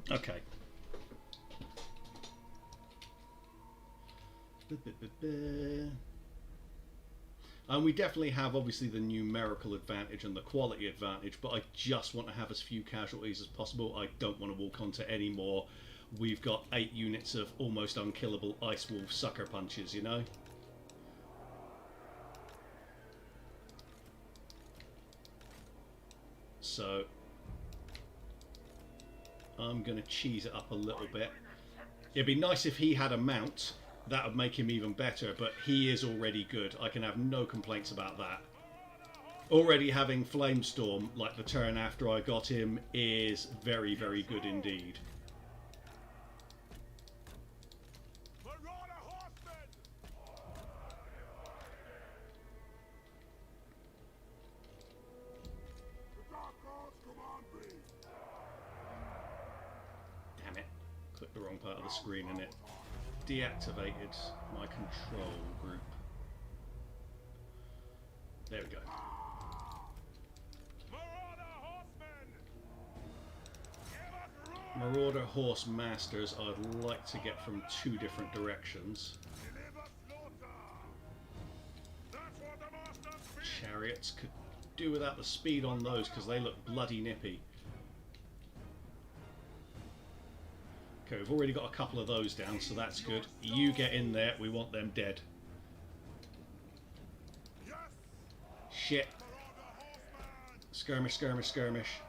Okay. And we definitely have obviously the numerical advantage and the quality advantage, but I just want to have as few casualties as possible. I don't want to walk onto any more. We've got 8 units of almost unkillable Ice Wolf sucker punches, you know? So I'm going to cheese it up a little bit. It'd be nice if he had a mount. That would make him even better, but he is already good. I can have no complaints about that. Already having Flamestorm, like the turn after I got him, is very, very good indeed. Damn it. Clicked the wrong part of the screen and it deactivated my control group. There we go. Marauder Horse Masters I'd like to get from 2 different directions. Chariots could do without the speed on those because they look bloody nippy. Okay, we've already got a couple of those down, so that's good. You get in there, we want them dead. Shit. Skirmish, skirmish, skirmish.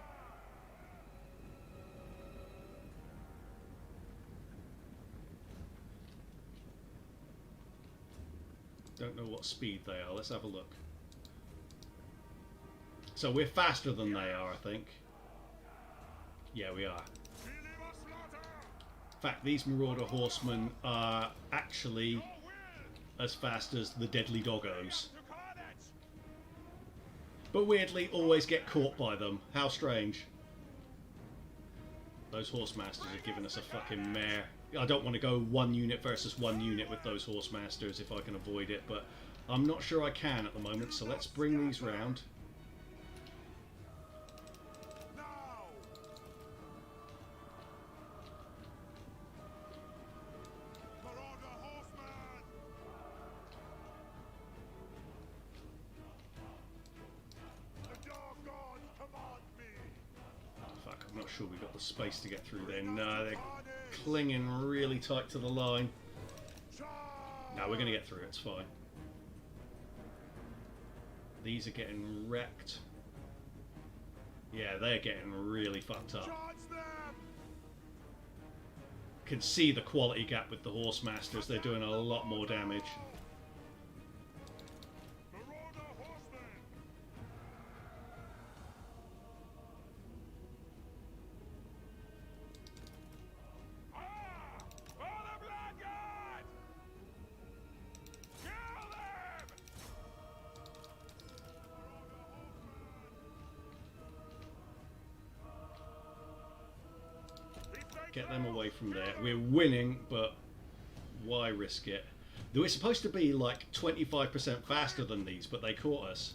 Don't know what speed they are, let's have a look. So we're faster than they are, I think. Yeah, we are. In fact, these Marauder Horsemen are actually as fast as the Deadly Doggos. But weirdly, always get caught by them. How strange. Those Horsemasters are giving us a fucking mare. I don't want to go 1 unit versus 1 unit with those Horsemasters if I can avoid it, but I'm not sure I can at the moment, so let's bring these round. I'm not sure we've got the space to get through there. No, they're clinging really tight to the line. No, we're going to get through it, it's fine. These are getting wrecked. Yeah, they're getting really fucked up. can see the quality gap with the Horse Masters. They're doing a lot more damage. Marauder horsemen! Ah! For the Blackguard! Kill them! Get them away from there. We're winning, but why risk it? They were supposed to be like 25% faster than these, but they caught us.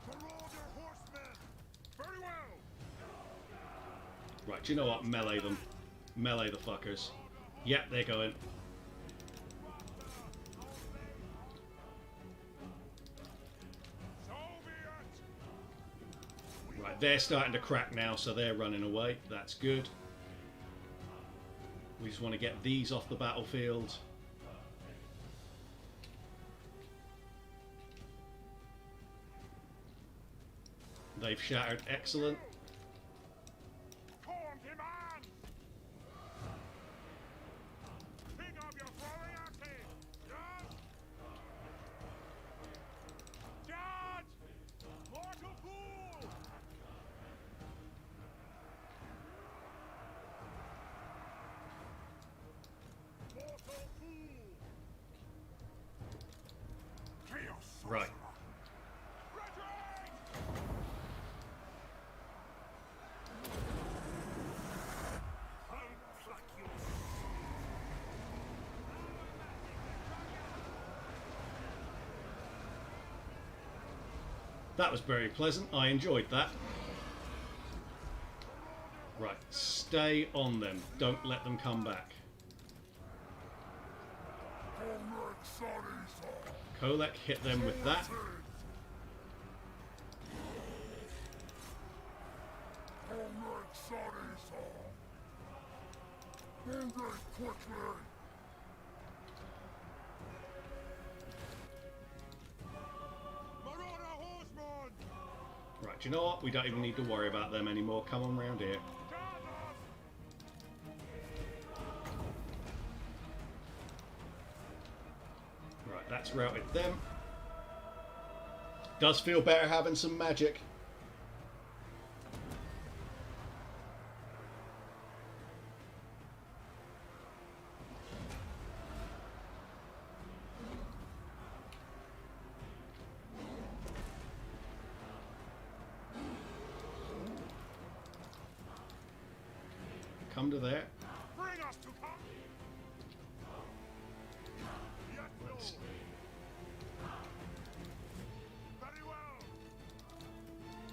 Marauder horsemen! Very well! Right, do you know what? Melee them. Melee the fuckers. Yep, they're going. So be it! Right, they're starting to crack now, so they're running away. That's good. We just want to get these off the battlefield. They've shattered. Excellent. Chonky man! Pick up your throwing axes! Yes! Charge! Mortal fool! Mortal fool! Chaos! Right. Retreat! I'll pluck you. That was very pleasant. I enjoyed that. Right, stay on them. Don't let them come back. Kolek hit them with that. Marauder horseman! Right, do you know what? We don't even need to worry about them anymore. Come on round here. Right, that's routed them. Does feel better having some magic. Come to there. Bring us to come. Yes, Lord. Very well.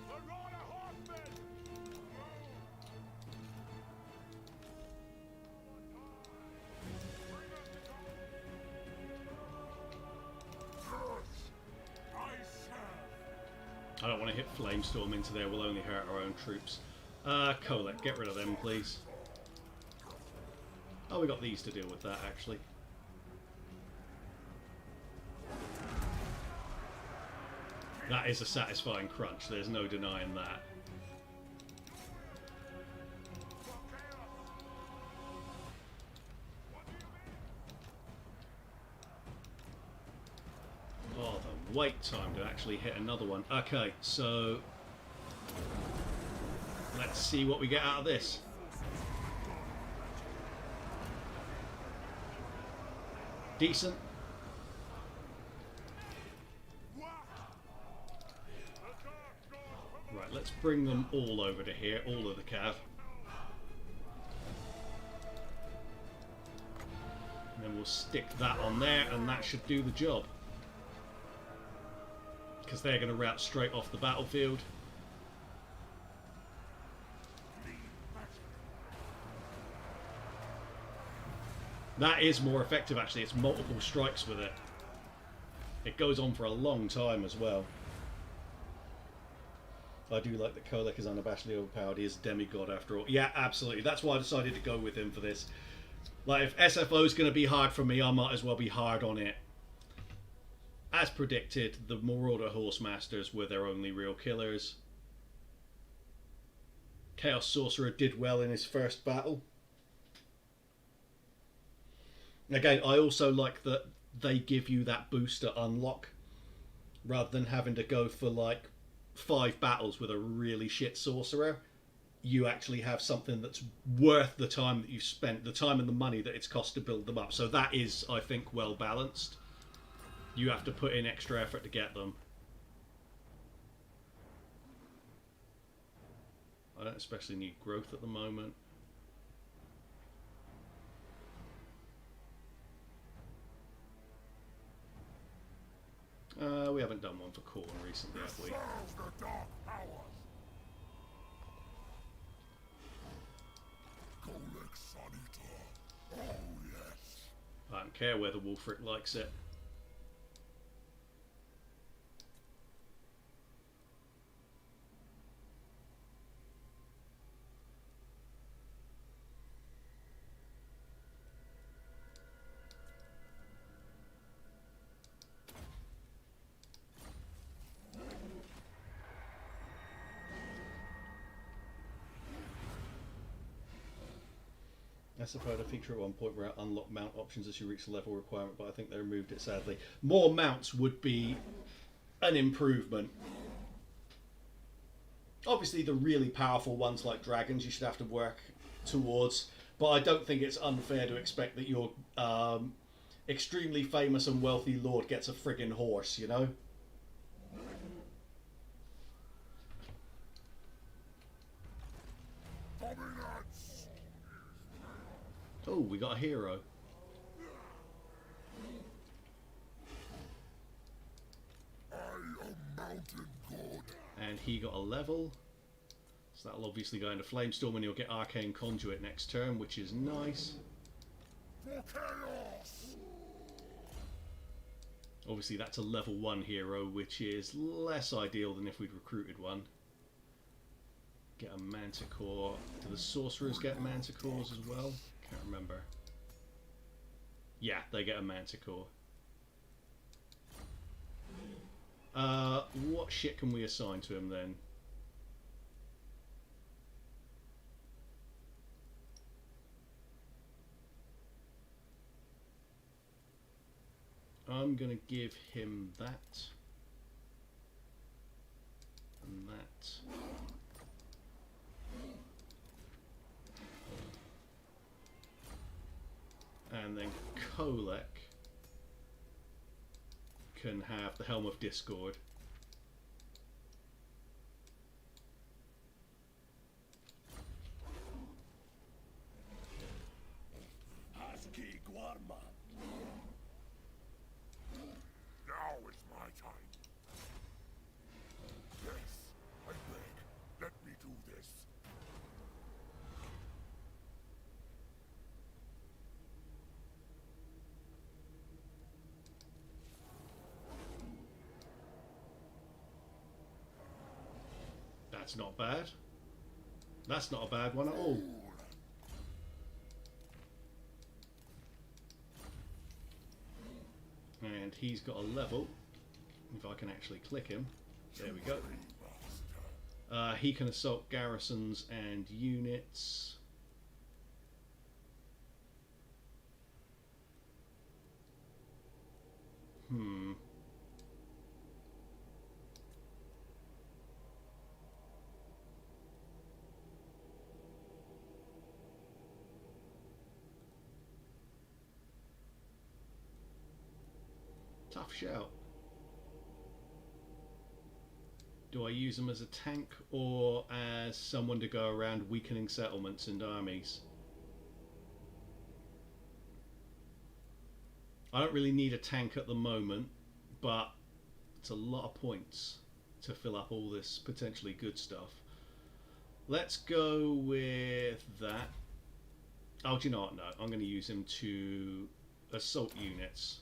Marauder horsemen. I don't want to hit Flamestorm into there. We'll only hurt our own troops. Kolek, get rid of them, please. Oh, we got these to deal with that, actually. That is a satisfying crunch. There's no denying that. Oh, the wait time to actually hit another one. Okay, so let's see what we get out of this. Decent. Right, let's bring them all over to here, all of the cav. And then we'll stick that on there, and that should do the job. Because they're going to route straight off the battlefield. That is more effective, actually. It's multiple strikes with it. It goes on for a long time as well. I do like that Kolek is unabashedly overpowered. He is a demigod after all. Yeah, absolutely. That's why I decided to go with him for this. Like, if SFO is going to be hard for me, I might as well be hard on it. As predicted, the Marauder Horse Masters were their only real killers. Chaos Sorcerer did well in his first battle. Again, I also like that they give you that boost to unlock, rather than having to go for like 5 battles with a really shit sorcerer. You actually have something that's worth the time that you've spent, the time and the money that it's cost to build them up. So that is, I think, well balanced. You have to put in extra effort to get them. I don't especially need growth at the moment. We haven't done one for corn recently, have we? I don't care whether Wolfric likes it. SFO had a feature at one point where it unlocked mount options as you reach the level requirement, but I think they removed it sadly. More mounts would be an improvement. Obviously the really powerful ones like dragons you should have to work towards, but I don't think it's unfair to expect that your extremely famous and wealthy lord gets a friggin' horse, you know? Oh, we got a hero. And he got a level. So that'll obviously go into Flamestorm and he'll get Arcane Conduit next turn, which is nice. Obviously that's a level 1 hero, which is less ideal than if we'd recruited one. Get a Manticore. Do the sorcerers get Manticores as well? Can't remember. Yeah, they get a Manticore. What shit can we assign to him then? I'm gonna give him that. And that. And then Kolek can have the Helm of Discord. Now is my time. Yes, I beg. Let me do this. That's not bad. That's not a bad one at all. And he's got a level. If I can actually click him. There we go. He can assault garrisons and units. Tough shout. Do I use him as a tank or as someone to go around weakening settlements and armies? I don't really need a tank at the moment, but it's a lot of points to fill up all this potentially good stuff. Let's go with that. Oh, do you know what? No, I'm going to use him to assault units.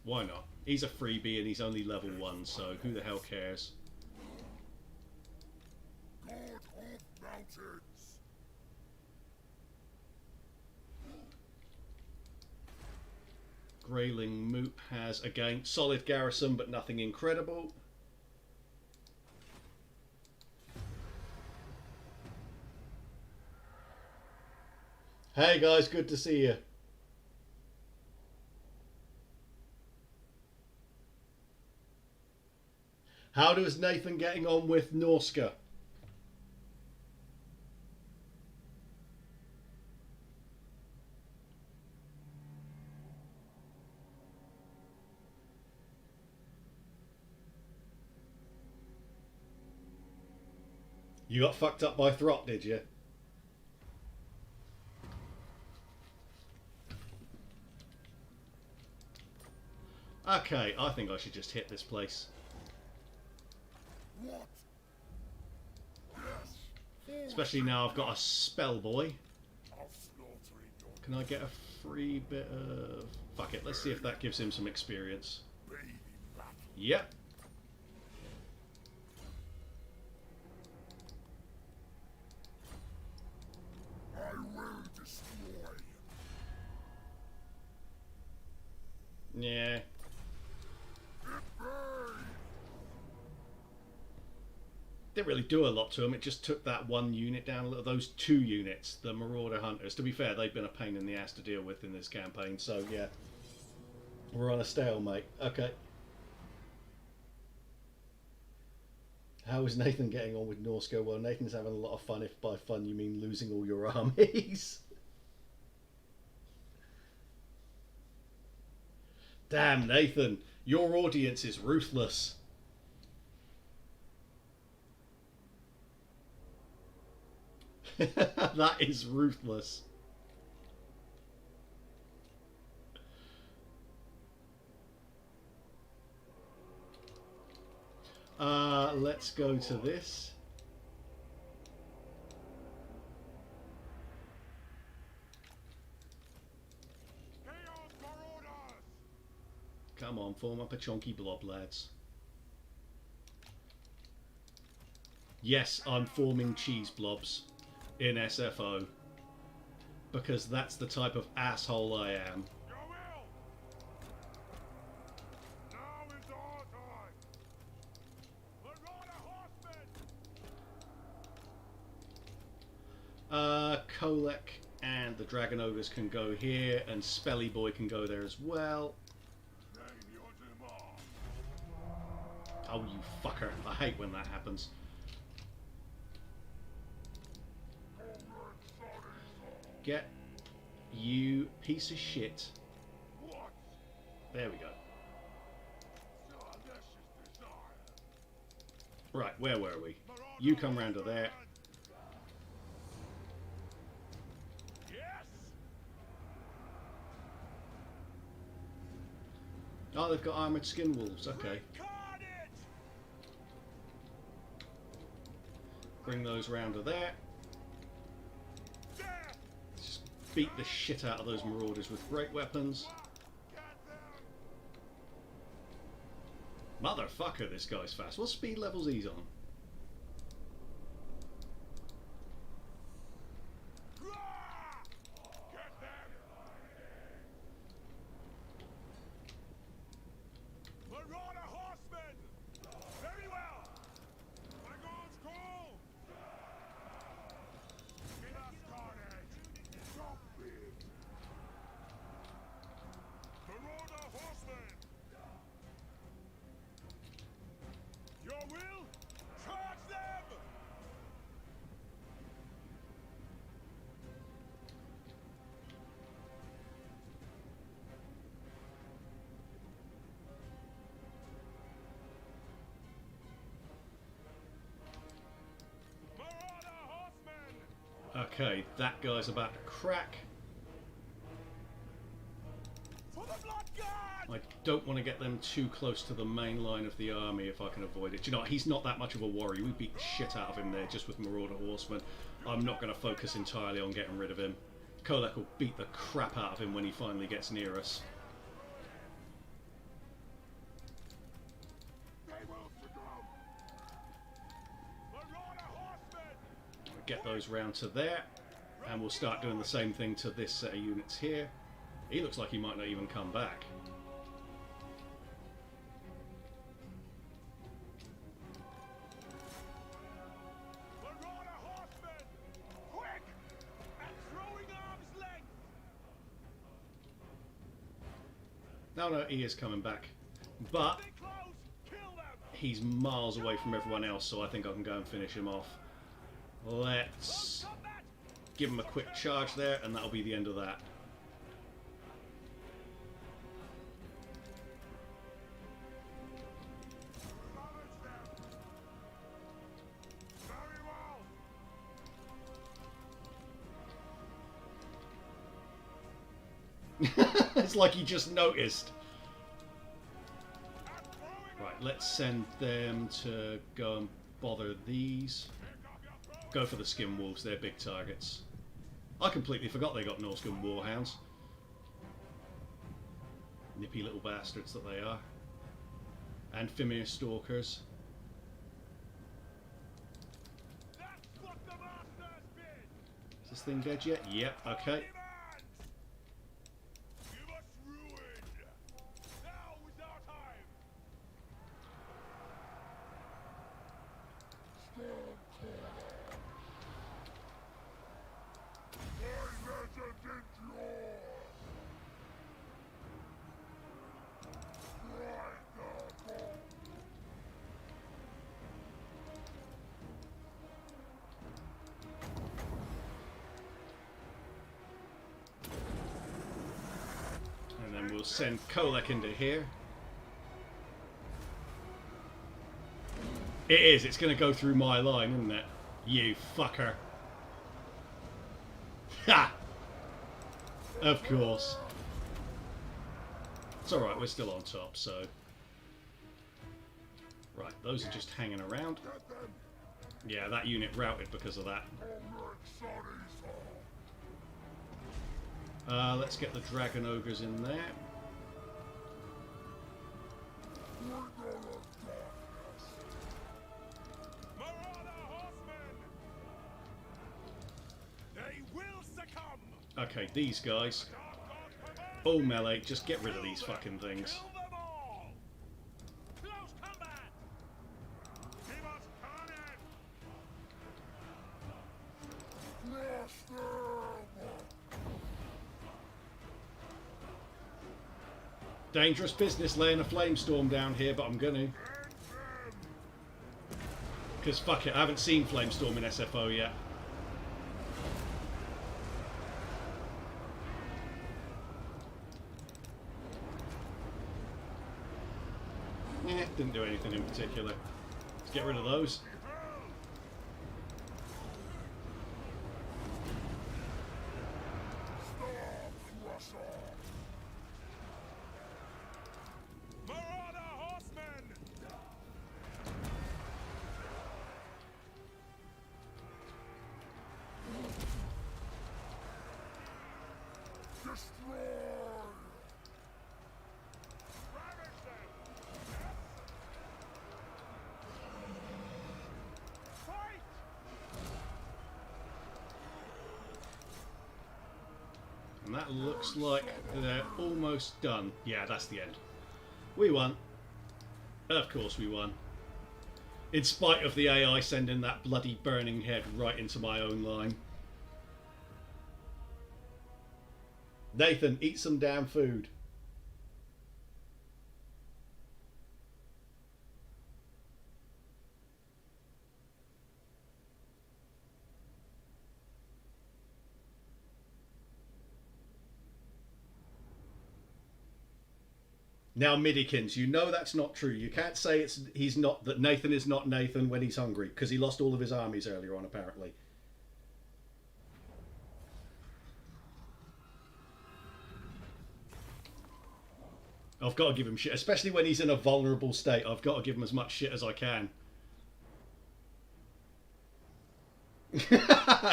Why not? He's a freebie and he's only level 1, so who the hell cares? God of Mountains. Grayling Moot has, again, solid garrison but nothing incredible. Hey guys, good to see you. How does Nathan getting on with Norska? You got fucked up by Throt, did you? Okay, I think I should just hit this place. What? Yes. Especially now I've got a spell boy. I'll slaughter in your Can I get a free bit of... Fuck it, let's see if that gives him some experience. baby battle. Yep. I will destroy. Yeah. It burns. Didn't really do a lot to him. It just took that one unit down a little. Those 2 units, the Marauder Hunters. To be fair, they've been a pain in the ass to deal with in this campaign. So, yeah. We're on a stalemate. Okay. How is Nathan getting on with Norsko? Well, Nathan's having a lot of fun, if by fun you mean losing all your armies. Damn, Nathan. Your audience is ruthless. That is ruthless. Let's go to this. Chaos Marauders. Come on, form up a chonky blob, lads. Yes, I'm forming cheese blobs in SFO. Because that's the type of asshole I am. Your will. Now is our time. Marauder horsemen. Kolek and the Dragon Ogres can go here, and Spelly Boy can go there as well. Name your demand. Oh, you fucker. I hate when that happens. Get you piece of shit. What? There we go. Delicious desire. Right, where were we? You come round to there. Yes. Oh, they've got armoured skin wolves. Okay. Carnage. Bring those round to there. Death. Just beat the shit out of those marauders with great weapons. Get them. Motherfucker, this guy's fast. What speed level's he's on? Get them. Marauder horsemen. Very well. My God's call. Give us carnage. Stop it. Marauder horsemen. Your will? Charge them! Marauder horsemen! Okay, that guy's about to crack. For the blood god! I don't want to get them too close to the main line of the army if I can avoid it. Do you know what? He's not that much of a warrior. We beat the shit out of him there just with Marauder Horsemen. I'm not going to focus entirely on getting rid of him. Kolek will beat the crap out of him when he finally gets near us. They will succumb! Marauder horsemen! Get those round to there. And we'll start doing the same thing to this set of units here. He looks like he might not even come back. Marauder horsemen! Quick! At throwing arms length! No, he is coming back. But Stay close. Kill them. he's miles away from everyone else, so I think I can go and finish him off. Let's Combat. give him a quick charge there, and that'll be the end of that. Ravage them. Very well. It's like he just noticed. I'm throwing Right, let's send them to go and bother these. pick up your throw. Go for the skin wolves, they're big targets. I completely forgot they got Norscan warhounds. Nippy little bastards that they are. And Fimir stalkers. That's what the master's bid. Is this thing dead yet? Yep, okay. Demands. Give us ruin. Now is our time. My legend endure. Strike the bolt. And then we'll send Kolek into here. It is, it's going to go through my line, isn't it? You fucker. Ha! Of course. It's alright, we're still on top, so... Right, those are just hanging around. Get them. Yeah, that unit routed because of that. Let's get the Dragon Ogres in there. Marauder horsemen. They will succumb. Okay, these guys. Dark God commands All melee, just get rid of these fucking things. kill them all. Close combat. Give us carnage. Dangerous business laying a flamestorm down here, but I'm gonna. Because fuck it, I haven't seen flamestorm in SFO yet. Didn't do anything in particular. Let's get rid of those. Marauder horsemen. Destroy. Ravage them. Fight. And that looks like they're almost done. Yeah, that's the end. We won. Of course we won. In spite of the AI sending that bloody burning head right into my own line. Nathan, eat some damn food. Now, Midikins, you know that's not true. You can't say that Nathan is not Nathan when he's hungry, because he lost all of his armies earlier on, apparently. I've got to give him shit, especially when he's in a vulnerable state. I've got to give him as much shit as I can.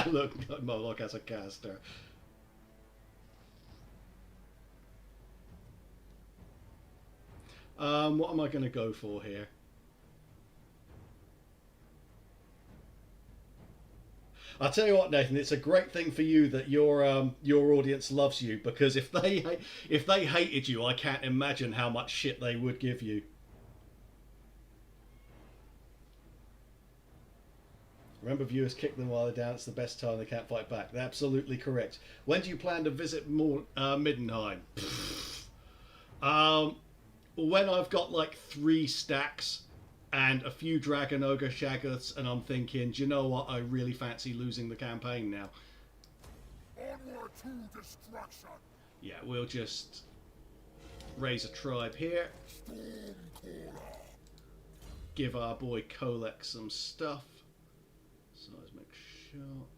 Look, Moloch as a caster. What am I going to go for here? I'll tell you what, Nathan. It's a great thing for you that your audience loves you, because if they hated you, I can't imagine how much shit they would give you. Remember, viewers kick them while they're down. It's the best time they can't fight back. They're absolutely correct. When do you plan to visit more Middenheim? When I've got like 3 stacks and a few Dragon Ogre Shaggoths, and I'm thinking, do you know what? I really fancy losing the campaign now. Onward to destruction. Yeah, we'll just raise a tribe here. Stormcaller. Give our boy Kolek some stuff. Seismic shock.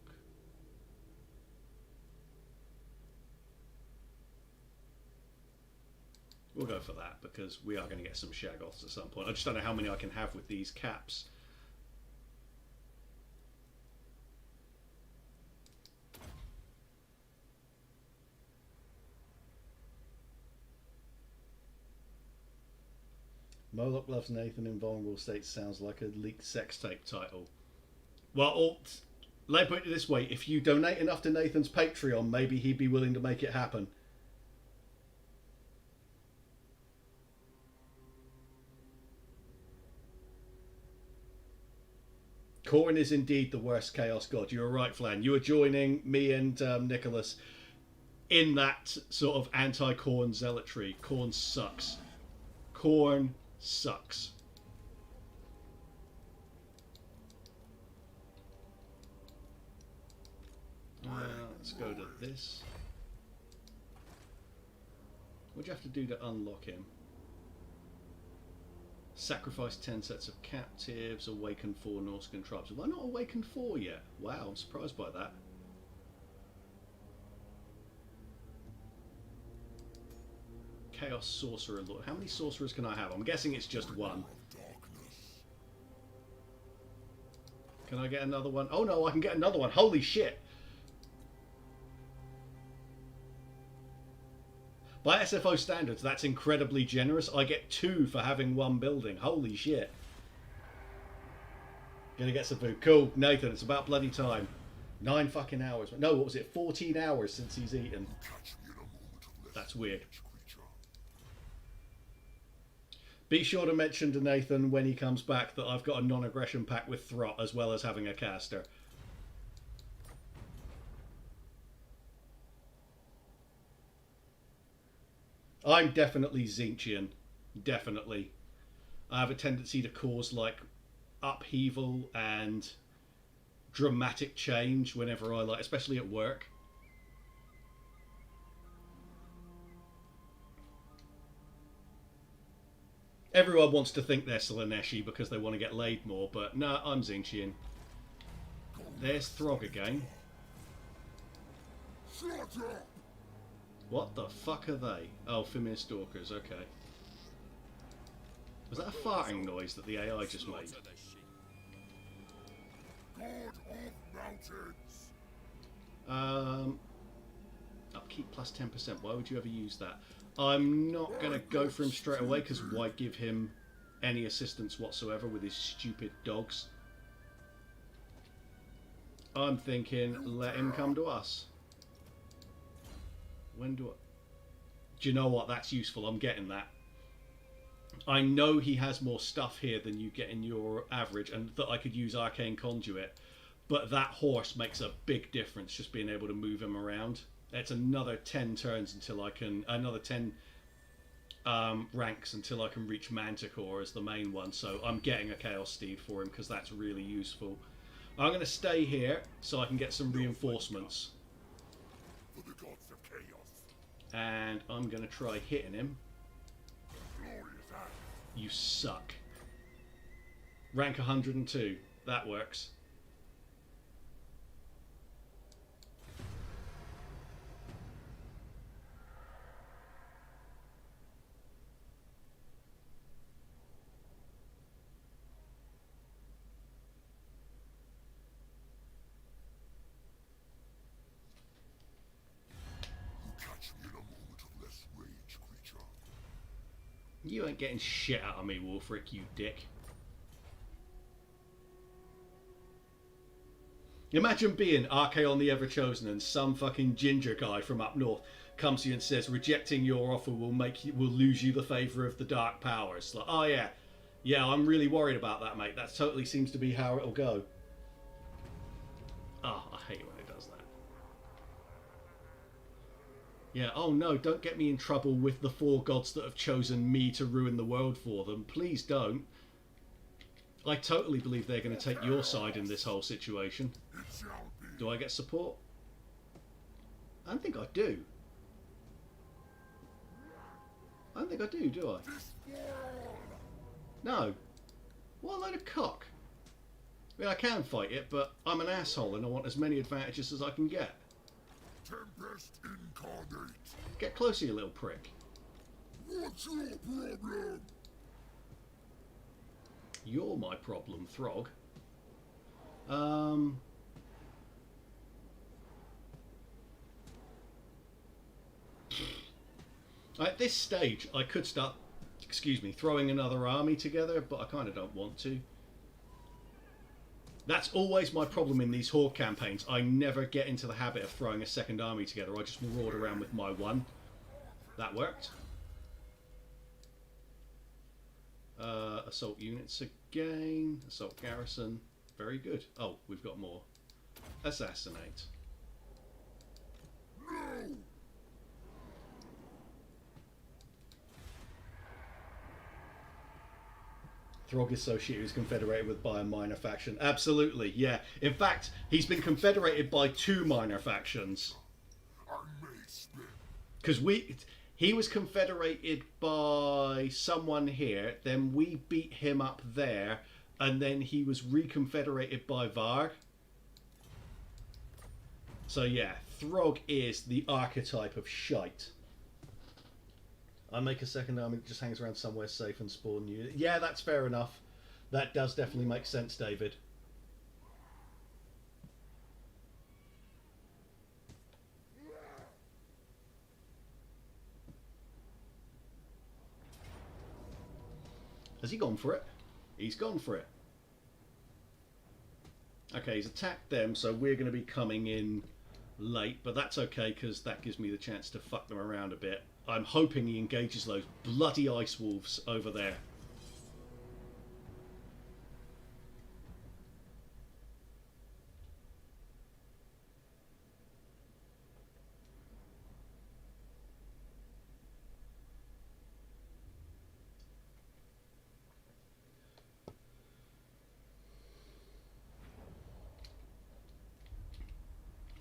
We'll go for that because we are going to get some Shaggoths at some point. I just don't know how many I can have with these caps. Moloch Loves Nathan in Vulnerable States sounds like a leaked sex tape title. Well, let's put it this way. If you donate enough to Nathan's Patreon, maybe he'd be willing to make it happen. Khorne is indeed the worst Chaos God. You're right, Flan. You are joining me and Nicholas in that sort of anti-Khorne zealotry. Khorne sucks. Khorne sucks. Let's go to this. What do you have to do to unlock him? Sacrifice 10 sets of captives, awaken 4 Norscan tribes. Have I not awakened 4 yet? Wow, I'm surprised by that. Chaos Sorcerer Lord. How many sorcerers can I have? I'm guessing it's just 1. Can I get another one? Oh no, I can get another one. Holy shit! By SFO standards, that's incredibly generous. I get 2 for having 1 building. Holy shit. Gonna get some food. Cool. Nathan, it's about bloody time. 9 fucking hours. No, what was it? 14 hours since he's eaten. That's weird. Be sure to mention to Nathan when he comes back that I've got a non-aggression pact with Throt as well as having a caster. I'm definitely Zinchian. Definitely. I have a tendency to cause like upheaval and dramatic change whenever I like, especially at work. Everyone wants to think they're Slaneshi because they want to get laid more, but no, I'm Zinchian. There's Throg again. What the fuck are they? Oh, Fimir Stalkers, okay. Was that a farting noise that the AI just made? Upkeep plus 10%. Why would you ever use that? I'm not going to go for him straight away because why give him any assistance whatsoever with his stupid dogs? I'm thinking, let him come to us. When do I... Do you know what? That's useful. I'm getting that. I know he has more stuff here than you get in your average, and that I could use Arcane Conduit, but that horse makes a big difference, just being able to move him around. It's another 10 turns until I can... Another 10 ranks until I can reach Manticore as the main one, so I'm getting a Chaos Steed for him because that's really useful. I'm going to stay here so I can get some reinforcements. And I'm going to try hitting him. You suck. Rank 102. That works. You ain't getting shit out of me, Wolfric, you dick. Imagine being Archaon the Everchosen and some fucking ginger guy from up north comes to you and says rejecting your offer will lose you the favour of the dark powers. Like, oh yeah, I'm really worried about that, mate. That totally seems to be how it'll go. Oh, I hate when it does Yeah, oh no, don't get me in trouble with the 4 gods that have chosen me to ruin the world for them. Please don't. I totally believe they're going to take your side in this whole situation. It shall be. Do I get support? I don't think I do. I don't think I do I? This world. No. What a load of cock. I mean, I can fight it, but I'm an asshole and I want as many advantages as I can get. Tempest incarnate. Get closer, you little prick. What's your problem? You're my problem, Throg. At this stage, I could start, throwing another army together, but I kind of don't want to. That's always my problem in these Horde campaigns. I never get into the habit of throwing a second army together. I just maraud around with my one. That worked. Assault units again. Assault garrison. Very good. Oh, we've got more. Assassinate. No. Throg is so shit he was confederated with by a minor faction. Absolutely, yeah. In fact, he's been confederated by 2 minor factions. I may spin. Because he was confederated by someone here, then we beat him up there, and then he was reconfederated by Varg. So yeah, Throg is the archetype of shite. I make a second army that just hangs around somewhere safe and spawn you. Yeah, that's fair enough. That does definitely make sense, David. Has he gone for it? He's gone for it. Okay, he's attacked them, so we're going to be coming in late, but that's okay because that gives me the chance to fuck them around a bit. I'm hoping he engages those bloody ice wolves over there.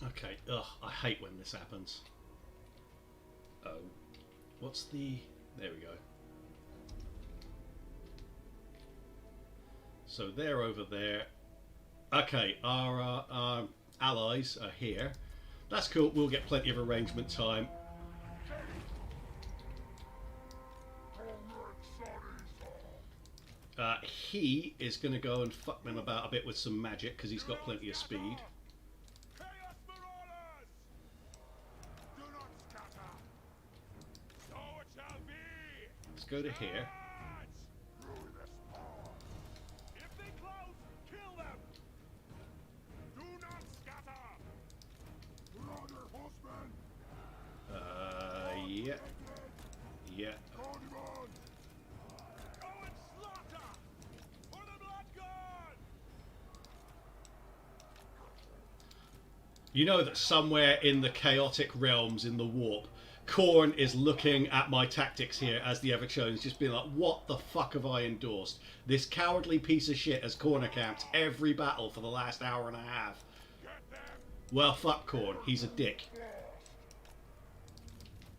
Okay, ugh, I hate when this happens. Oh. What's the... There we go. So they're over there. Okay, our allies are here. That's cool, we'll get plenty of arrangement time. He is going to go and fuck them about a bit with some magic because he's got plenty of speed. Let's go to here. If they close, kill them. Do not scatter. Brother, horseman. Yeah. Yeah. Cardamom. Go and slaughter for the blood god. You know that somewhere in the chaotic realms in the warp, Khorne is looking at my tactics here as the Ever-Chosen, just being like, what the fuck have I endorsed? This cowardly piece of shit has corner camped every battle for the last hour and a half. Well, fuck Khorne. He's a dick.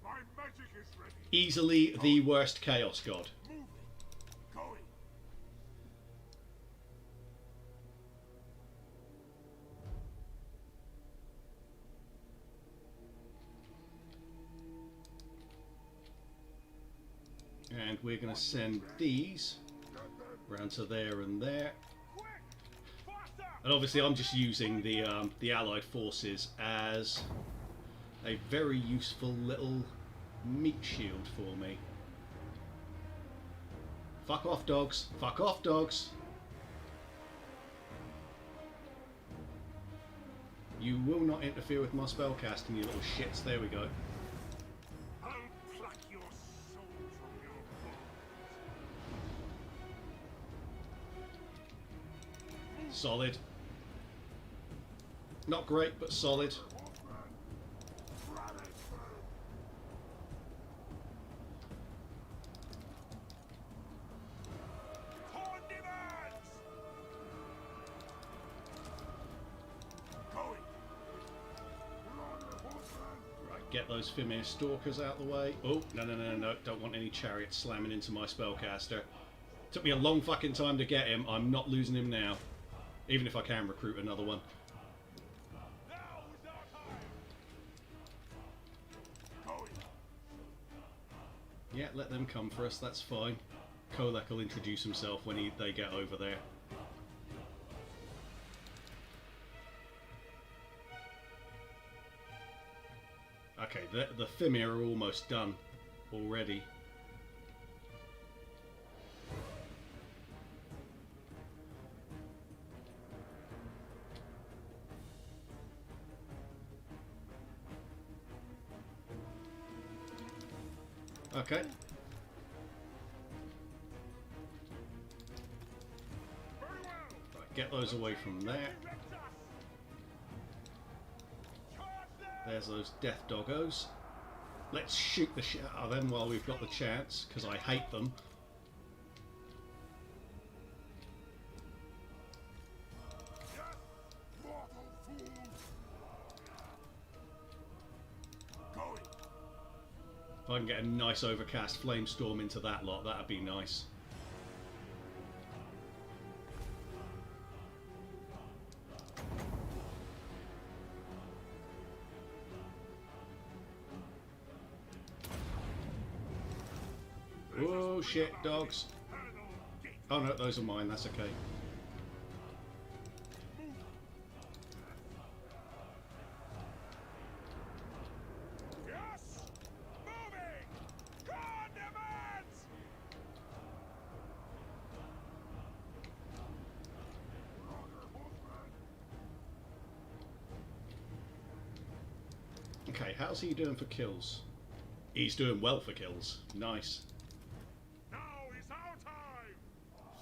My magic is ready. Easily the worst Chaos God. Moving. Going. And we're going to send these round to there and there. And obviously I'm just using the Allied forces as a very useful little meat shield for me. Fuck off, dogs. Fuck off, dogs. You will not interfere with my spellcasting, you little shits. There we go. I'll pluck your soul from your bones. Solid. Not great, but solid. get those Fimir Stalkers out of the way. Oh, no. Don't want any chariots slamming into my spellcaster. Took me a long fucking time to get him. I'm not losing him now. Even if I can recruit another one. Now is our time. Going. Yeah, let them come for us. That's fine. Kolek will introduce himself when they get over there. Okay, the Fimir are almost done already. Okay. Very well. Right, get those away from there. There's those death doggos. Let's shoot the shit out of them while we've got the chance, because I hate them. Yes, mortal fools. Going. If I can get a nice overcast flame storm into that lot, that'd be nice. Oh shit, dogs. Oh no, those are mine, that's okay. Yes, moving. Condiments. Okay, how's he doing for kills? He's doing well for kills. Nice. Now is our time.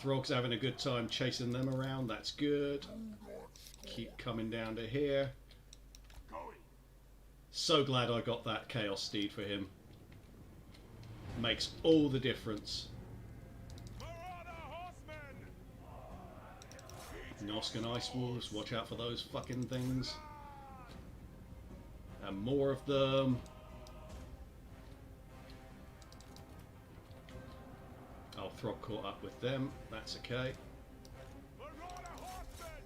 Throg's having a good time chasing them around, that's good. Keep coming down to here. Going. So glad I got that Chaos Steed for him. Makes all the difference. Marauder horsemen. Nosk and Ice Wolves, watch out for those fucking things. And more of them. Oh, Throg caught up with them, that's okay. Marauder horsemen.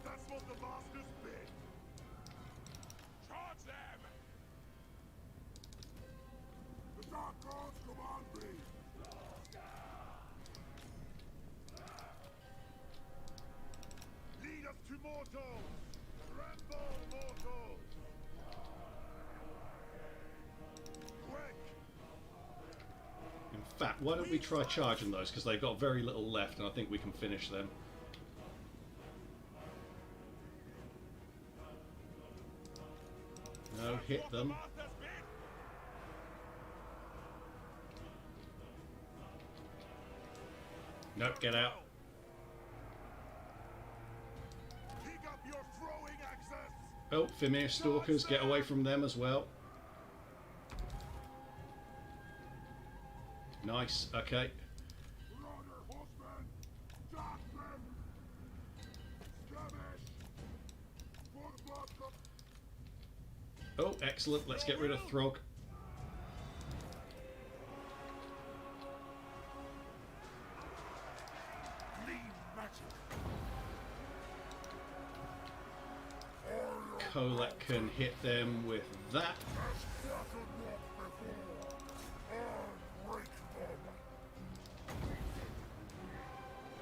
That's what the masters bid. Charge them. The dark gods command me. Lead us to mortals. Tremble, mortals. Quick. In fact, why don't we try charging those, because they've got very little left and I think we can finish them. No, hit them. Masters bid. No, get out. Pick up your throwing axes. Oh, Fimir Stalkers, get away from them as well. Nice, okay. Marauder horsemen. Stop them. Skirmish. For the blood cup. Oh, excellent, let's get rid of Throg. Lean magic. Kolek can hit them with that.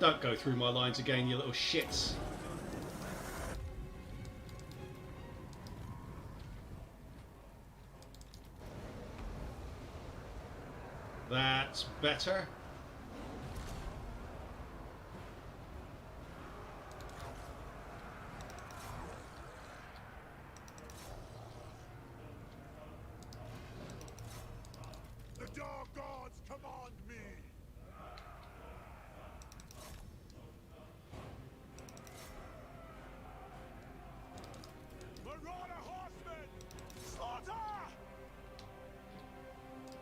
Don't go through my lines again, you little shits. That's better. The dark gods command me. Marauder horsemen. Slaughter.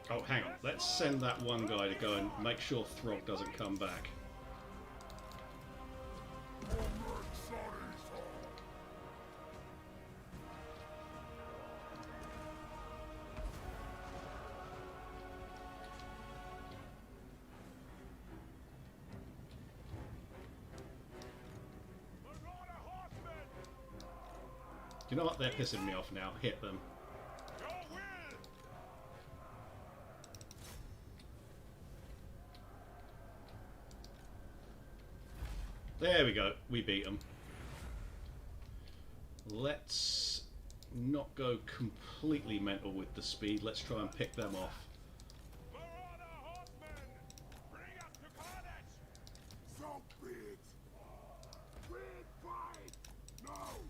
Oh, hang on. Let's send that one guy to go and make sure Throg doesn't come back. you know what? They're pissing me off now. Hit them. Your will! There we go. We beat them. Let's not go completely mental with the speed. Let's try and pick them off. Marauder horsemen! Bring us to carnage! So be it! Quit fight! No!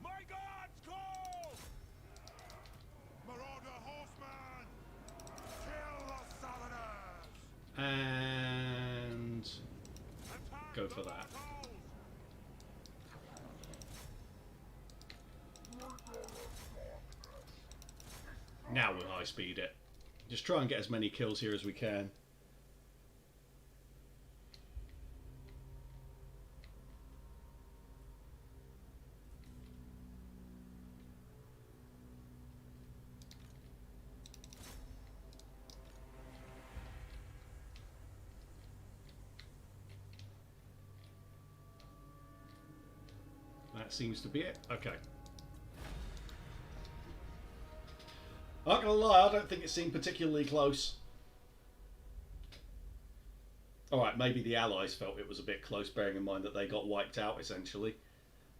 My gods call! Marauder horsemen! Kill the southerners! And Attack go the for that. vassals! Now we'll high speed it. Just try and get as many kills here as we can. That seems to be it. Okay. I'm not gonna lie, I don't think it seemed particularly close. Alright, maybe the Allies felt it was a bit close, bearing in mind that they got wiped out, essentially.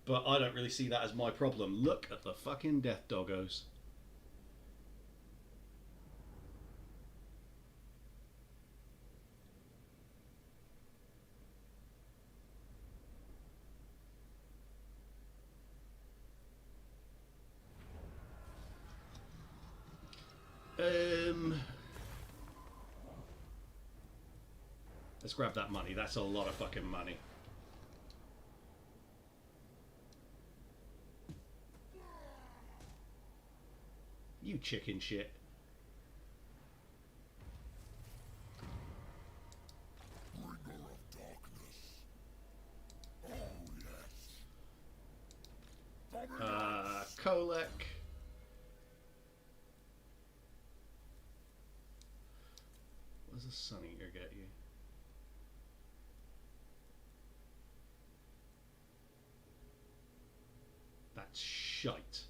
But I don't really see that as my problem. Look at the fucking death doggos. Let's grab that money. That's a lot of fucking money. You chicken shit. Bringer of darkness. Oh, yes. Kolek. What does the Sun Eater get you? That's shite.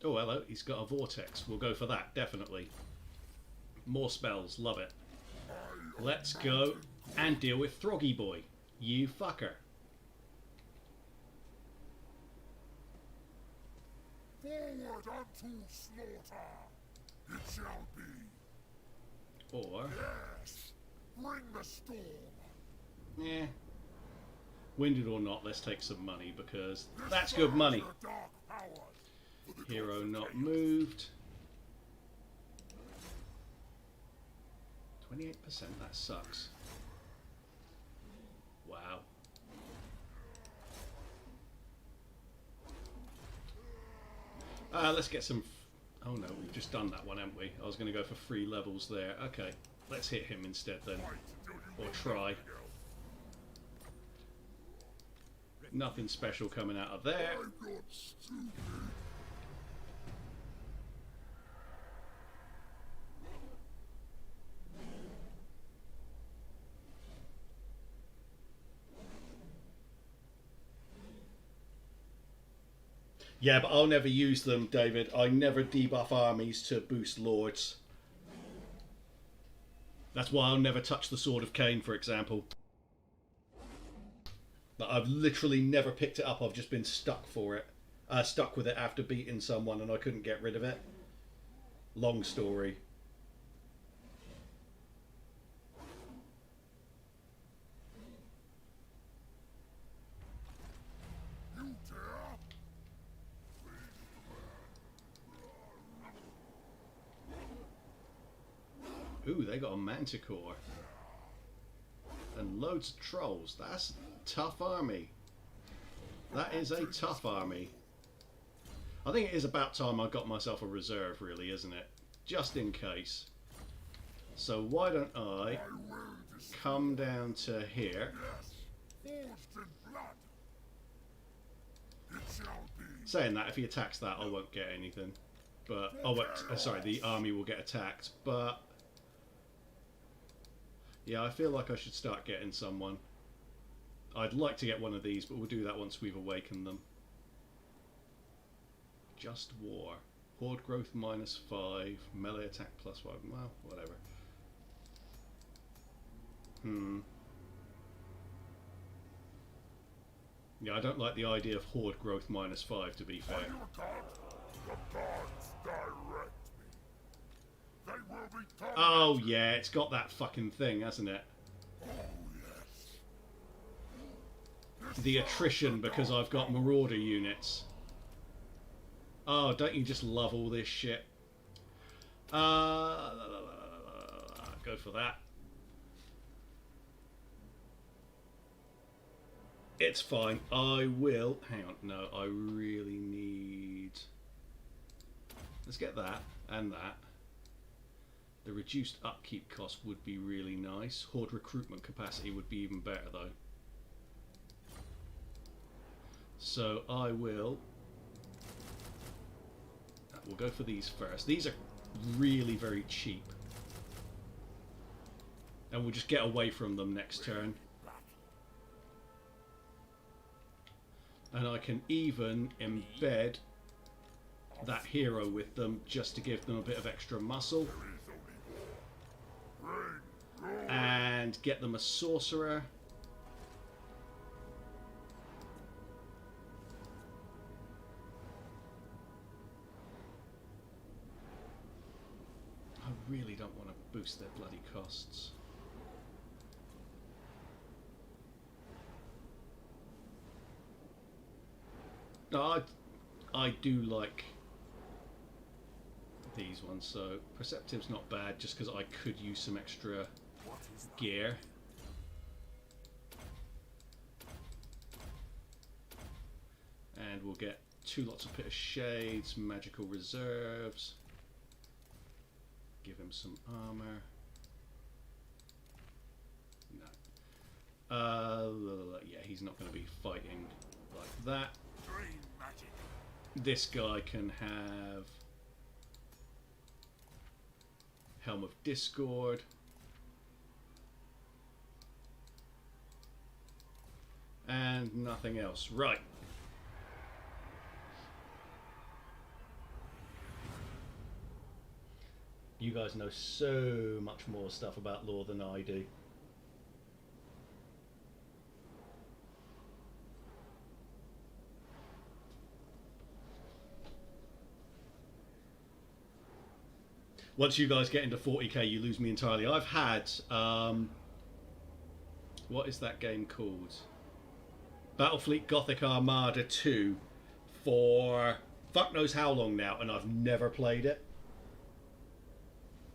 Oh, hello, he's got a vortex. We'll go for that, definitely. More spells, love it. Let's go and deal with Throggy Boy. You fucker. Forward unto slaughter, it shall be. Or, Yes, bring the storm. eh. Winded or not, let's take some money because that's good money. The dark powers for the Hero gods of not chaos. moved. 28%, that sucks. Wow. Let's get some... Oh no, we've just done that one, haven't we? I was going to go for 3 levels there. Okay, let's hit him instead then. Fight until you Or want try. nothing else. Nothing special coming out of there. I'm not stupid. Yeah, but I'll never use them, David. I never debuff armies to boost lords. That's why I'll never touch the Sword of Cain, for example. But I've literally never picked it up. I've just been stuck for it. Stuck with it after beating someone and I couldn't get rid of it. Long story. You dare? Ooh, they got a Manticore. And loads of trolls. That's a tough army. That is a tough army. I think it is about time I got myself a reserve, really, isn't it? Just in case. So why don't I come down to here. Yes, Forged in blood. It shall be. Saying that, if he attacks that, I won't get anything. But oh, wait, sorry, the army will get attacked. But yeah, I feel like I should start getting someone. I'd like to get one of these, but we'll do that once we've awakened them. Just war. Horde growth -5, melee attack +5. Well, whatever. Yeah, I don't like the idea of horde growth -5, to be fair. Are you a god? The gods direct me. They will be tormented. Oh yeah, it's got that fucking thing, hasn't it? Oh, yes. The attrition because I've got marauder units. Oh, don't you just love all this shit? Go for that. It's fine. I will. Hang on. No, I really need. Let's get that and that. The reduced upkeep cost would be really nice. Horde recruitment capacity would be even better though. So I will. We'll go for these first. These are really very cheap. And we'll just get away from them next turn. And I can even embed that hero with them just to give them a bit of extra muscle. And get them a sorcerer. I really don't want to boost their bloody costs. No, I do like these ones, so Perceptive's not bad just because I could use some extra gear. And we'll get 2 lots of Pit of Shades, magical reserves. Give him some armor. No. Yeah, he's not going to be fighting like that. This guy can have Helm of Discord. And nothing else. Right. You guys know so much more stuff about lore than I do. Once you guys get into 40k, you lose me entirely. I've had, what is that game called? Battlefleet Gothic Armada 2 for fuck knows how long now, and I've never played it.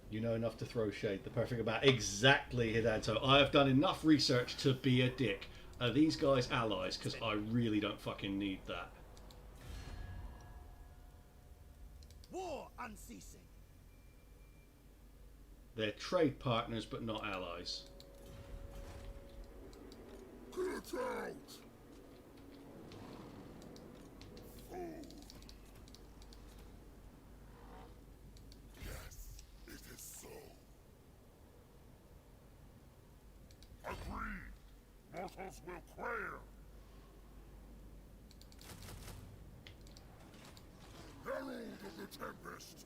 You know enough to throw shade. The perfect about exactly, Hidanto. I have done enough research to be a dick. Are these guys allies? Because I really don't fucking need that. War unceasing. They're trade partners, but not allies. Get out! Oh. Yes, it is so. Agreed. Mortals will quail. Herald of the Tempest.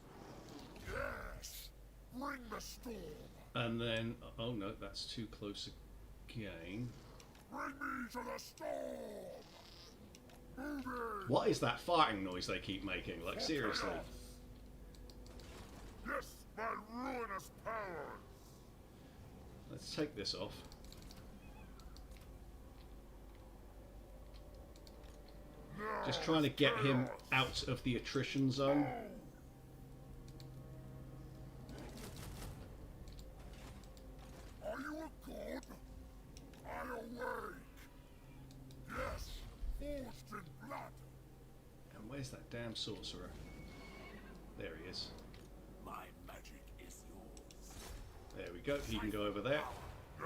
Yes. Bring the storm. And then, oh no, that's too close again. Bring me to the storm. Moving. What is that farting noise they keep making? Like, seriously. Yes, my ruinous powers. Let's take this off. Now Just trying to get him chaos. out of the attrition zone. Are you a god? I awake. Yes, forged in blood. And where's that damn sorcerer? There he is. My magic is yours. There we go. He can go over there. Now.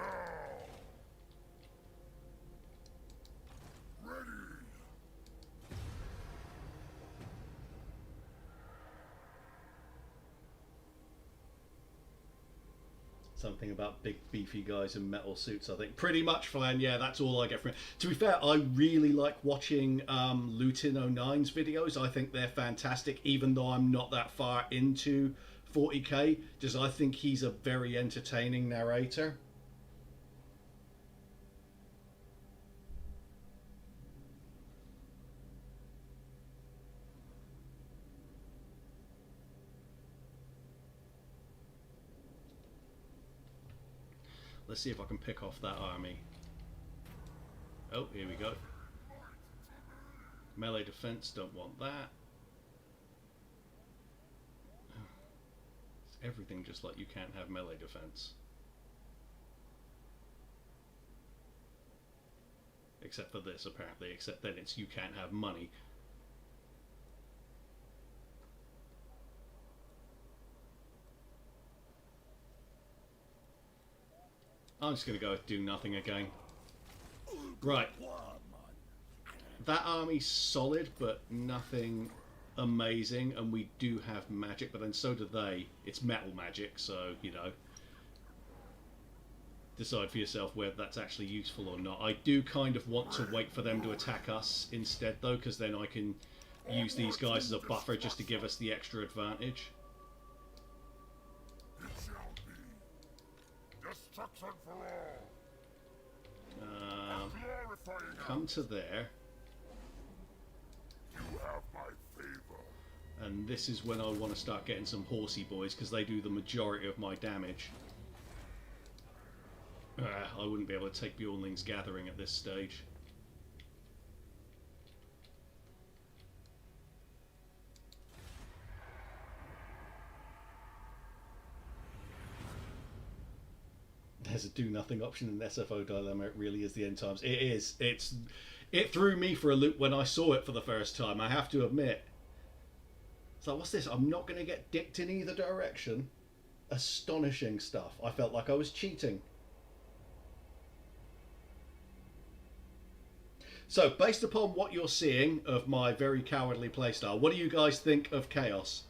Something about big beefy guys in metal suits, I think. Pretty much, Flan, yeah, that's all I get from it. To be fair, I really like watching Lutin09's videos. I think they're fantastic, even though I'm not that far into 40k. Just I think he's a very entertaining narrator. Let's see if I can pick off that army. Oh, here we go. Melee defense, don't want that. It's everything just like you can't have melee defense. Except for this, apparently. Except then it's you can't have money. I'm just going to go do nothing again. Right. That army's solid, but nothing amazing. And we do have magic, but then so do they. It's metal magic, so, you know. Decide for yourself whether that's actually useful or not. I do kind of want to wait for them to attack us instead, though, because then I can use these guys as a buffer just to give us the extra advantage. Destruction for all. Come to there. You have my favor. And this is when I want to start getting some horsey boys, because they do the majority of my damage. I wouldn't be able to take Bjornling's Gathering at this stage. There's a do nothing option in the SFO Dilemma. It really is the end times. It is. It threw me for a loop when I saw it for the first time, I have to admit. So what's this? I'm not going to get dicked in either direction. Astonishing stuff. I felt like I was cheating. So, based upon what you're seeing of my very cowardly playstyle, what do you guys think of Chaos?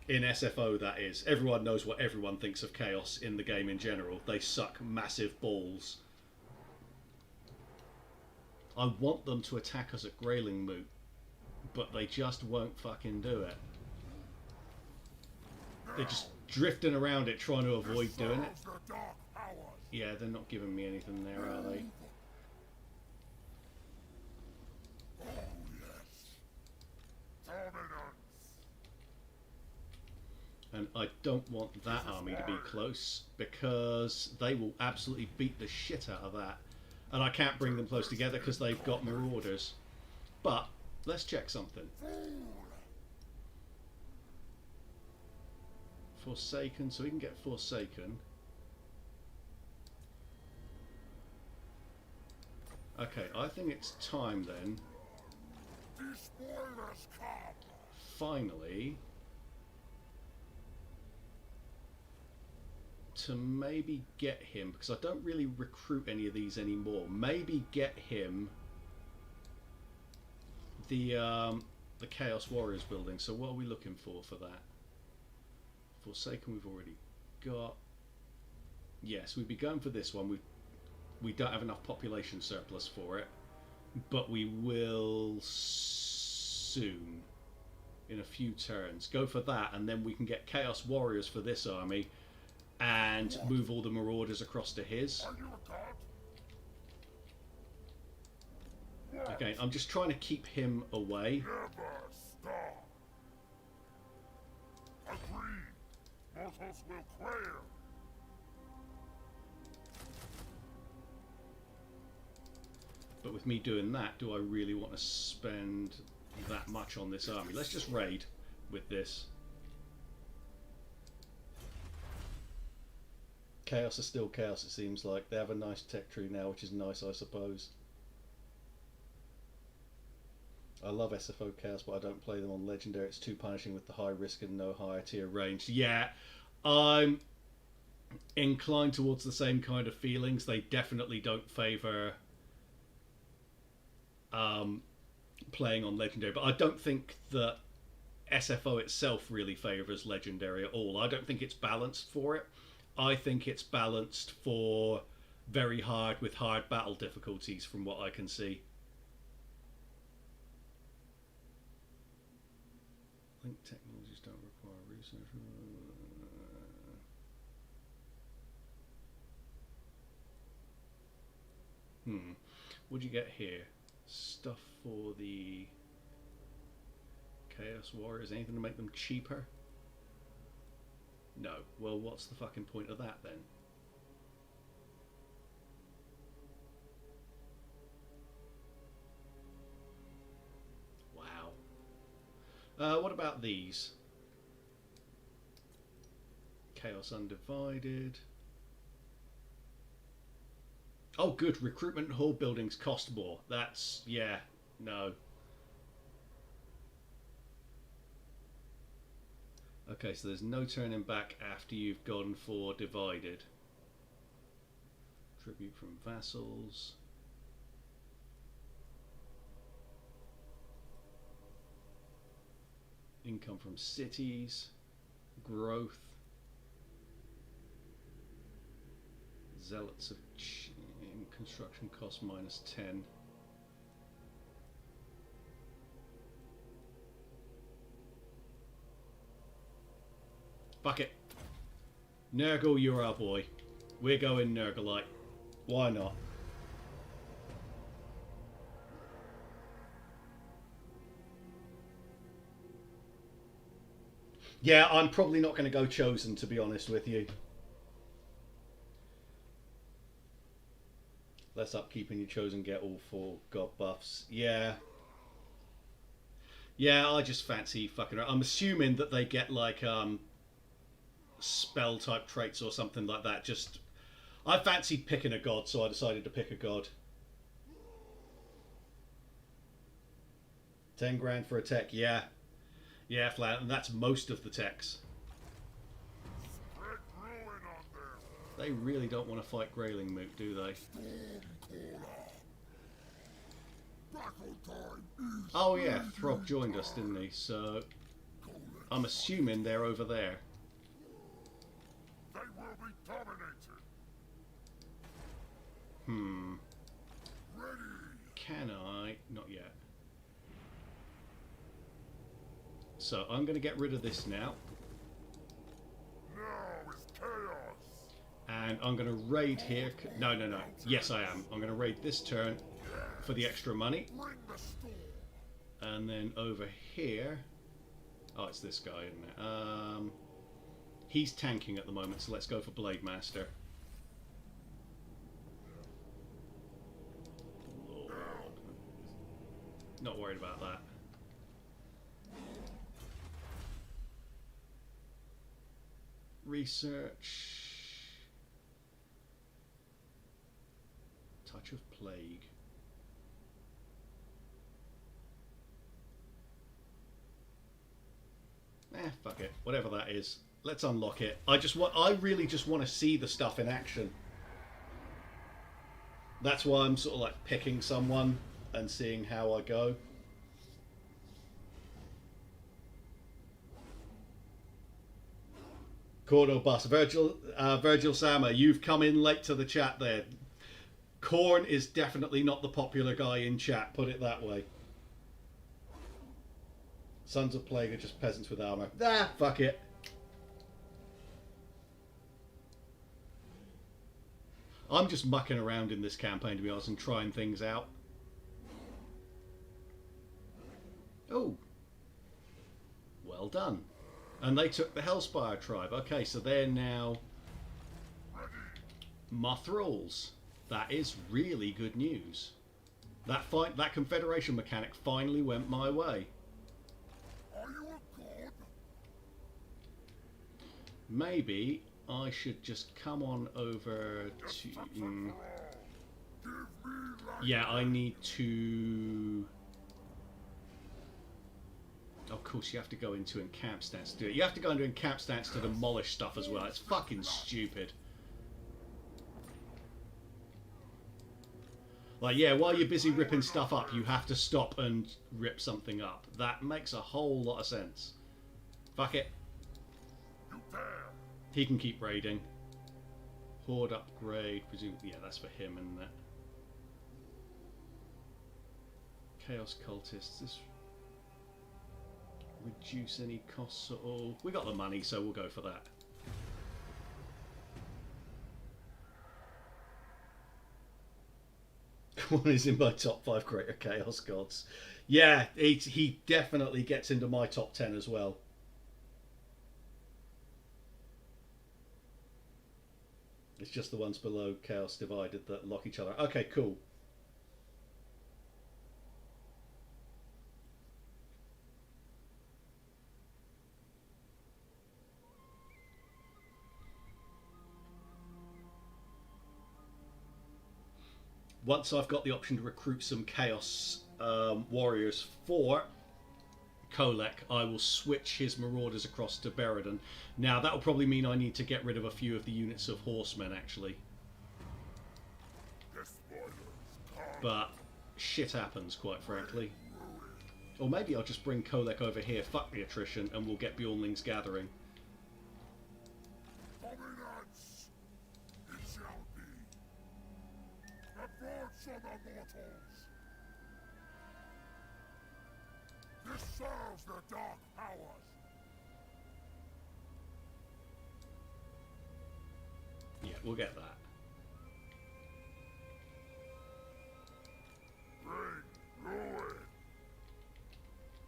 In SFO, that is. Everyone knows what everyone thinks of Chaos in the game in general. They suck massive balls. I want them to attack us at Grayling Moot, but they just won't fucking do it. They're just drifting around it, trying to avoid doing it. Yeah, they're not giving me anything there, are they? And I don't want that army to be close, because they will absolutely beat the shit out of that. And I can't bring them close together because they've got Marauders. But, let's check something. Forsaken, so we can get Forsaken. Okay, I think it's time then. Finally, to maybe get him, because I don't really recruit any of these anymore. Maybe get him the Chaos Warriors building. So what are we looking for that? Forsaken we've already got. Yes, we'd be going for this one. We don't have enough population surplus for it, but we will soon, in a few turns. Go for that, and then we can get Chaos Warriors for this army and move all the Marauders across to his. Okay, I'm just trying to keep him away. Mortals will quail. But with me doing that, do I really want to spend that much on this army? Let's just raid with this. Chaos is still Chaos, it seems like. They have a nice tech tree now, which is nice, I suppose. I love SFO Chaos, but I don't play them on Legendary. It's too punishing with the high risk and no higher tier range. Yeah, I'm inclined towards the same kind of feelings. They definitely don't favour playing on Legendary, but I don't think that SFO itself really favours Legendary at all. I don't think it's balanced for it. I think it's balanced for very hard with hard battle difficulties from what I can see. Link technologies don't require research. What'd you get here? Stuff for the Chaos Warriors. Anything to make them cheaper? No. Well, what's the fucking point of that then? Wow. What about these? Chaos Undivided. Oh, good. Recruitment hall buildings cost more. That's... yeah. No. Okay, so there's no turning back after you've gone for Divided. Tribute from vassals. Income from cities. Growth. Zealots of... construction cost -10. Fuck it. Nurgle, you're our boy. We're going Nurglite. Why not? Yeah, I'm probably not going to go Chosen, to be honest with you. Less upkeep and you Chosen get all 4 god buffs. Yeah. Yeah, I just fancy fucking around. I'm assuming that they get like spell type traits or something like that. Just I fancied picking a god, so I decided to pick a god. 10 grand for a tech, yeah. Yeah, flat, and that's most of the techs. They really don't want to fight Grayling Moot, do they? Oh yeah, Throb joined us, didn't he? So I'm assuming they're over there. They will be dominated. Ready. Can I? Not yet. So I'm going to get rid of this now. Now is chaos. And I'm going to raid here. No. Yes, I am. I'm going to raid this turn for the extra money. Bring the storm. And then over here... oh, it's this guy, isn't it? He's tanking at the moment, so let's go for Blade Master. Lord. Not worried about that. Research. Touch of Plague. Fuck it. Whatever that is. Let's unlock it. I really just want to see the stuff in action. That's why I'm sort of like picking someone and seeing how I go. Cordo Bus. Virgil Sama, you've come in late to the chat there. Korn is definitely not the popular guy in chat, put it that way. Sons of Plague are just peasants with armor. Ah, fuck it. I'm just mucking around in this campaign, to be honest, and trying things out. Oh. Well done. And they took the Hellspire tribe. Okay, so they're now Mothralls. That is really good news. That Confederation mechanic finally went my way. Are you a god? Maybe I should just come on over to... yeah, I need to... of course, you have to go into encamp stance to do it. You have to go into encamp stance to demolish stuff as well. It's fucking stupid. Like, yeah, while you're busy ripping stuff up, you have to stop and rip something up. That makes a whole lot of sense. Fuck it. He can keep raiding. Horde upgrade, presumably, yeah, that's for him, and that. Chaos cultists. This reduce any costs at all. We got the money, so we'll go for that. One is in my top 5 greater chaos gods. Yeah, he definitely gets into my top 10 as well. It's just the ones below Chaos Divided that lock each other. Okay, cool. Once I've got the option to recruit some Chaos warriors for Kolek, I will switch his marauders across to Brrrrr. Now that will probably mean I need to get rid of a few of the units of horsemen actually. But shit happens, quite frankly. Or maybe I'll just bring Kolek over here, fuck the attrition, and we'll get Bjornling's gathering. Dominance! It shall be. Advance on the mortals! This serves the dark powers! Yeah, we'll get that. Bring ruin!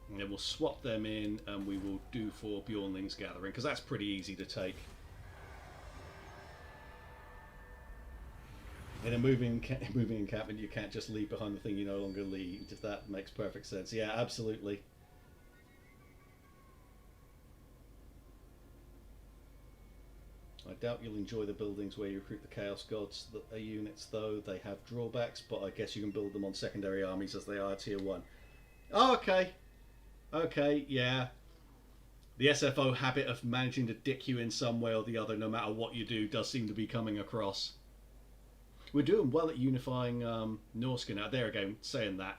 And then we'll swap them in and we will do for Bjornling's gathering, because that's pretty easy to take. In a moving encampment, you can't just leave behind the thing you no longer lead. That makes perfect sense. Yeah, absolutely. I doubt you'll enjoy the buildings where you recruit the Chaos Gods units, though. They have drawbacks, but I guess you can build them on secondary armies as they are Tier 1. Oh, okay. Okay, yeah. The SFO habit of managing to dick you in some way or the other, no matter what you do, does seem to be coming across. We're doing well at unifying Norskin. Now, there again, saying that,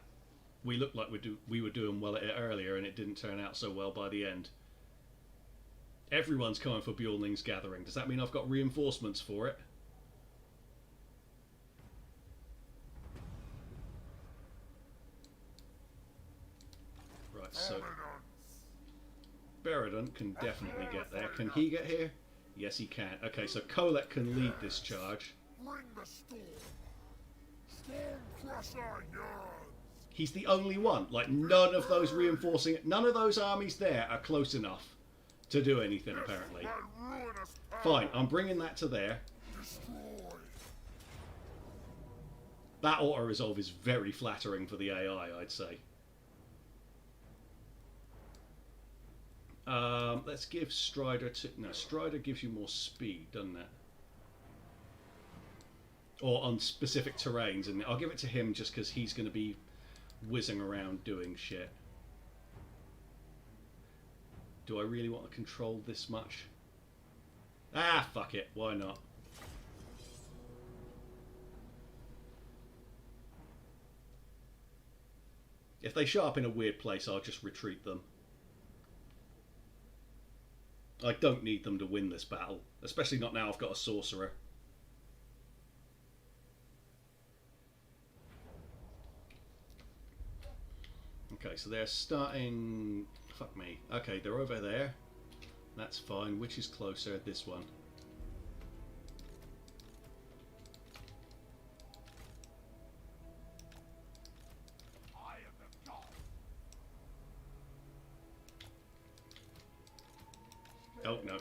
we looked like we were doing well at it earlier, and it didn't turn out so well by the end. Everyone's coming for Bjornling's gathering. Does that mean I've got reinforcements for it? Right, so Brrrrr can definitely get there. Can he get here? Yes, he can. Okay, so Kolek can lead this charge. Bring the storm! Storm crusher yearns! He's the only one. Like, none of those reinforcing... None of those armies there are close enough to do anything, apparently. Fine, I'm bringing that to there. Destroy! That auto-resolve is very flattering for the AI, I'd say. Let's give Strider to... No, Strider gives you more speed, doesn't it? Or on specific terrains, and I'll give it to him just because he's going to be whizzing around doing shit. Do I really want to control this much? Ah, fuck it. Why not? If they show up in a weird place, I'll just retreat them. I don't need them to win this battle. Especially not now I've got a sorcerer. Okay, so they're starting... Fuck me. Okay, they're over there. That's fine. Which is closer? This one. I am the god! Oh, no.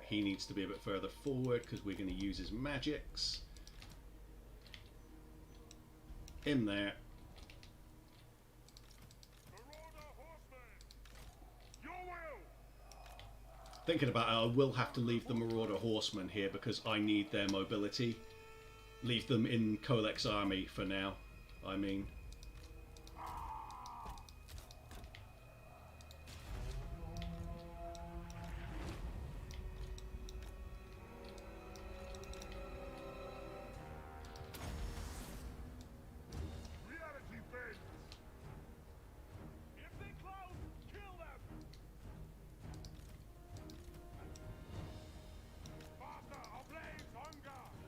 He needs to be a bit further forward because we're going to use his magics. In there. Thinking about it, I will have to leave the Marauder Horsemen here because I need their mobility. Leave them in Kolek's army for now, I mean. Reality bends! If they close, kill them! Master of Flames on guard!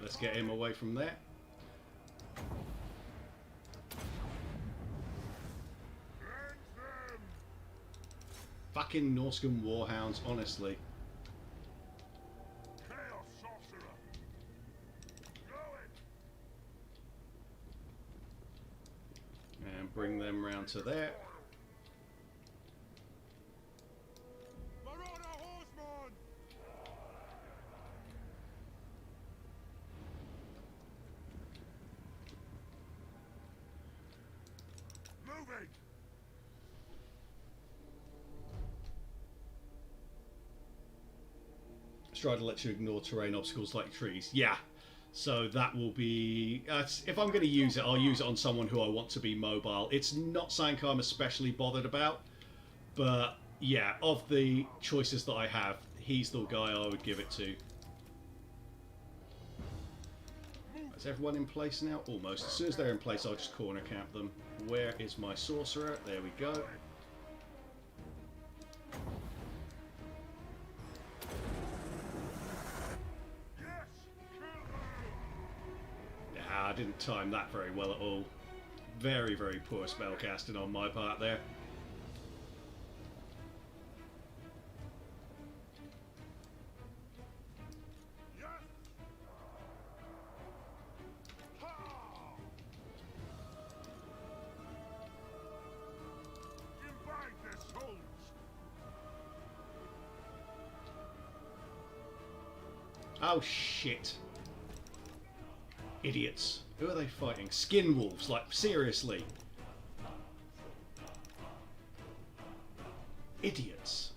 Let's get him away from there. Fucking Norscan warhounds, honestly. Chaos sorcerer. Going. And bring them round to there. Marauder horseman. Moving. Strider lets you ignore terrain obstacles like trees. Yeah. So that will be... if I'm going to use it, I'll use it on someone who I want to be mobile. It's not something I'm especially bothered about. But, yeah, of the choices that I have, he's the guy I would give it to. Is everyone in place now? Almost. As soon as they're in place, I'll just corner camp them. Where is my sorcerer? There we go. I didn't time that very well at all. Very, very poor spellcasting on my part there. Oh shit. Idiots. Who are they fighting? Skin wolves, like, seriously. Idiots.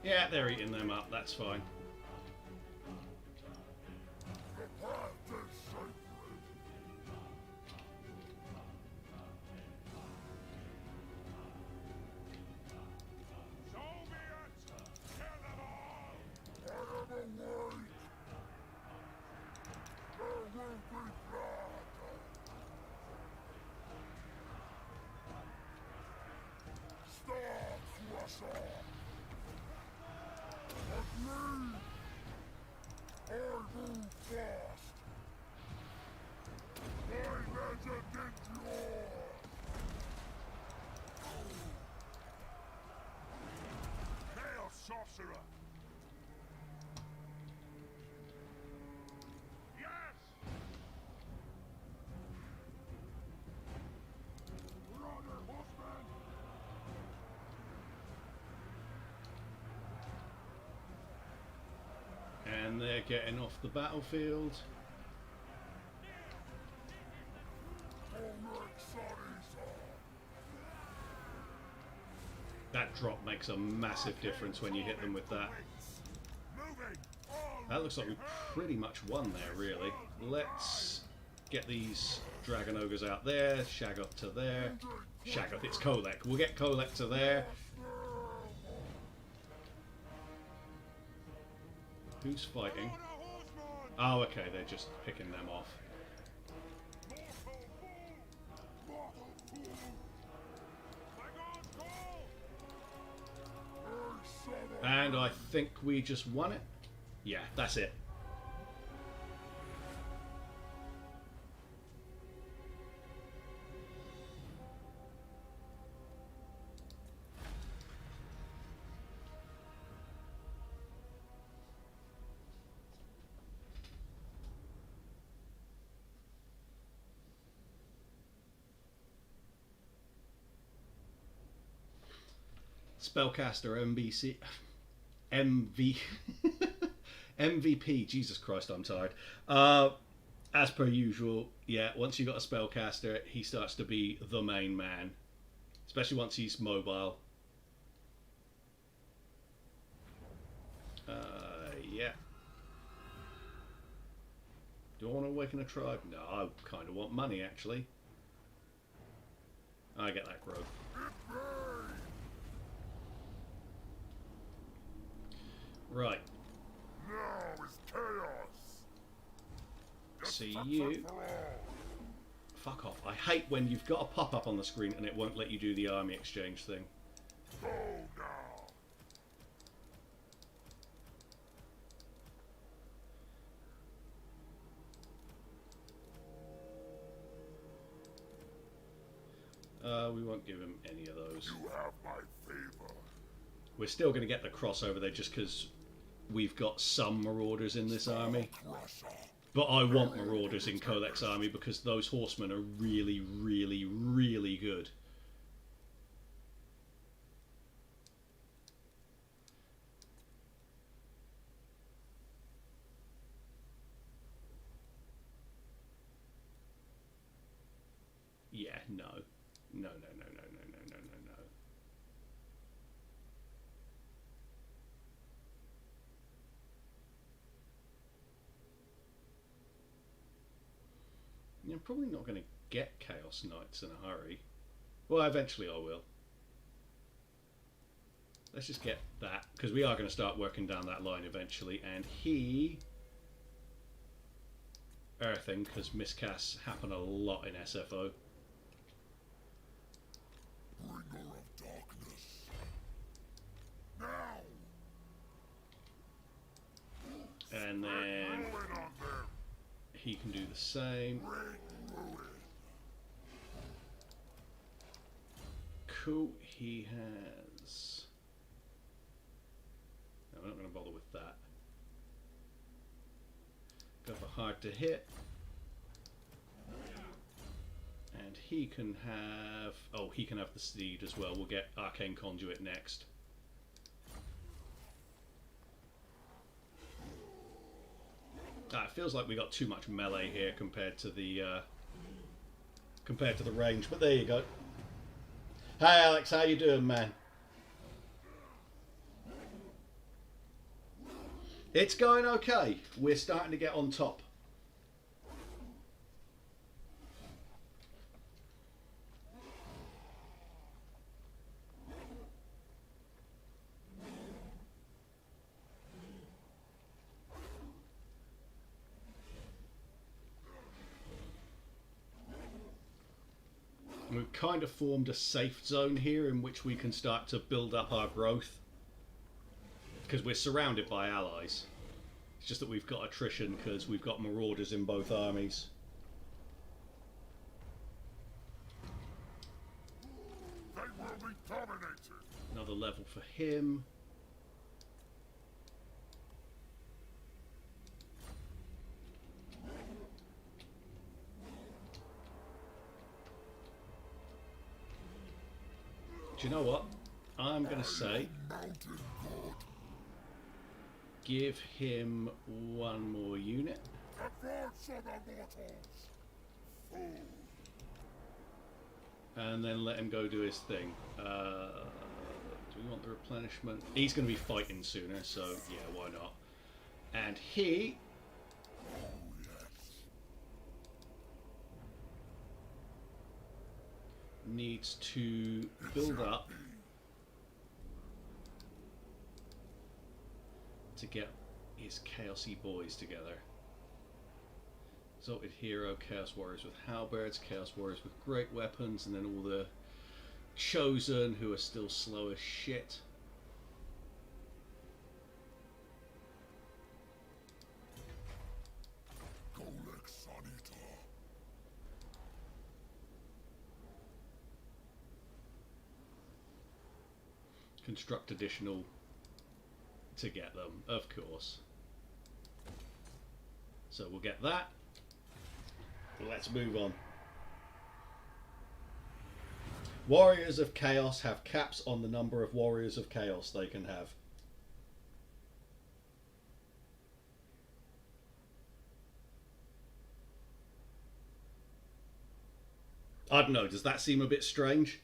Yeah, they're eating them up, that's fine. Sorcerer. Yes. Runner, horseman. And they're getting off the battlefield. That drop makes a massive difference when you hit them with that. That looks like we pretty much won there, really. Let's get these Dragon Ogres out there. Shaggoth to there. Shaggoth, it's Kolek. We'll get Kolek to there. Who's fighting? Oh, okay, they're just picking them off. And I think we just won it. Yeah, that's it. Spellcaster MBC MV MVP. Jesus Christ, I'm tired. As per usual, yeah, once you've got a spellcaster, he starts to be the main man. Especially once he's mobile. Yeah. Do I want to awaken a tribe? No, I kind of want money, actually. I get that growth. Right. Now is chaos. See you. Fuck off. I hate when you've got a pop-up on the screen and it won't let you do the army exchange thing. Go now. We won't give him any of those. You have my favor. We're still going to get the crossover there just because we've got some marauders in this army. But I want marauders in Codex army because those horsemen are really, really, really good. Yeah, no. No, no, no, no, no, no, no, no, no. I'm probably not going to get Chaos Knights in a hurry. Well, eventually I will. Let's just get that, because we are going to start working down that line eventually. And he... Earthing, because miscasts happen a lot in SFO. Bringer of darkness. Now. And then he can do the same. Cool, he has... No, I'm not going to bother with that. Go for hard to hit. And he can have... Oh, he can have the steed as well. We'll get Arcane Conduit next. It feels like we got too much melee here compared to the range, but there you go. Hi Alex, how you doing, man? It's going okay. We're starting to get on top. We've kind of formed a safe zone here in which we can start to build up our growth. Because we're surrounded by allies. It's just that we've got attrition because we've got marauders in both armies. They will be dominated. Another level for him. Do you know what? I'm going to say... Give him one more unit. And then let him go do his thing. Do we want the replenishment? He's going to be fighting sooner, so yeah, why not? And he... needs to build up to get his Chaosy boys together. Exalted Hero, Chaos Warriors with halberds, Chaos Warriors with great weapons, and then all the Chosen who are still slow as shit. Construct additional to get them, of course. So we'll get that. Let's move on. Warriors of Chaos have caps on the number of Warriors of Chaos they can have. I don't know, does that seem a bit strange?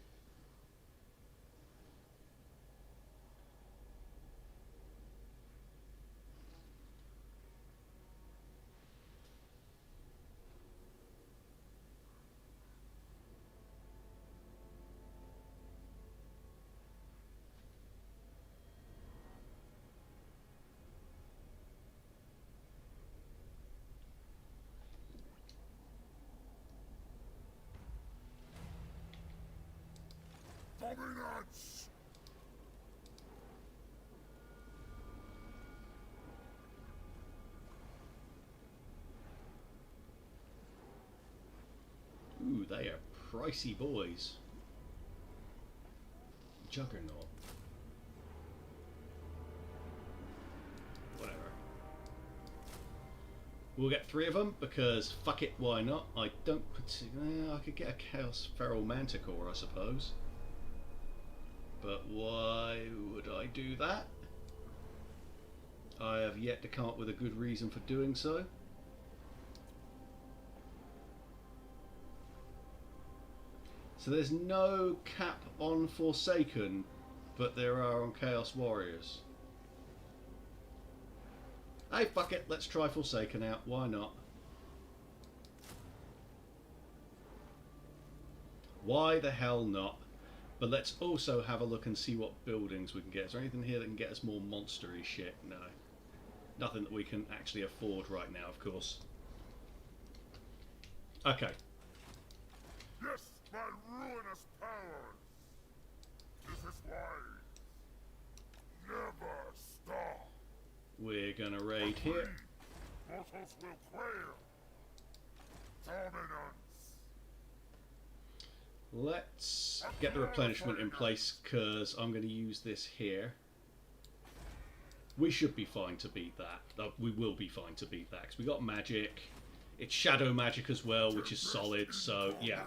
Dominance! Ooh, they are pricey boys. Juggernaut. Whatever. We'll get 3 of them because fuck it, why not? I don't particularly. I could get a Chaos Feral Manticore, I suppose. But why would I do that? I have yet to come up with a good reason for doing so. So there's no cap on Forsaken, but there are on Chaos Warriors. Hey, fuck it, let's try Forsaken out, why not? Why the hell not? But let's also have a look and see what buildings we can get. Is there anything here that can get us more monstery shit? No. Nothing that we can actually afford right now, of course. Okay. Yes, my ruinous powers! This is why. Never stop. We're gonna raid here. Mortals will quail. Dominance. Let's get the replenishment in place because I'm going to use this here. We should be fine to beat that. We will be fine to beat that because we got magic. It's shadow magic as well, which is solid, so yeah.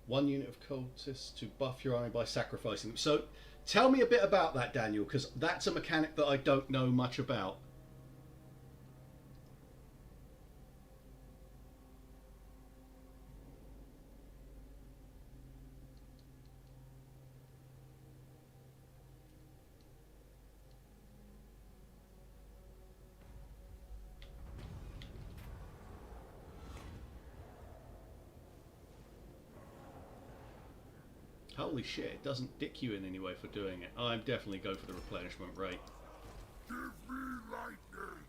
One unit of cultists to buff your army by sacrificing them. So, tell me a bit about that, Daniel, because that's a mechanic that I don't know much about. Holy shit, it doesn't dick you in any way for doing it. I'm definitely go for the replenishment rate. Give me lightning.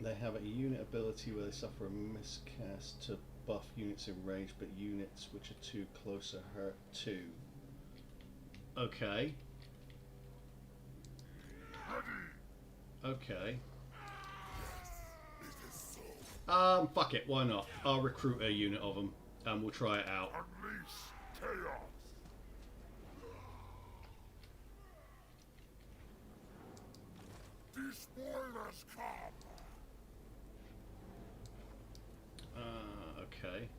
They have a unit ability where they suffer a miscast to buff units in range, but units which are too close are hurt too. Okay. Okay. Fuck it, why not? I'll recruit a unit of them and we'll try it out. Unleash chaos. The spoilers come. Okay.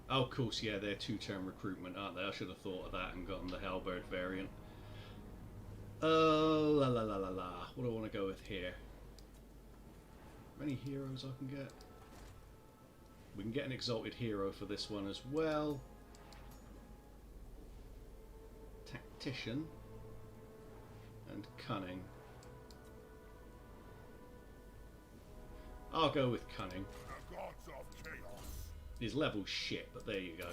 Oh, of course, yeah, they're 2-turn recruitment, aren't they? I should have thought of that and gotten the Halberd variant. La la la la la. What do I want to go with here? Many heroes I can get? We can get an exalted hero for this one as well. Tactician. And cunning. I'll go with cunning. The gods of chaos. His level's shit, but there you go.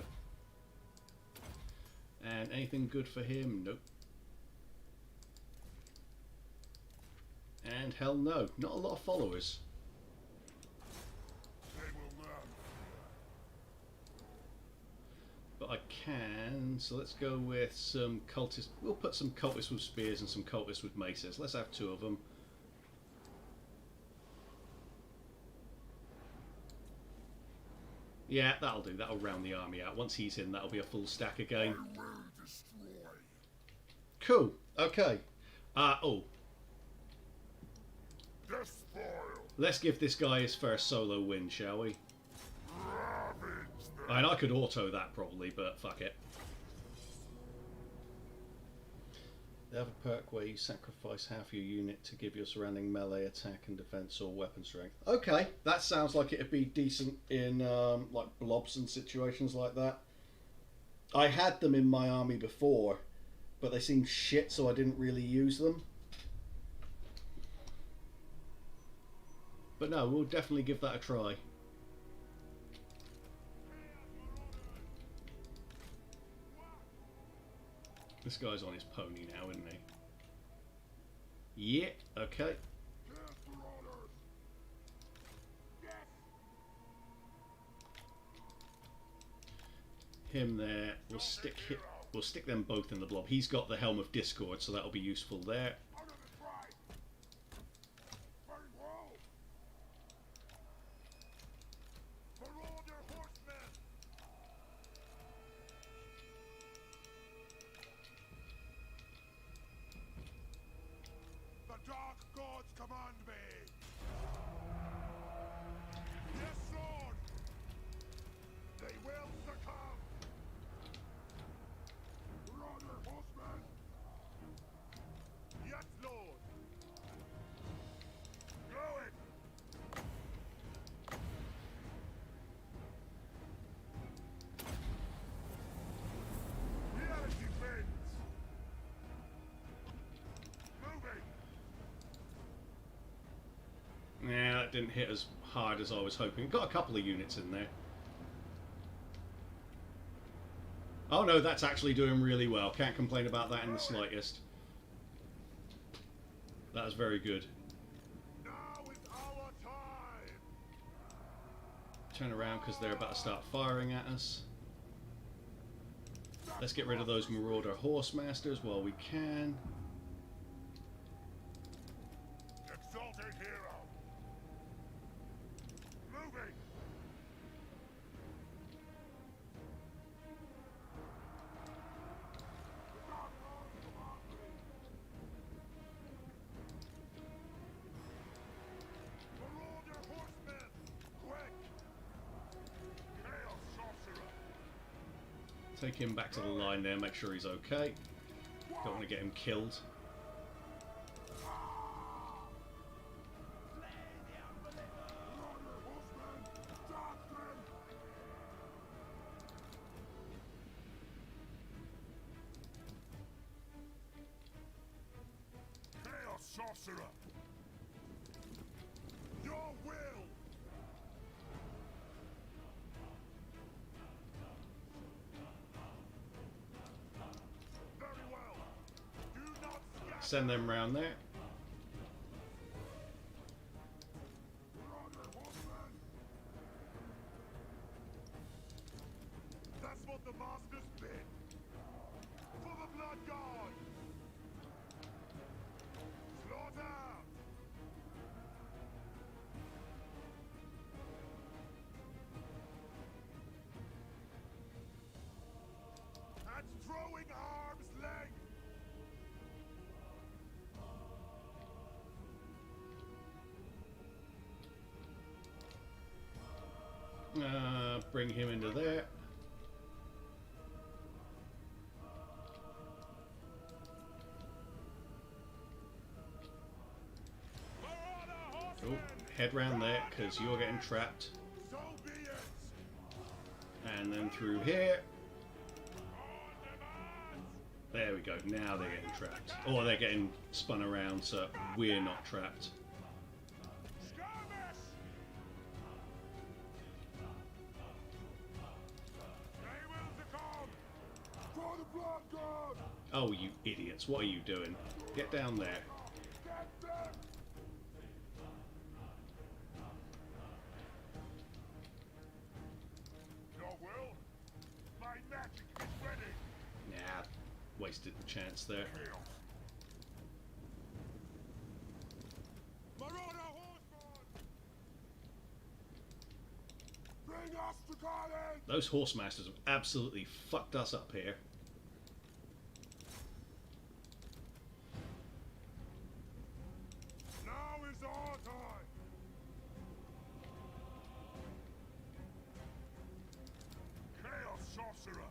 And anything good for him? Nope. And hell no, not a lot of followers. They will learn but I can. So let's go with some cultists. We'll put some cultists with spears and some cultists with maces. Let's have 2 of them. Yeah, that'll do. That'll round the army out. Once he's in, that'll be a full stack again. Cool. Okay. Oh. Let's give this guy his first solo win, shall we? And I could auto that probably, but fuck it. They have a perk where you sacrifice half your unit to give your surrounding melee attack and defense or weapon strength. Okay, that sounds like it'd be decent in like blobs and situations like that. I had them in my army before, but they seemed shit, so I didn't really use them. But no, we'll definitely give that a try. This guy's on his pony now, isn't he? Yeah, okay. Him there. We'll stick them both in the blob. He's got the Helm of Discord, so that'll be useful there. Yeah, that didn't hit as hard as I was hoping. Got a couple of units in there. Oh no, that's actually doing really well. Can't complain about that in the slightest. That was very good. Now is our time. Turn around because they're about to start firing at us. Let's get rid of those Marauder Horsemasters while we can. Exalted hero. Moving. Marauder horsemen, quick. Chaos sorcerer. Take him back to the line there, make sure he's okay. Don't want to get him killed. Chaos sorcerer. Your will. Very well. Do not scatter. Send them round there. Marauder horsemen. That's what the masters bid. For the blood god. Slaughter. At throwing arms length. Bring him into there. Marauder Oh, horsemen. head round there because you're getting trapped. So be it. And then through here. On demand. There we go. Now they're getting trapped. Or they're getting spun around so we're not trapped. Skirmish. They will succumb. For the blood god. Oh, you idiots. What are you doing? Get down there. Get them. Your will, my magic. wasted the chance there. Marauder horsemen! Bring us to carnage! Those horse masters have absolutely fucked us up here. Now is our time! Chaos sorcerer!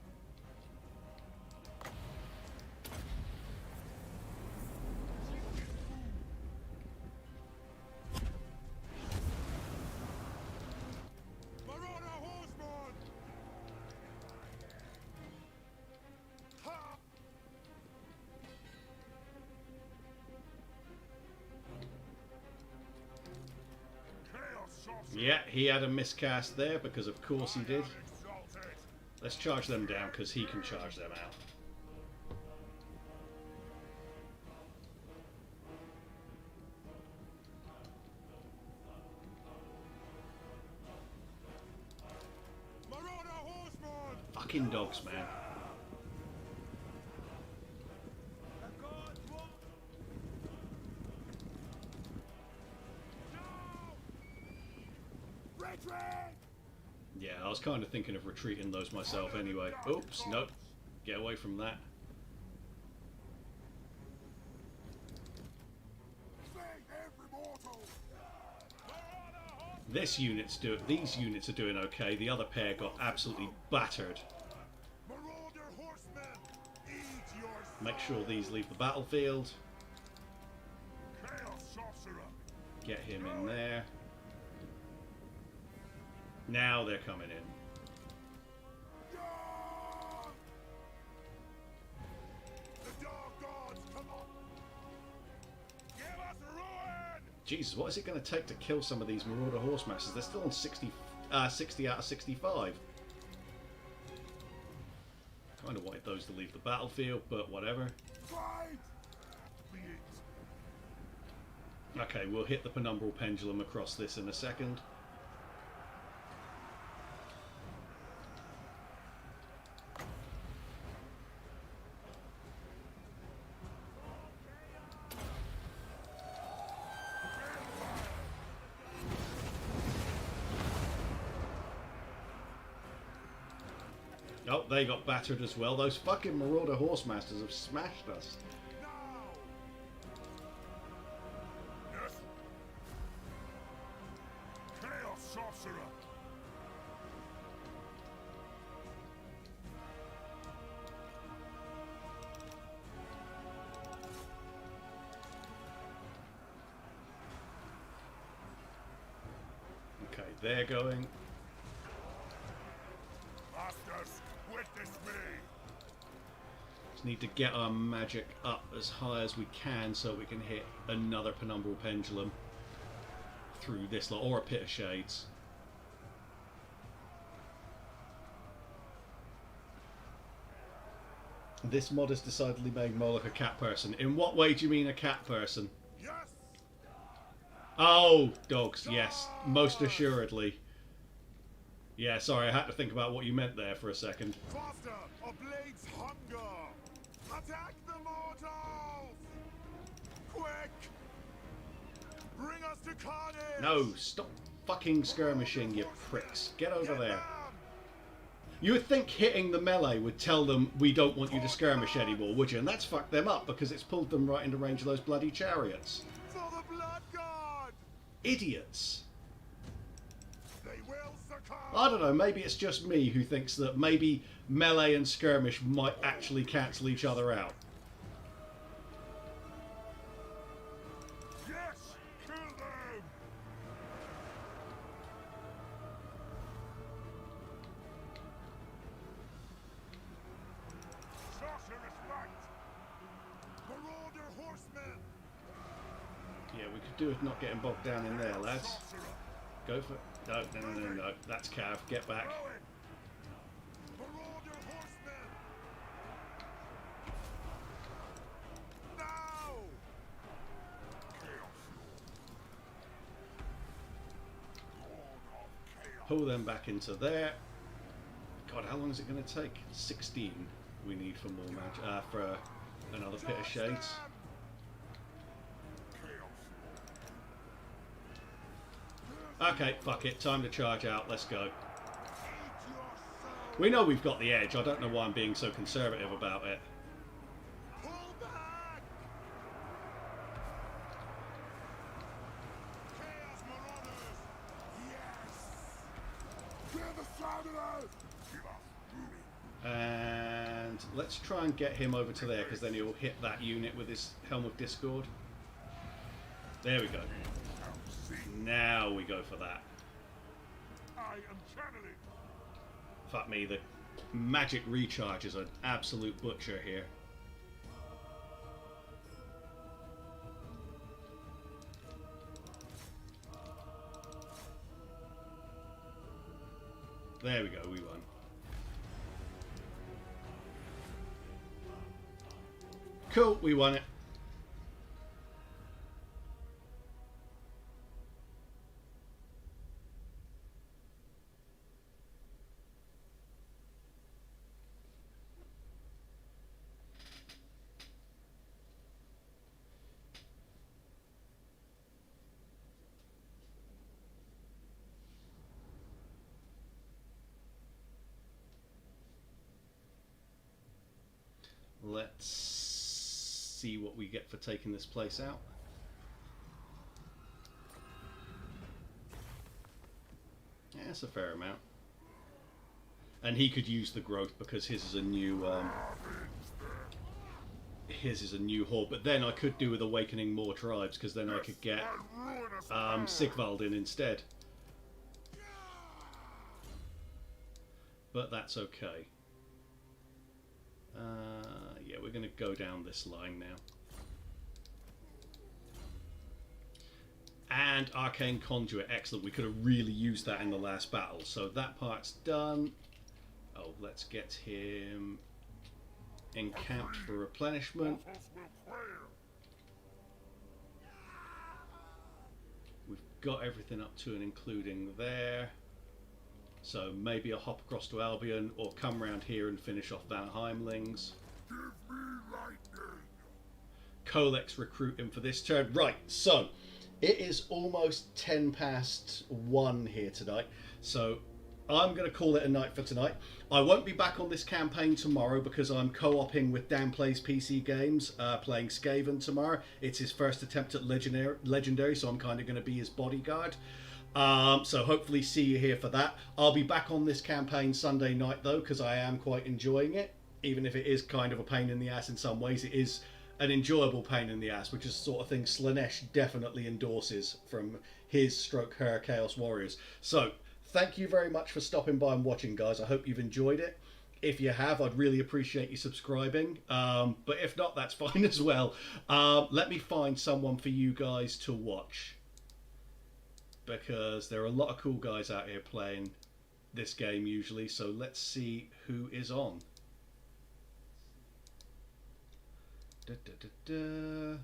Marauder horseman! Ha! Chaos sorcerer! Yeah, he had a miscast there because of course he did. Exalted! Let's charge them down because he can charge them out. Marauder horseman! Fucking dogs, man. The gods want... No! Retreat! Yeah, I was kind of thinking of retreating those myself anyway. Oops, nope. Get away from that. Slay every mortal! These units are doing okay. The other pair got absolutely battered. Marauder horsemen! Eat your Make sure these leave the battlefield. Chaos sorcerer! Get him in there. Now they're coming in. Yeah! The dark gods come on! Give us ruin! Jesus, what is it going to take to kill some of these Marauder Horsemasters? They're still on 60 out of 65. Kind of wanted those to leave the battlefield, but whatever. Fight! Be it. Okay, we'll hit the Penumbral Pendulum across this in a second. Oh, they got battered as well. Those fucking Marauder Horsemasters have smashed us. Now! Yes! Chaos sorcerer! Okay, they're going. Masters, witness me! Just need to get our magic up as high as we can so we can hit another Penumbral Pendulum through this lot, or a Pit of Shades. This mod has decidedly made Moloch a cat person. In what way do you mean a cat person? Yes! Oh, dogs, yes, most assuredly. Yeah, sorry, I had to think about what you meant there for a second. Faster! Ablade's hunger! Attack the mortals! Quick! Bring us to carnage! No, stop fucking skirmishing, you pricks. Get over Get there. them! You would think hitting the melee would tell them we don't want you to skirmish anymore, would you? And that's fucked them up because it's pulled them right into range of those bloody chariots. For the blood god! Idiots. They will succumb! I don't know, maybe it's just me who thinks that maybe melee and skirmish might actually cancel each other out. Yes! Kill them! Sorcerer's fight! Marauder horsemen! Yeah, we could do with not getting bogged down in there, lads. Sorcerer! Go for... No. That's Cav. Get back. Rowan! Marauder horsemen! Now! Pull them back into there. God, how long is it going to take? 16. we need for more magic? For another pit of shades. Okay, fuck it. Time to charge out. Let's go. We know we've got the edge. I don't know why I'm being so conservative about it. Pull back! Chaos Marauders! Yes! Clear the Saturday! And let's try and get him over to there, because then he'll hit that unit with his Helm of Discord. There we go. Now we go for that. I am channeling. Fuck me, the magic recharge is an absolute butcher here. There we go, we won. Cool, we won it. Let's see what we get for taking this place out. Yeah, that's a fair amount. And he could use the growth because his is a new horde. But then I could do with awakening more tribes, because then I could get Sigvald in instead. But that's okay. Yeah, we're going to go down this line now. And Arcane Conduit, excellent. We could have really used that in the last battle. So that part's done. Oh, let's get him encamped for replenishment. We've got everything up to and including there. So maybe I'll hop across to Albion or come round here and finish off Van Heimlings. Give me lightning. Colex recruit him for this turn. Right, so it is almost 10 past 1 here tonight. So I'm going to call it a night for tonight. I won't be back on this campaign tomorrow because I'm co-oping with Dan Plays PC Games, playing Skaven tomorrow. It's his first attempt at Legendary, so I'm kind of going to be his bodyguard. So hopefully see you here for that. I'll be back on this campaign Sunday night though, because I am quite enjoying it. Even if it is kind of a pain in the ass in some ways, it is an enjoyable pain in the ass, which is the sort of thing Slanesh definitely endorses from his / her Chaos Warriors. So thank you very much for stopping by and watching, guys. I hope you've enjoyed it. If you have, I'd really appreciate you subscribing. But if not, that's fine as well. Let me find someone for you guys to watch, because there are a lot of cool guys out here playing this game usually. So let's see who is on. Da, da, da, da.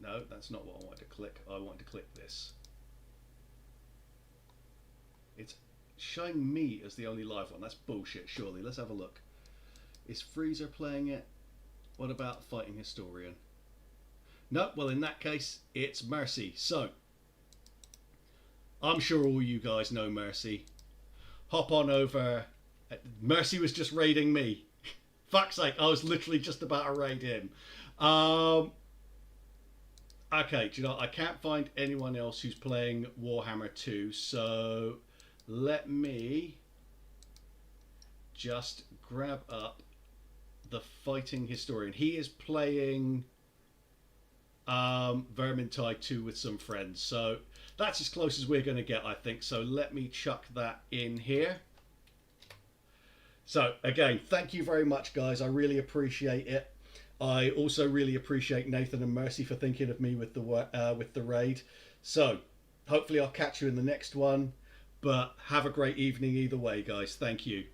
No, that's not what I wanted to click. I wanted to click this. It's showing me as the only live one. That's bullshit, surely. Let's have a look. Is Freezer playing it? What about Fighting Historian? No, well in that case, it's Mercy. So, I'm sure all you guys know Mercy. Hop on over. Mercy was just raiding me. Fuck's sake, I was literally just about to raid him. Okay, do you know, I can't find anyone else who's playing Warhammer 2, so let me just grab up the Fighting Historian. He is playing Vermintide 2 with some friends, so that's as close as we're going to get, I think. So let me chuck that in here. So again, thank you very much, guys. I really appreciate it. I also really appreciate Nathan and Mercy for thinking of me with the raid. So hopefully I'll catch you in the next one, but have a great evening either way, guys. Thank you.